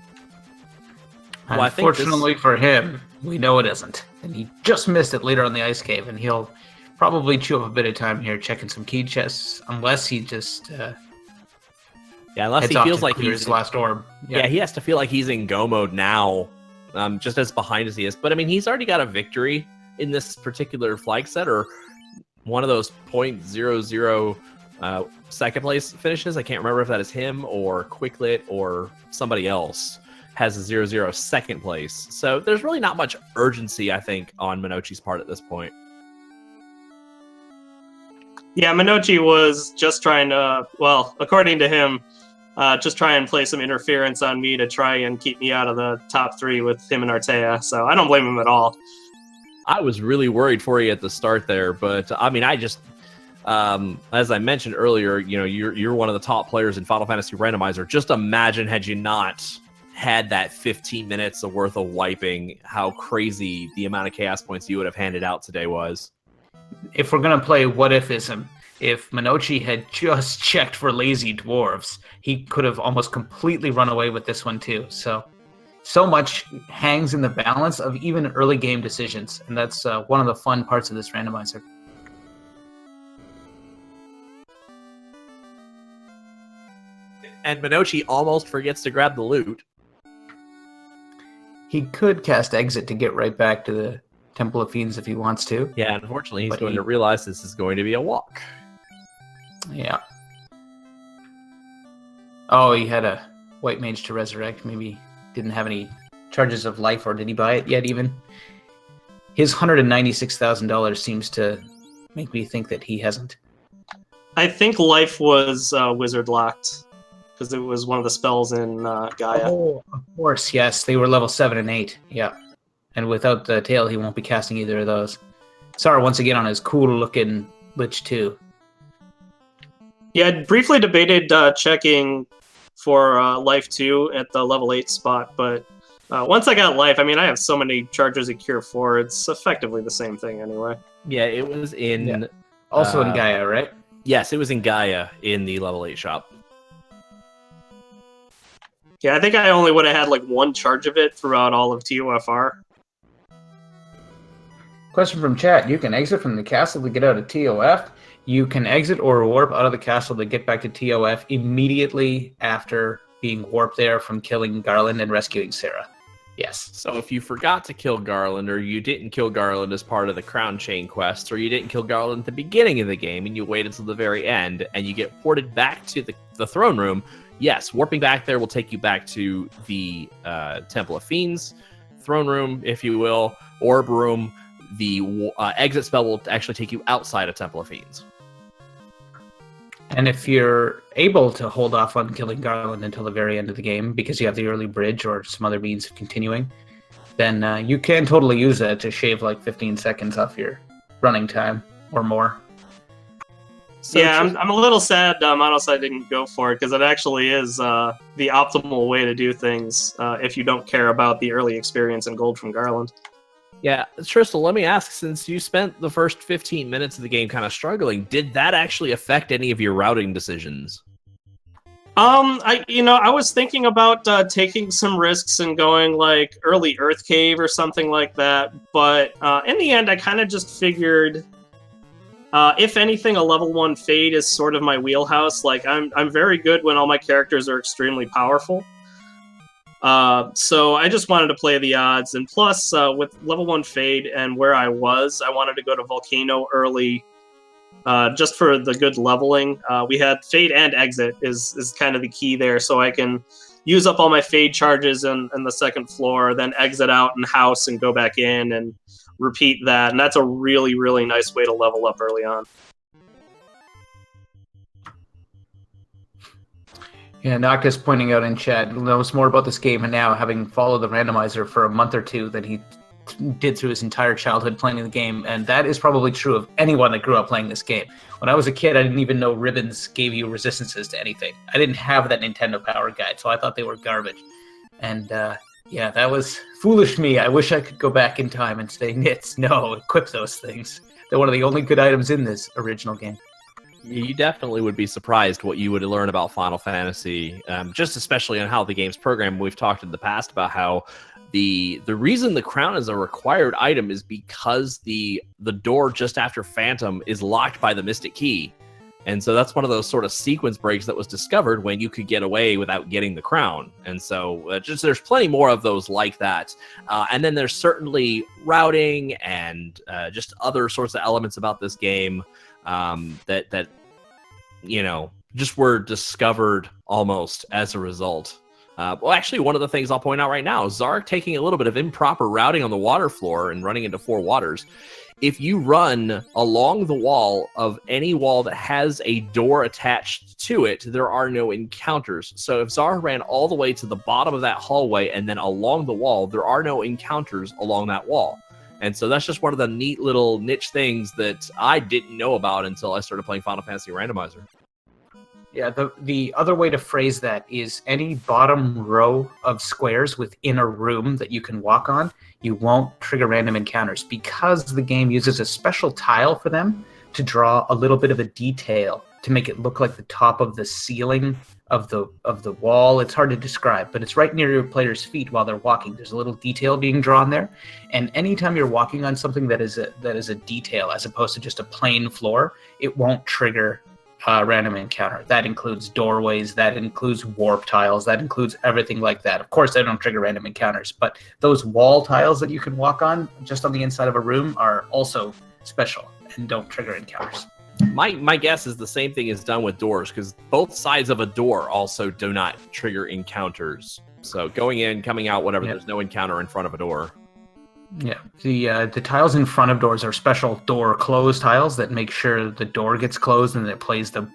Well, unfortunately for him, we know it isn't. And he just missed it later on the ice cave, and he'll probably chew up a bit of time here checking some key chests, unless he just...
unless he feels like he's
his last orb.
Yeah, he has to feel like he's in go mode now, just as behind as he is. But I mean, he's already got a victory in this particular flag set, or one of those 0.00 second place finishes. I can't remember if that is him or Quicklet or somebody else has a 0-0 second place. So there's really not much urgency, I think, on Minochi's part at this point.
Yeah, Minochi was just trying to, well, according to him, just try and play some interference on me to try and keep me out of the top 3 with him and Artea. So I don't blame him at all.
I was really worried for you at the start there, but I mean, I just, as I mentioned earlier, you're one of the top players in Final Fantasy Randomizer. Just imagine had you not had that 15 minutes of worth of wiping, how crazy the amount of chaos points you would have handed out today was.
If we're going to play what ifism, if Minochi had just checked for lazy dwarves, he could have almost completely run away with this one too. So much hangs in the balance of even early game decisions, and that's one of the fun parts of this randomizer.
And Minochi almost forgets to grab the loot.
He could cast Exit to get right back to the Temple of Fiends if he wants to.
Yeah, unfortunately, he's going to realize this is going to be a walk.
Yeah. Oh, he had a White Mage to resurrect. Maybe didn't have any charges of life, or did he buy it yet even? His $196,000 seems to make me think that he hasn't.
I think life was wizard locked, because it was one of the spells in Gaia.
Oh, of course, yes. They were level 7 and 8. Yeah. And without the tail, he won't be casting either of those. Sar once again on his cool-looking Lich 2.
Yeah, I briefly debated checking for Life 2 at the level 8 spot, but once I got Life, I mean, I have so many chargers at Cure 4, it's effectively the same thing anyway.
Yeah, it was in...
Yeah. Also in Gaia, right?
Yes, it was in Gaia in the level 8 shop.
Yeah, I think I only would have had like one charge of it throughout all of TOFR.
Question from chat. You can exit from the castle to get out of TOF. You can exit or warp out of the castle to get back to TOF immediately after being warped there from killing Garland and rescuing Sarah. Yes.
So if you forgot to kill Garland, or you didn't kill Garland as part of the Crown Chain quest, or you didn't kill Garland at the beginning of the game and you wait until the very end and you get ported back to the throne room, yes, warping back there will take you back to the Temple of Fiends, throne room, if you will, orb room. The exit spell will actually take you outside of Temple of Fiends.
And if you're able to hold off on killing Garland until the very end of the game because you have the early bridge or some other means of continuing, then you can totally use that to shave like 15 seconds off your running time or more.
So yeah, I'm a little sad Monoside didn't go for it, because it actually is the optimal way to do things if you don't care about the early experience in Gold from Garland.
Yeah, Tristal, let me ask, since you spent the first 15 minutes of the game kind of struggling, did that actually affect any of your routing decisions?
I was thinking about taking some risks and going like early Earth Cave or something like that, but in the end I kind of just figured if anything, a level 1 Fade is sort of my wheelhouse. Like I'm very good when all my characters are extremely powerful. So I just wanted to play the odds, and plus with level 1 Fade and where I wanted to go to Volcano early, just for the good leveling. We had Fade and Exit is kind of the key there, so I can use up all my Fade charges in the second floor, then exit out and house and go back in and repeat that, and that's a really, really nice way to level up early on.
Yeah, Naka's pointing out in chat, knows more about this game and now, having followed the randomizer for a month or two, than he did through his entire childhood playing the game, and that is probably true of anyone that grew up playing this game. When I was a kid, I didn't even know ribbons gave you resistances to anything. I didn't have that Nintendo Power Guide, so I thought they were garbage. And yeah, that was foolish me. I wish I could go back in time and say, Nits, no, equip those things. They're one of the only good items in this original game.
You definitely would be surprised what you would learn about Final Fantasy, just especially on how the game's programmed. We've talked in the past about how the reason the crown is a required item is because the door just after Phantom is locked by the Mystic Key. And so that's one of those sort of sequence breaks that was discovered when you could get away without getting the crown. And so there's plenty more of those like that. And then there's certainly routing and just other sorts of elements about this game that just were discovered almost as a result. Well, actually, one of the things I'll point out right now, Zark taking a little bit of improper routing on the water floor and running into 4 waters. If you run along the wall of any wall that has a door attached to it, there are no encounters. So if Zar ran all the way to the bottom of that hallway and then along the wall, there are no encounters along that wall. And so that's just one of the neat little niche things that I didn't know about until I started playing Final Fantasy Randomizer.
Yeah, the other way to phrase that is any bottom row of squares within a room that you can walk on, you won't trigger random encounters because the game uses a special tile for them to draw a little bit of a detail to make it look like the top of the ceiling of the wall. It's hard to describe, but it's right near your player's feet while they're walking. There's a little detail being drawn there, and anytime you're walking on something that is a detail as opposed to just a plain floor, it won't trigger random encounter. That includes doorways, that includes warp tiles, that includes everything like that. Of course, they don't trigger random encounters, but those wall tiles that you can walk on just on the inside of a room are also special and don't trigger encounters.
My guess is the same thing is done with doors, because both sides of a door also do not trigger encounters. So going in, coming out, whatever, There's no encounter in front of a door.
Yeah, the tiles in front of doors are special door close tiles that make sure the door gets closed and it plays the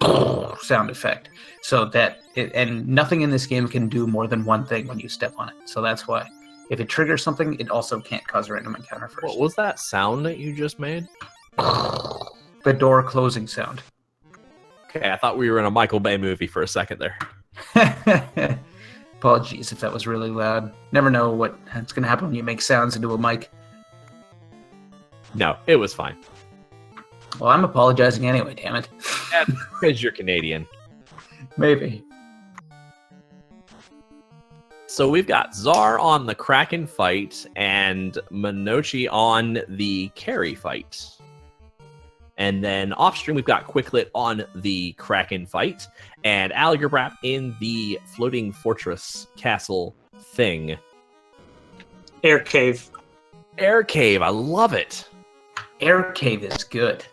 sound effect. So that and nothing in this game can do more than one thing when you step on it. So that's why if it triggers something, it also can't cause a random encounter first.
What was that sound that you just made?
The door closing sound.
Okay, I thought we were in a Michael Bay movie for a second there.
Apologies if that was really loud. Never know what's going to happen when you make sounds into a mic.
No, it was fine.
Well, I'm apologizing anyway, damn it.
Yeah, because you're Canadian.
Maybe.
So we've got Czar on the Kraken fight and Minochi on the Carry fight. And then off stream, we've got Quicklit on the Kraken fight and Alligabrap in the floating fortress castle thing.
Air cave.
Air cave, I love it.
Air cave is good.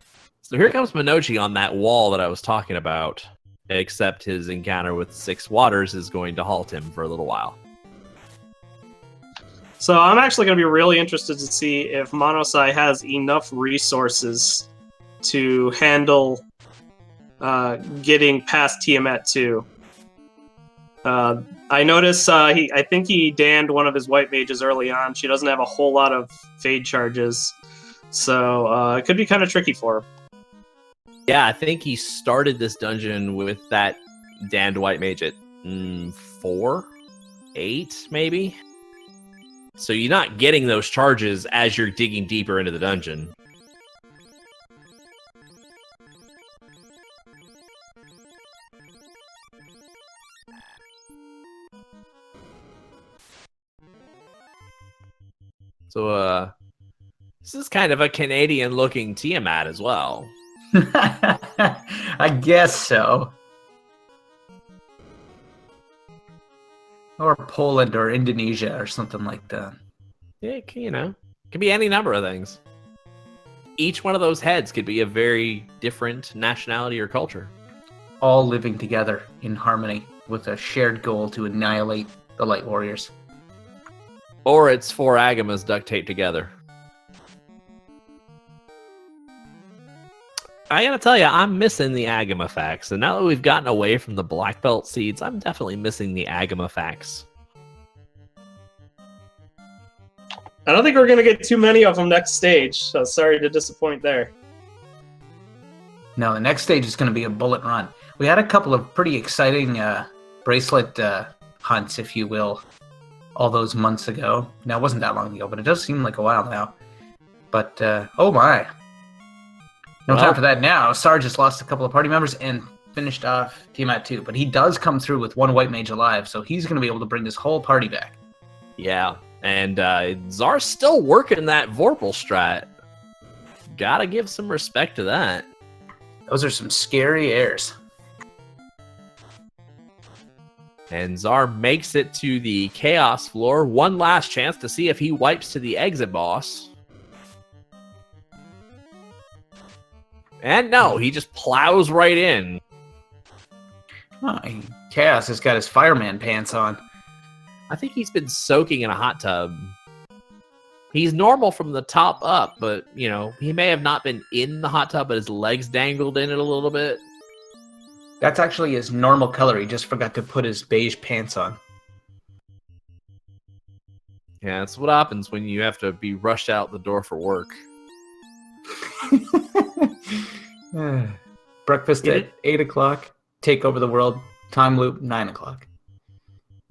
So here comes Minochi on that wall that I was talking about, except his encounter with Six Waters is going to halt him for a little while.
So I'm actually going to be really interested to see if Monosai has enough resources to handle getting past Tiamat 2. I notice I think he danned one of his white mages early on. She doesn't have a whole lot of fade charges, so it could be kind of tricky for him.
Yeah, I think he started this dungeon with that danned white mage at 4, 8 maybe. So you're not getting those charges as you're digging deeper into the dungeon. So, this is kind of a Canadian-looking Tiamat as well.
I guess so. Or Poland or Indonesia or something like that.
Yeah, it could be any number of things. Each one of those heads could be a very different nationality or culture.
All living together in harmony with a shared goal to annihilate the Light Warriors.
Or it's 4 Agamas duct taped together. I gotta tell you, I'm missing the Agama facts. And now that we've gotten away from the black belt seeds, I'm definitely missing the Agama facts.
I don't think we're going to get too many of them next stage, so sorry to disappoint there.
No, the next stage is going to be a bullet run. We had a couple of pretty exciting bracelet hunts, if you will, all those months ago. Now, it wasn't that long ago, but it does seem like a while now. But, oh my. No time for that now. Sar just lost a couple of party members and finished off Tiamat 2. But he does come through with 1 white mage alive, so he's going to be able to bring this whole party back.
Yeah, and Czar's still working that Vorpal strat. Gotta give some respect to that.
Those are some scary airs.
And Czar makes it to the Chaos floor. One last chance to see if he wipes to the exit boss. And no, he just plows right in.
Oh, Chaos has got his fireman pants on.
I think he's been soaking in a hot tub. He's normal from the top up, but, he may have not been in the hot tub, but his legs dangled in it a little bit.
That's actually his normal color. He just forgot to put his beige pants on.
Yeah, that's what happens when you have to be rushed out the door for work.
Breakfast at 8 o'clock. Take over the world. Time loop, 9 o'clock.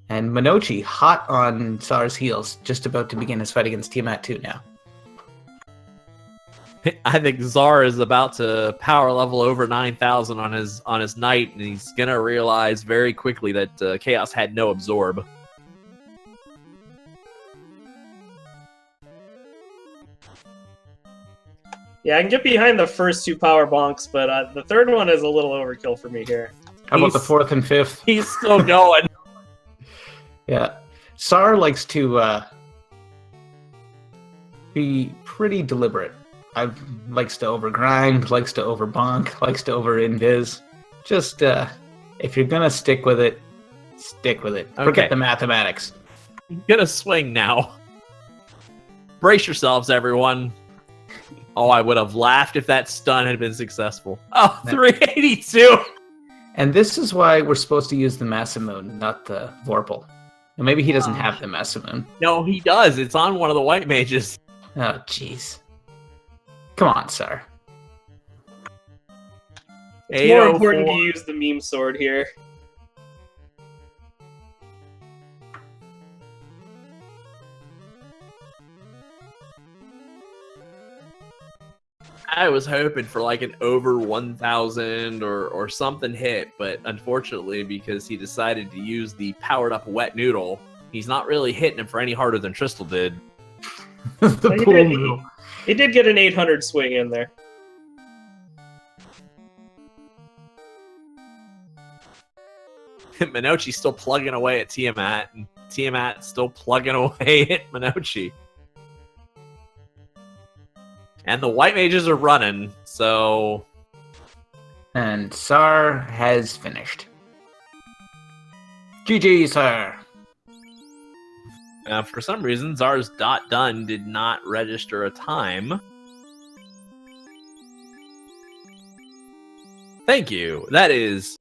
And Minochi, hot on Sar's heels, just about to begin his fight against Tiamat 2 now.
I think Czar is about to power level over 9,000 on his knight, and he's gonna realize very quickly that Chaos had no absorb.
Yeah, I can get behind the first 2 power bonks, but the third one is a little overkill for me here.
How about the 4th and 5th?
He's still going.
Yeah. Sar likes to be pretty deliberate. Likes to overgrind, likes to overbonk, likes to over-invis. Just, if you're gonna stick with it, stick with it.
Okay.
Forget the mathematics.
I'm gonna swing now. Brace yourselves, everyone. Oh, I would have laughed if that stun had been successful. Oh, 382!
And this is why we're supposed to use the Masamune, not the Vorpal. And maybe he doesn't have the Masamune.
No, he does. It's on one of the white mages.
Oh, jeez. Come on, Sar.
It's more important to use the meme sword here.
I was hoping for like an over 1,000 or something hit, but unfortunately, because he decided to use the powered up wet noodle, He's not really hitting him for any harder than Tristel did.
The
He
pool
did-
noodle.
He did get an 800 swing in there.
Minochi's still plugging away at Tiamat, and Tiamat's still plugging away at Minochi. And the white mages are running, so...
And Sar has finished. GG, sir.
For some reason, Zar's .done did not register a time. Thank you. That is...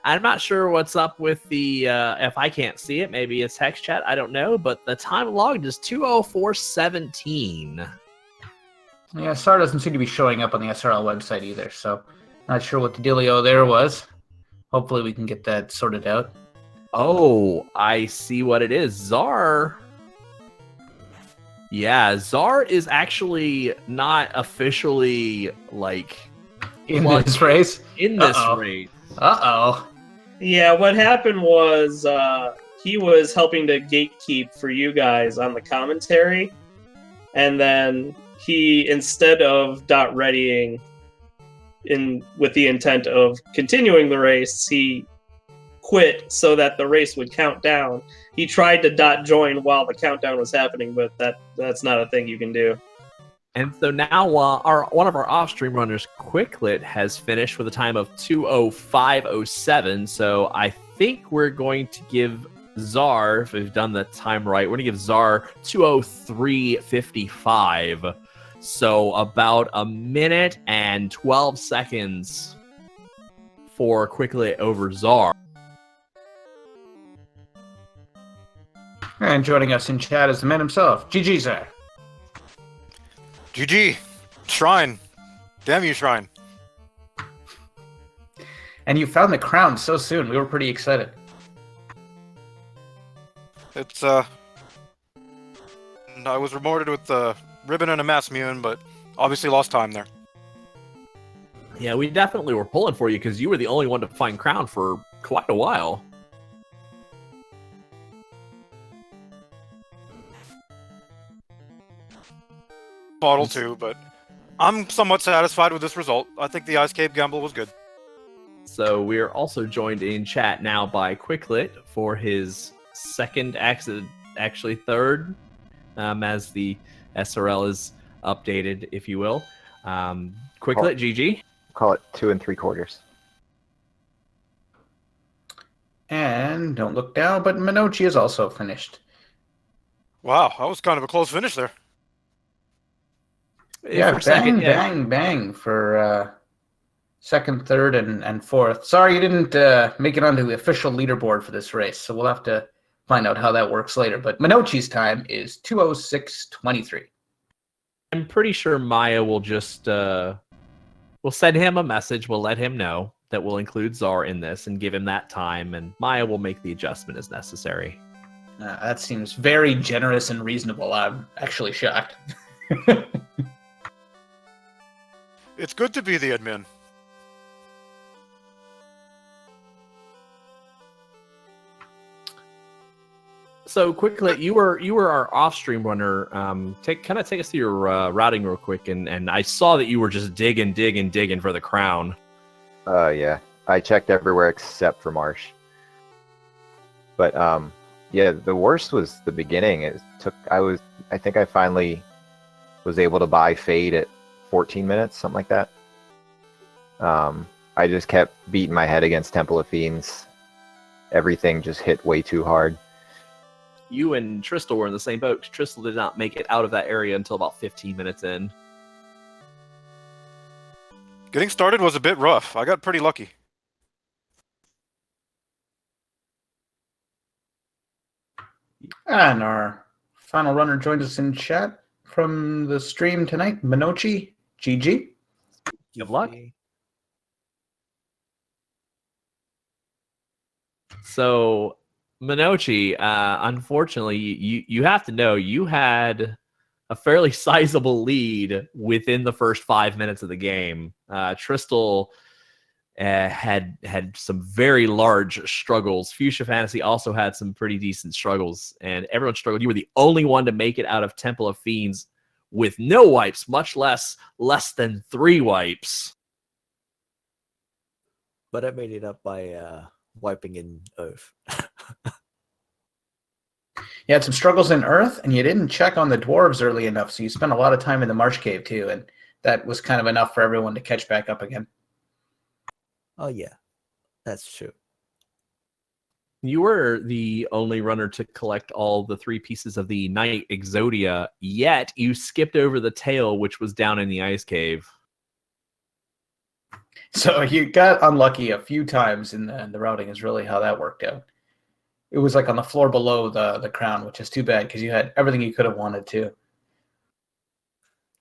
I'm not sure what's up with the, if I can't see it, maybe it's text chat, I don't know, but the time logged is 2:04:17.
Yeah, Sar doesn't seem to be showing up on the SRL website either, so not sure what the dealio there was. Hopefully we can get that sorted out.
Oh, I see what it is. Zar. Yeah, Zar is actually not officially, like,
In
plugged
this race?
in this
Uh-oh.
race.
Uh-oh.
Yeah, what happened was he was helping to gatekeep for you guys on the commentary, and then he, instead of readying with the intent of continuing the race, he quit so that the race would count down. He tried to join while the countdown was happening, but that's not a thing you can do.
And so now one of our off-stream runners, Quicklit, has finished with a time of 2:05:07. So I think we're going to give Zar, if we've done the time right, we're going to give Zar 2:03:55. So about a minute and 12 seconds for Quicklit over Zar.
And joining us in chat is the man himself. GG, sir.
GG. Shrine. Damn you, Shrine.
And you found the crown so soon. We were pretty excited.
It's, I was rewarded with a ribbon and a mass mune, but obviously lost time there.
Yeah, we definitely were pulling for you because you were the only one to find crown for quite a while.
Bottle too, but I'm somewhat satisfied with this result. I think the Ice Cape gamble was good.
So we're also joined in chat now by Quicklit for his second accident, actually third, as the SRL is updated, if you will. Quicklit, GG.
Call it 2 3/4.
And don't look down, but Minochi is also finished.
Wow, that was kind of a close finish there.
Yeah,
For
bang,
second, yeah.
bang, bang for second, third, and fourth. Sorry you didn't make it onto the official leaderboard for this race, so we'll have to find out how that works later. But Minochi's time is 2:06:23.
I'm pretty sure Maya will just we'll send him a message. We'll let him know that we'll include Zar in this and give him that time, and Maya will make the adjustment as necessary.
That seems very generous and reasonable. I'm actually shocked.
It's good to be the admin.
So quickly, you were our off-stream runner. Take us through your routing real quick, and I saw that you were just digging for the crown.
Yeah. I checked everywhere except for Marsh. But yeah, the worst was the beginning. I think I finally was able to buy Fade at 14 minutes, something like that. I just kept beating my head against Temple of Fiends. Everything just hit way too hard.
You and Tristel were in the same boat. Tristel did not make it out of that area until about 15 minutes in.
Getting started was a bit rough. I got pretty lucky.
And our final runner joined us in chat from the stream tonight, Minochi. GG.
Good luck. So, Minochi, unfortunately, you have to know you had a fairly sizable lead within the first 5 minutes of the game. Tristel had some very large struggles. Fuchsia Fantasy also had some pretty decent struggles, and everyone struggled. You were the only one to make it out of Temple of Fiends with no wipes, much less than 3 wipes.
But I made it up by wiping in Earth.
You had some struggles in Earth, and you didn't check on the dwarves early enough, so you spent a lot of time in the Marsh Cave too, and that was kind of enough for everyone to catch back up again.
Oh yeah, that's true.
You were the only runner to collect all the 3 pieces of the Night Exodia, yet you skipped over the tail, which was down in the ice cave.
So you got unlucky a few times in the routing is really how that worked out. It was like on the floor below the crown, which is too bad because you had everything you could have wanted to.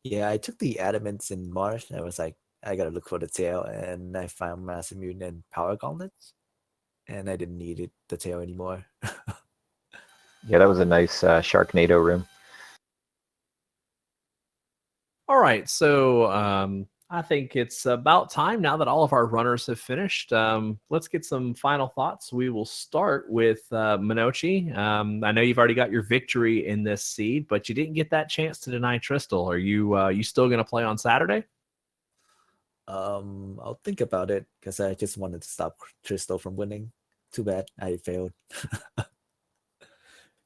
Yeah, I took the adamants in Marsh, and I was like, I gotta look for the tail, and I found Massive Mutant and Power Gauntlets, and I didn't need the tail anymore.
Yeah, that was a nice Sharknado room.
All right, so I think it's about time now that all of our runners have finished. Let's get some final thoughts. We will start with Minochi. I know you've already got your victory in this seed, but you didn't get that chance to deny Tristal. Are you still going to play on Saturday?
I'll think about it because I just wanted to stop Tristal from winning. Too bad I failed.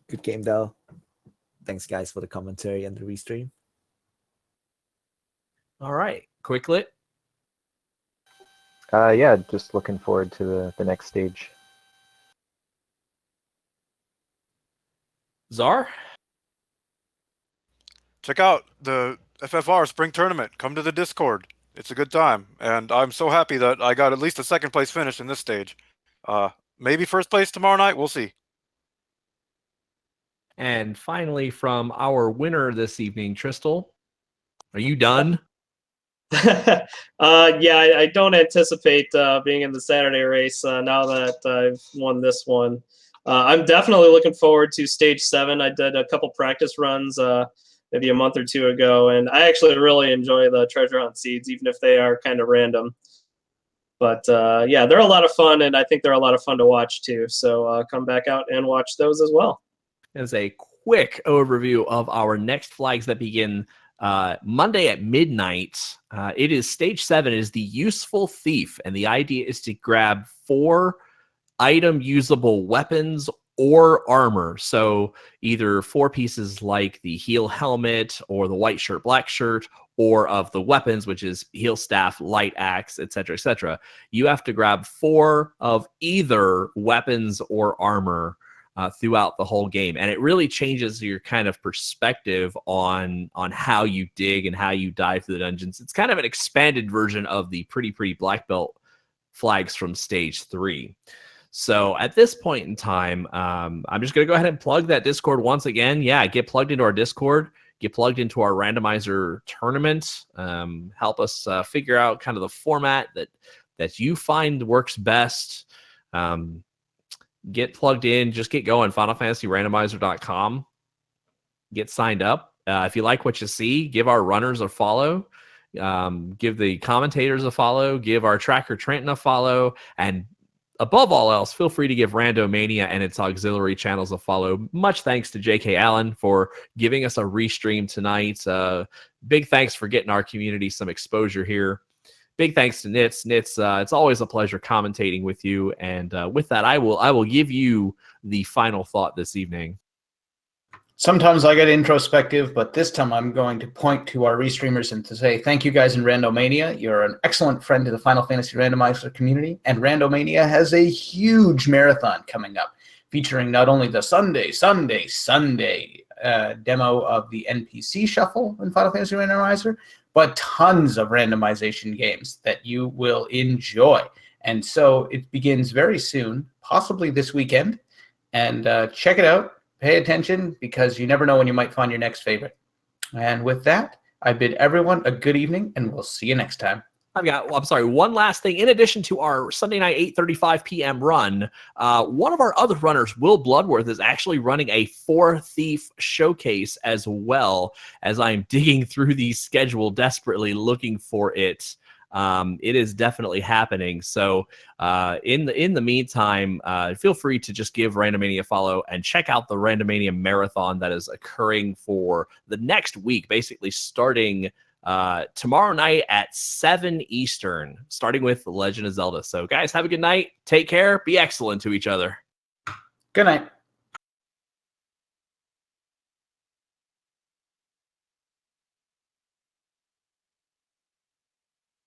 Good game though. Thanks guys for the commentary and the restream.
All right, Quicklit.
Yeah, just looking forward to the next stage.
Czar?
Check out the FFR Spring Tournament. Come to the Discord. It's a good time, and I'm so happy that I got at least a 2nd place finish in this stage. Maybe 1st place tomorrow night. We'll see.
And finally, from our winner this evening, Tristal, are you done?
Yeah, I don't anticipate being in the Saturday race now that I've won this one. I'm definitely looking forward to stage 7. I did a couple practice runs maybe a month or 2 ago, and I actually really enjoy the treasure hunt seeds, even if they are kind of random. But yeah, they're a lot of fun, and I think they're a lot of fun to watch too. So come back out and watch those as well.
As a quick overview of our next flags that begin Monday at midnight, it is stage 7 is the Useful Thief, and the idea is to grab 4 item usable weapons or armor. So either 4 pieces like the heel helmet or the white shirt, black shirt, or of the weapons, which is heel staff, light axe, etc., etc. You have to grab 4 of either weapons or armor throughout the whole game, and it really changes your kind of perspective on how you dig and how you dive through the dungeons. It's kind of an expanded version of the pretty black belt flags from stage 3. So at this point in time, I'm just going to go ahead and plug that Discord once again. Yeah, get plugged into our Discord, get plugged into our randomizer tournament. Help us figure out kind of the format that you find works best. Get plugged in, just get going. FinalFantasyRandomizer.com. Get signed up. If you like what you see, give our runners a follow. Give the commentators a follow. Give our tracker Trenton a follow. And above all else, feel free to give Randomania and its auxiliary channels a follow. Much thanks to J.K. Allen for giving us a restream tonight. Big thanks for getting our community some exposure here. Big thanks to Nitz. Nitz, it's always a pleasure commentating with you. And with that, I will give you the final thought this evening.
Sometimes I get introspective, but this time I'm going to point to our restreamers and to say thank you guys in Randomania. You're an excellent friend to the Final Fantasy Randomizer community, and Randomania has a huge marathon coming up featuring not only the Sunday demo of the NPC Shuffle in Final Fantasy Randomizer, but tons of randomization games that you will enjoy. And so it begins very soon, possibly this weekend, and check it out. Pay attention, because you never know when you might find your next favorite. And with that, I bid everyone a good evening, and we'll see you next time.
One last thing. In addition to our Sunday night 8:35 p.m. run, one of our other runners, Will Bloodworth, is actually running a 4 Thief showcase as well, as I'm digging through the schedule desperately looking for it. It is definitely happening. So in the meantime, feel free to just give Randomania a follow and check out the Randomania marathon that is occurring for the next week, basically starting tomorrow night at 7 Eastern, starting with The Legend of Zelda. So guys, have a good night. Take care. Be excellent to each other.
Good night.